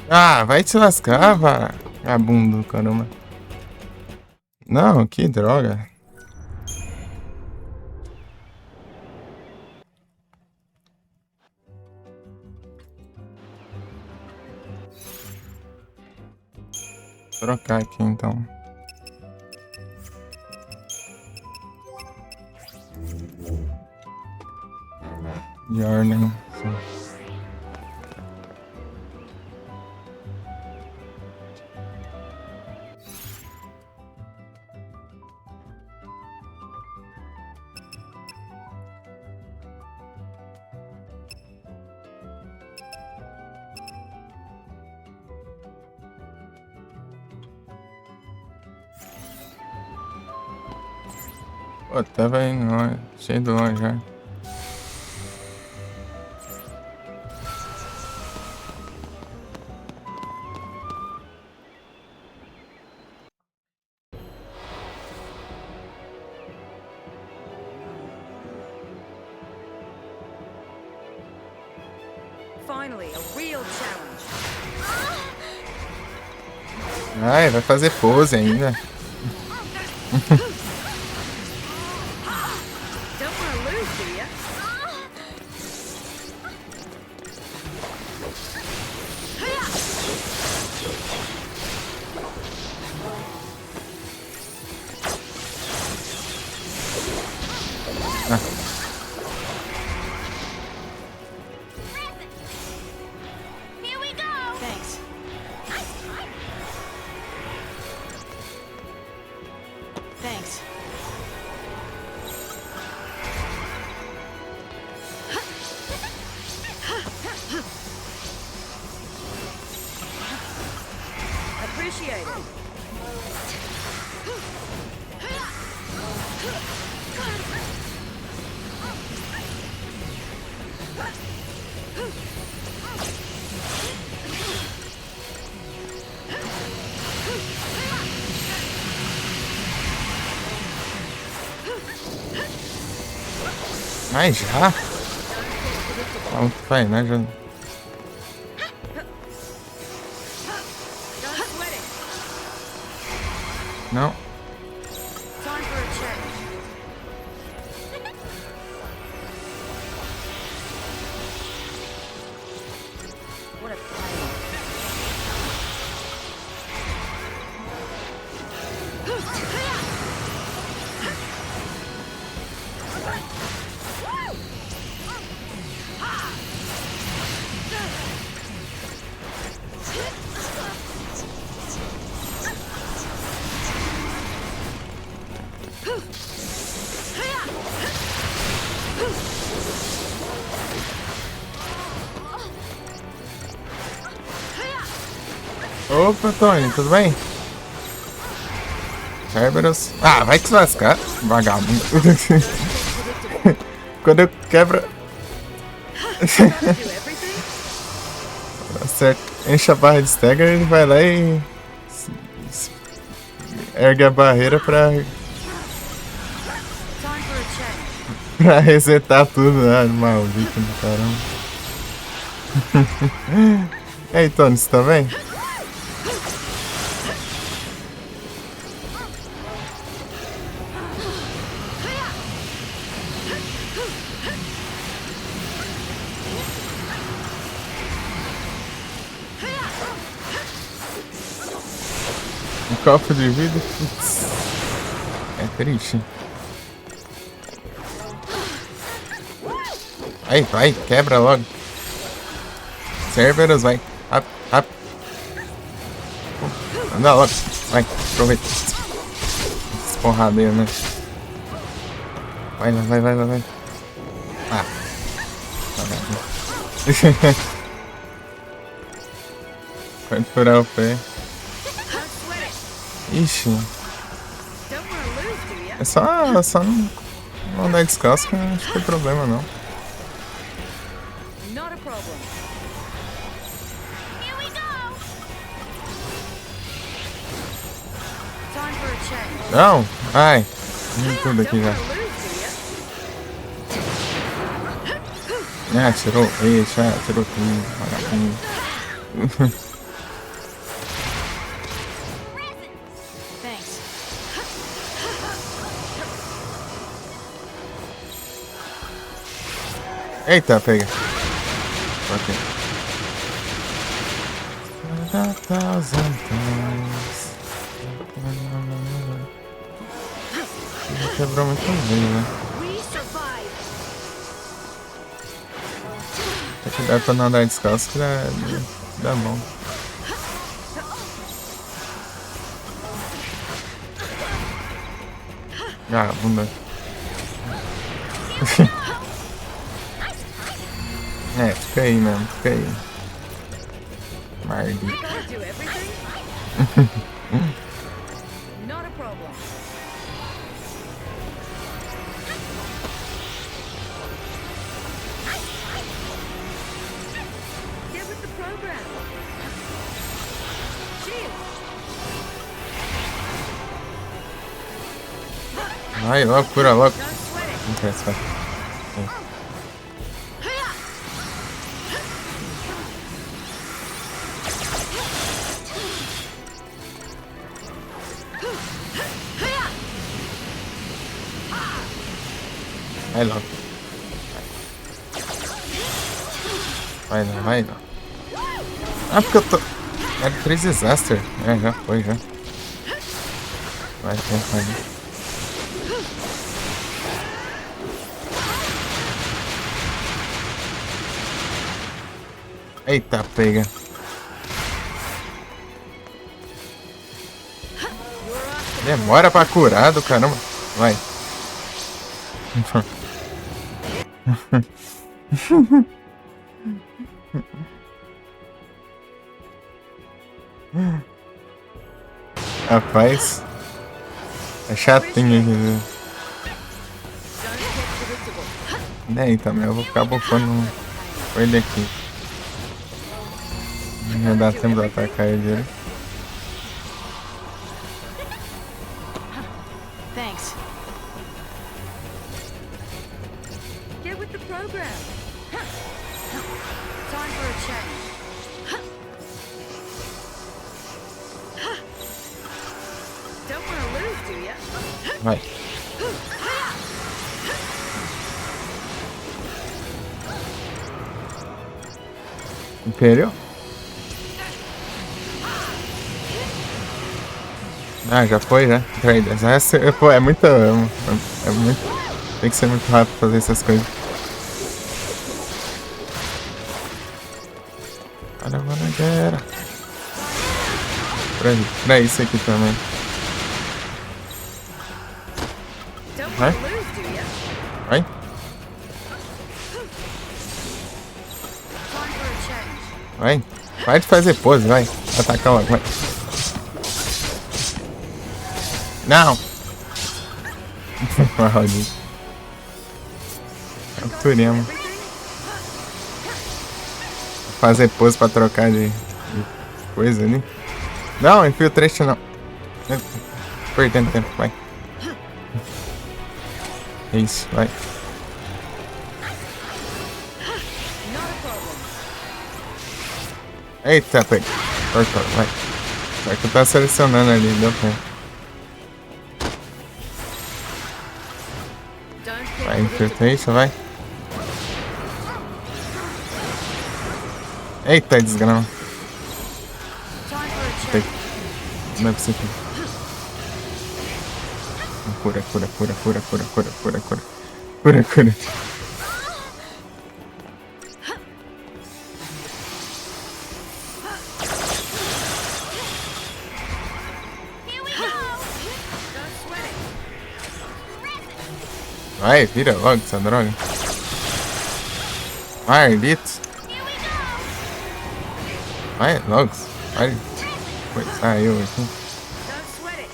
Ah, vai te lascar, vagabundo, caramba. Não, que droga. Vou trocar aqui então. De ordem. Sim. Pô, tava indo longe, cheio de longe já. Finally, a real challenge. Ai, vai fazer pose ainda. Don't want to lose, do ya? Here we go. Thanks. Nice timing. Thanks. Appreciate it. Mas já? Não, vai, né? Já... Don't sweat it. Não. Time for a change. What a pain. Opa, Tony, tudo bem? Cerberus. Ah, vai te lascar, vagabundo. Quando eu quebro. Do everything? Acerta, enche a barra de stagger, ele vai lá e. Ergue a barreira Time for a change. pra resetar tudo. Ah, maldito do caramba. E aí, Tony, você tá bem? Um copo de vidro. Putz. É triste. Aí, vai, quebra logo. Cerberus, vai. Up, up. Anda logo. Vai, aproveita. Esse porradeiro, né? Vai, vai, vai, vai, vai. Ah. Vai furar o pé. Don't sweat it. Ixi. Don't want to lose, do ya? É só não dar descanso que não tem problema não. Not a problem. Here we go. Time for a change. Não, ai. Tudo aqui Don't já. want to lose, do ya? Ah, tirou. Eita, tirou tudo. Vagabundo. Eita, pega. Ok. A thousand times. Quebrou muito bem, né? We survive. Tem que cuidar pra não andar descalço que dá bom. Ah, bunda. É, fica aí mesmo, fica aí. Mardito. Gotta do everything? Not a problem. Get with the program. Shield. Vai logo, cura logo. Don't sweat it. Não interessa, vai. Vai logo. Vai não, vai não. Ah, porque eu tô... Era 3 disaster. É, já foi, já. Vai. Eita, pega. Demora pra curar do caramba. Vai. Rapaz. É chatinho aqui, viu? Don't get predictable. É, então, eu vou ficar bufando com ele aqui. Não dá tempo de atacar ele. Thanks. Get with the program. Time for a change. Don't want to lose, do ya? Vai. Imperial? Ah, já foi, já. Traders. Pô, é muito. É muito. Tem que ser muito rápido fazer essas coisas. Caramba, galera. Pra isso aqui também. Don't Huh? want to lose, do ya? Vai. Time for a change. Vai. Vai de fazer pose, vai. Atacar logo, vai. Não! Maldito. Capturemos. Everything? Fazer pose pra trocar de coisa ali. Não, infiltration não. Perdendo tempo, vai. Isso, vai. Not a problem. Eita, pega. Cortou, vai. Só que eu tava selecionando ali, deu tempo. Don't get Vai, predictable. infiltration, vai. Eita, desgrama. Time for a Tem. change. Não é possível. Cura. Here we go. Don't sweat it. Vai, vira logo essa droga. Maldito. Here we go. Vai logo. Vai. Foi, saiu aqui. Don't sweat it.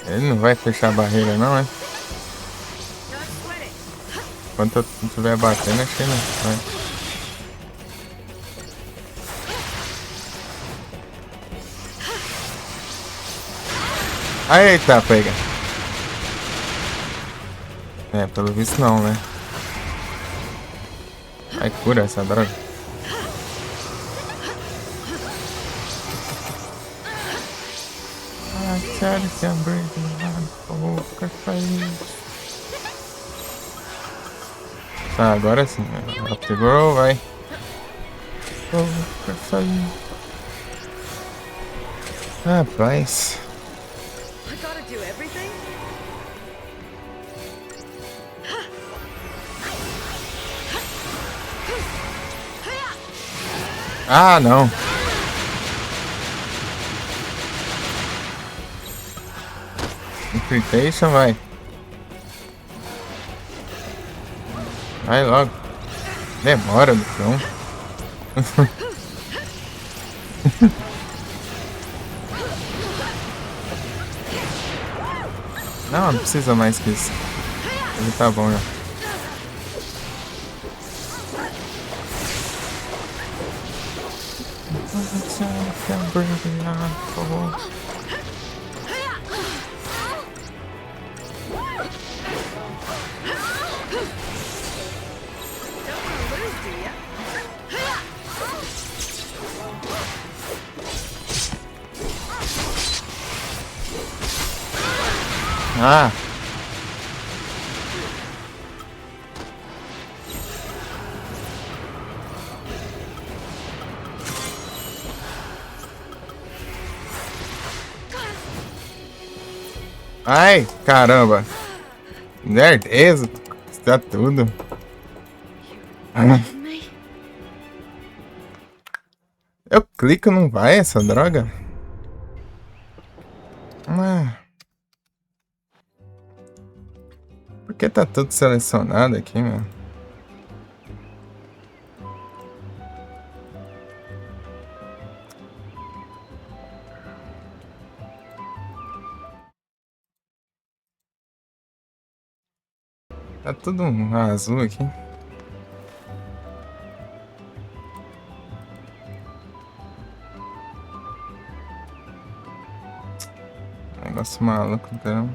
Ele não vai fechar a barreira não, é? Don't sweat it. Enquanto eu estiver batendo, acho que não vai. Eita, pega. É, pelo visto não, né? Ai, cura essa droga. Ah, sério, que é vou ficar feliz. Tá, agora sim. Up grow, vai. Vou ficar feliz. Rapaz. I gotta do everything? Ah, não. Infiltration, vai. Vai logo. Demora no chão. Não, não precisa mais que isso. Ele tá bom já. Por favor. Don't wanna lose, do ya? Ah! Ai, caramba! Certeza, está tudo. Me? Eu clico, não vai essa droga? Ah. Por que tá tudo selecionado aqui, meu? Tá tudo azul aqui. Negócio maluco, então.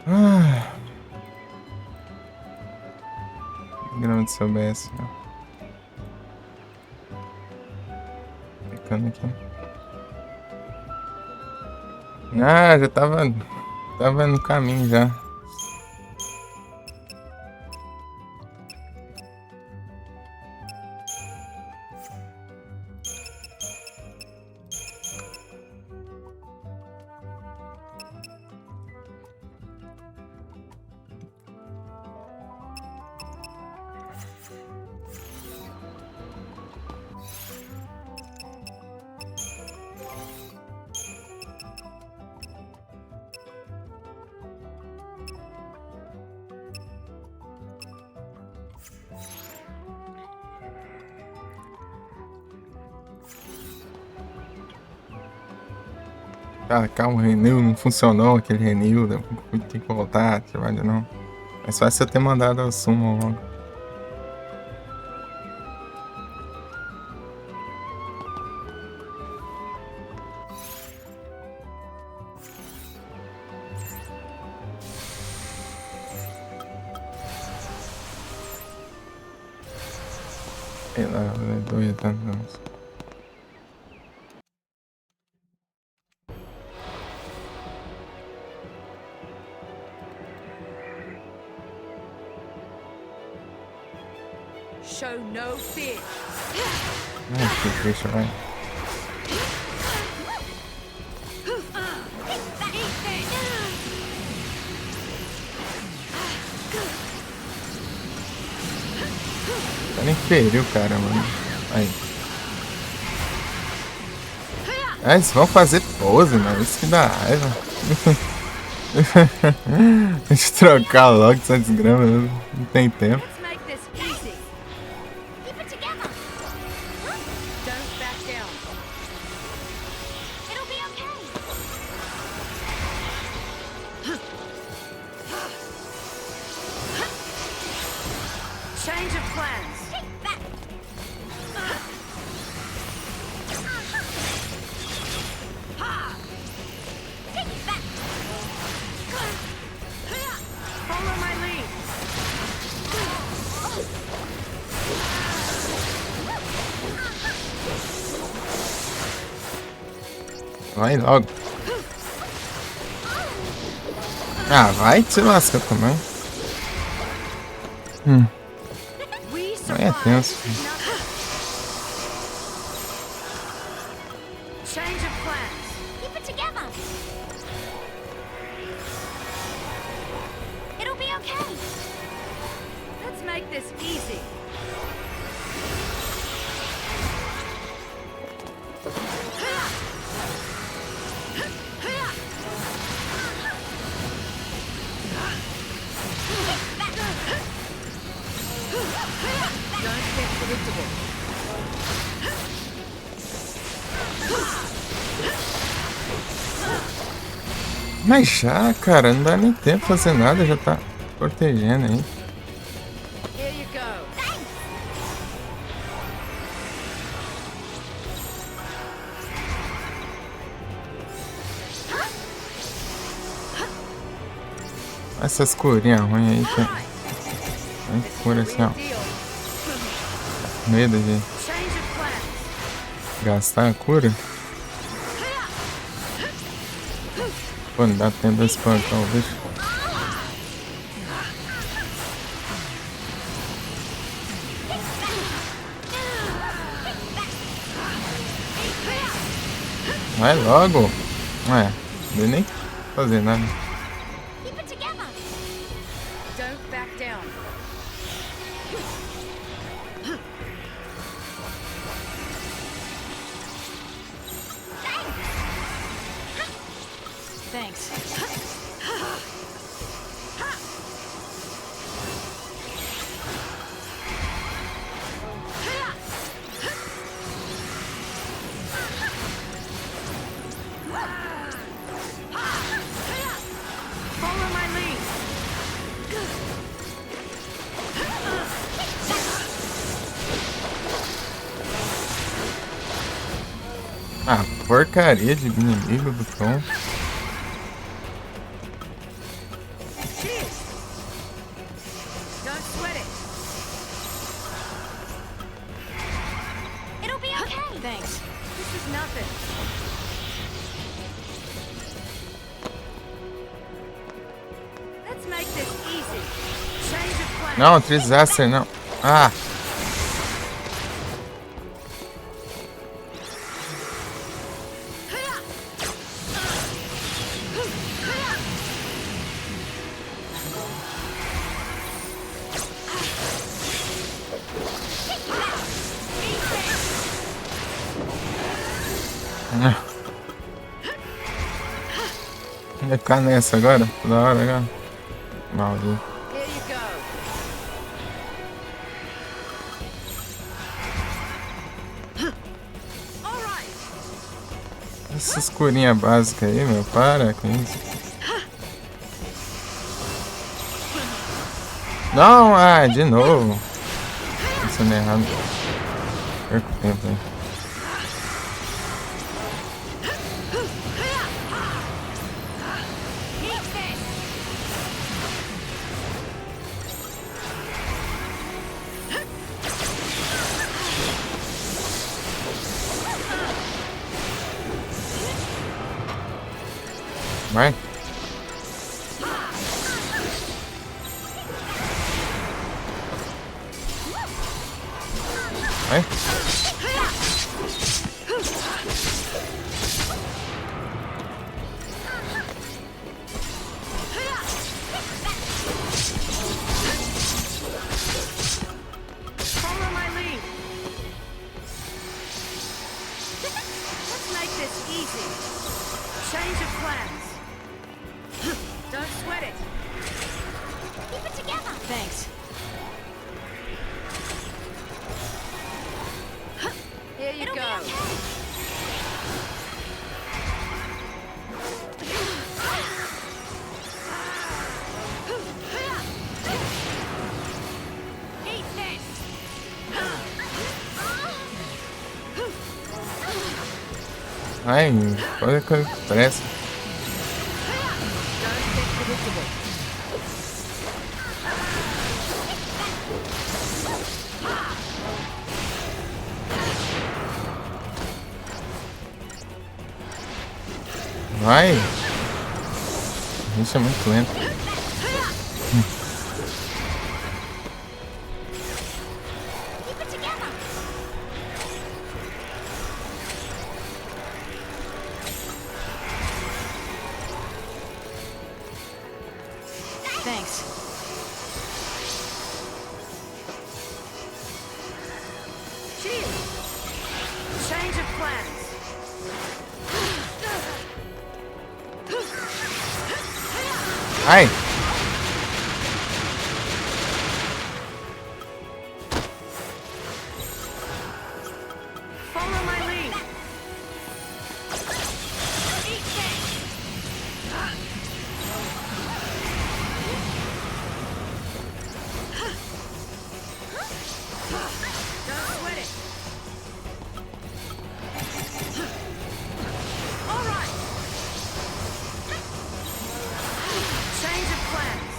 Ah. Grama de seu BS, ó. Ficando aqui. Ah, já tava no caminho já. Ah, calma, o renew não funcionou, aquele renew, tem que voltar, ativar de novo. É só você ter mandado a summon logo. Sei lá, é doido, tá? Show no fear. Ah, que triste, vai. Tá nem feriu, cara, mano. Aí. Ah, eles vão fazer pose, mano. Isso que dá raiva. Deixa eu trocar logo essa desgrama, não tem tempo. Let's make this easy. Keep it together. Don't back down. It'll be okay. Change of plans. Take that. Take that. Follow my lead. Vai logo. Ah, vai te lasca também. We Aí é tenso. Change of plans. Keep it together. It'll be okay. Let's make this easy. Don't get predictable. Mas já, cara, não dá nem tempo de fazer nada, já tá protegendo aí. Here you go. Essas curinhas ruins aí que aí cura assim, ó. Deal. Medo de Change of plans. gastar a cura. Pô, não dá tempo de espantar o bicho. Vai logo. Ué, não deu nem fazer nada. Keep it together. Don't back down. Thanks. Follow my lead. Ah, porcaria de inimigo do cão. Cheers. Don't sweat it. It'll be okay. Thanks. This is nothing. Let's make this easy. Change of plan. Não, Trisaster não. Ah, vai ficar nessa agora? Toda hora agora. Maldito. Here you go. All right. Essas curinhas básicas aí, meu, para com isso. Não, ah, de novo. Pensando errado. Perco tempo aí. Keep this. Vai. Vai. Follow my lead. Let's make this easy. Change of plans. Don't sweat it. Keep it together. Thanks. Here you It'll go. be okay. Eat this. Vai, olha que pressa. Don't get predictable. Vai! Isso é muito lento. Keep it together. Thanks. Cheers. Change of plans. Ai! Follow my lead. Eat this. Don't sweat it. All right. Change of plans.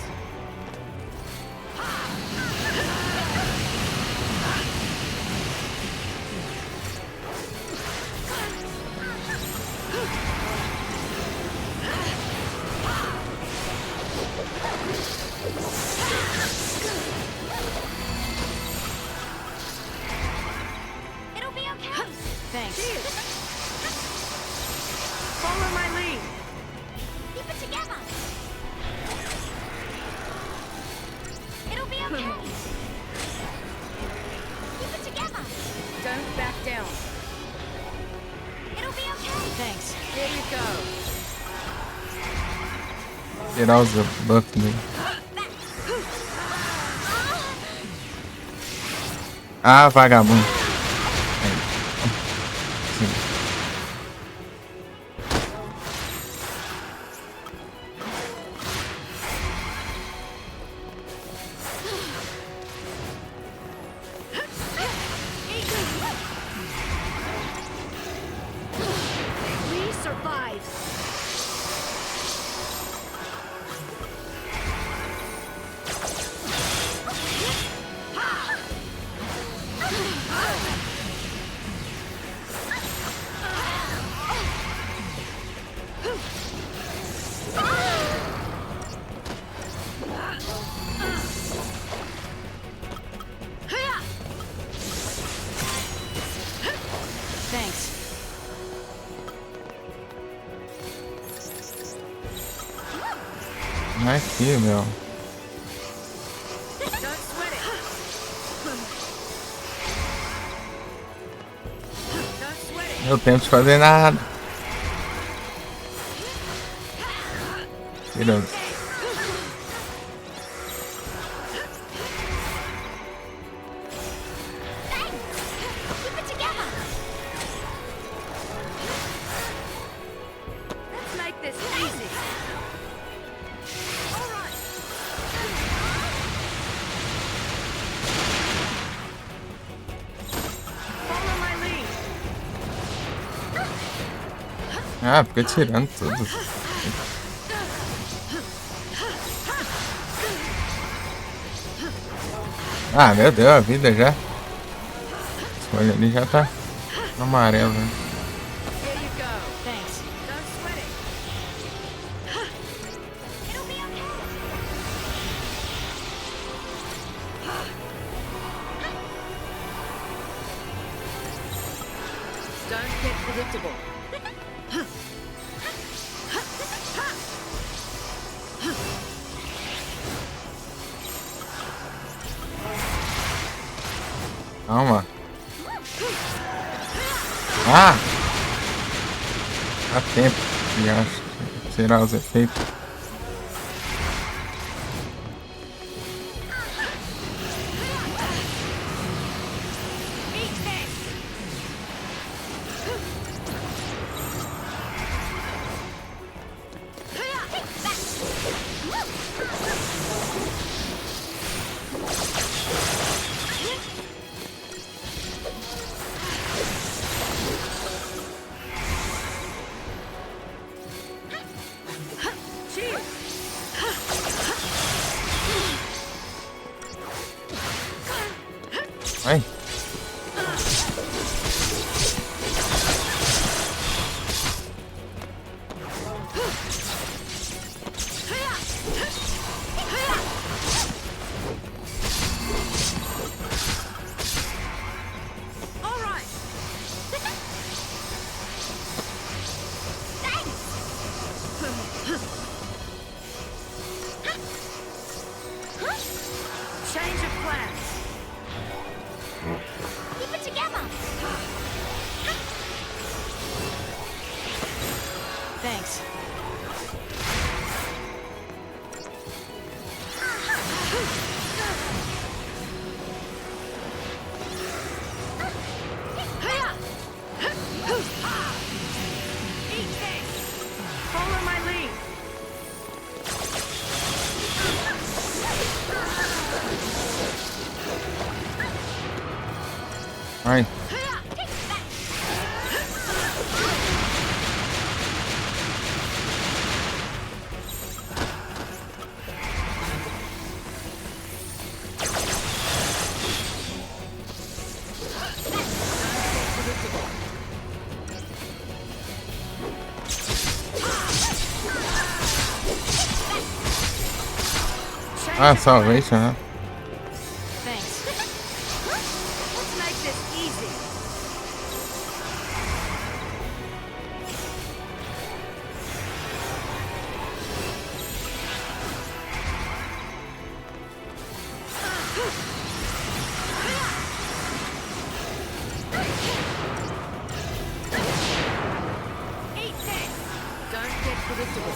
It'll be okay. Thanks. Follow my lead. Keep it together. It'll be okay. Keep it together. Don't back down. It'll be okay. Thanks. Here you go. Tirar os buff dele. Ah, vagabundo. Sim. We survive. Thanks. Aqui, meu. Don't sweat it. Don't sweat it. Eu tento fazer nada. Tirando. Keep it together. Let's make this easy. All right. Follow my lead. Ah, fica tirando tudo. Ah, meu Deus, a vida já. Olha ali já tá amarelo, né? Here you go. Thanks. Don't sweat it. It'll be okay. Don't get predictable. Calma. Ah! Dá tempo de acho tirar os efeitos. Eat this. Cheers. Vai. All right. Change of plans. Keep it together. Thanks. Eat this. Follow my lead. Ai. Ah, salvation, huh? Thanks. Let's make this easy. Eat this. Don't get predictable.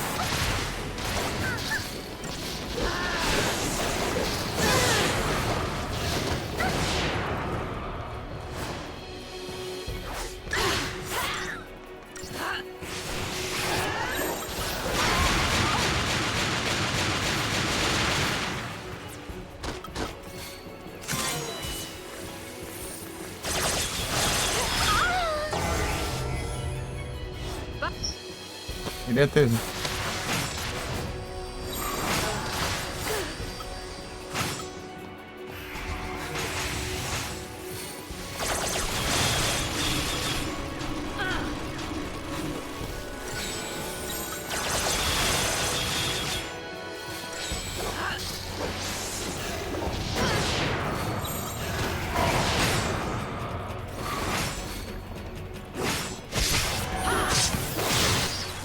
Queria ter.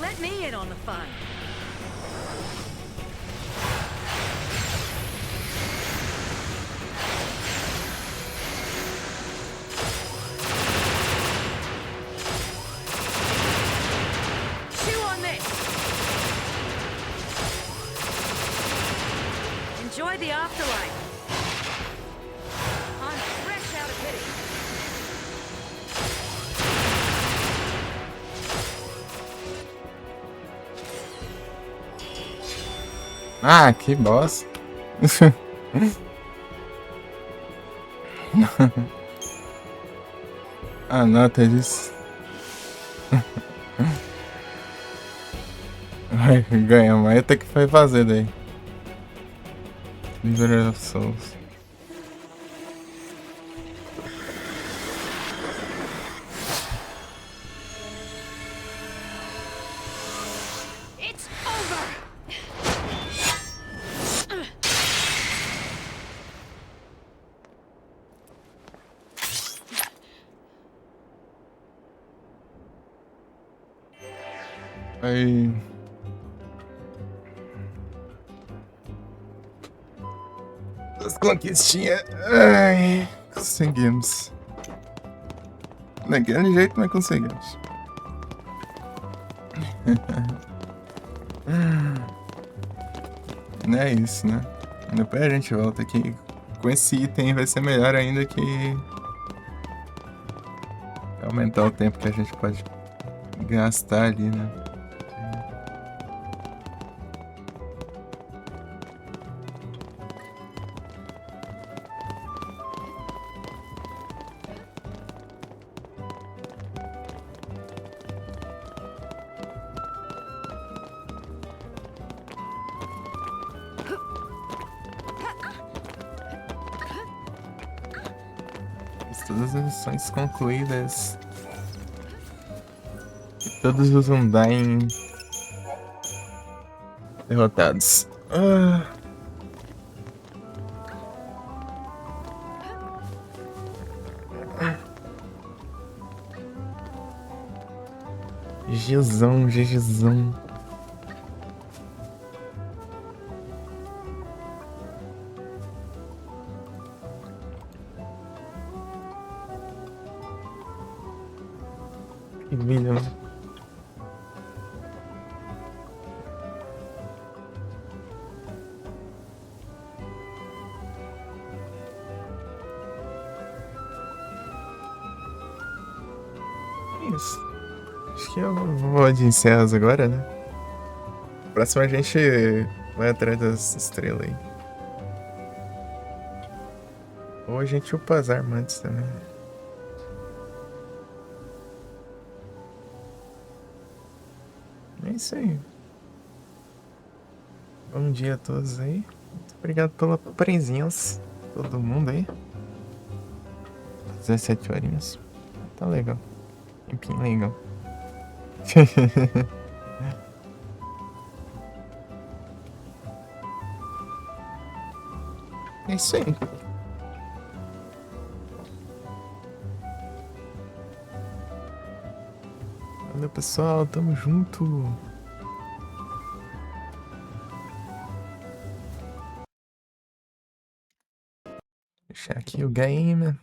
Let me in on the fun. Chew on this. Enjoy the afterlife. I'm fresh out of pity. Ah, que bosta. Ah, nota disso. Vai ganhar, mas até que foi fazer daí. Liberator of Souls. It's over. Aí. As conquistinhas. Ai, conseguimos. Daquele jeito, mas conseguimos. Não é isso, né? Depois a gente volta aqui. Com esse item vai ser melhor ainda que aumentar o tempo que a gente pode gastar ali, né? Todas as missões concluídas. E todos os Undying Derrotados. Ah. GGzão, GGzão. Que milhão. Isso. Acho que eu vou de encerras agora, né? Próximo a gente vai atrás das estrelas aí. Ou a gente upa as armas antes também. É isso aí. Bom dia a todos aí. Muito obrigado pela presença. Todo mundo aí. 17 horinhas. Tá legal. Enfim, legal. É isso aí. Valeu, pessoal. Tamo junto. Deixar aqui o game.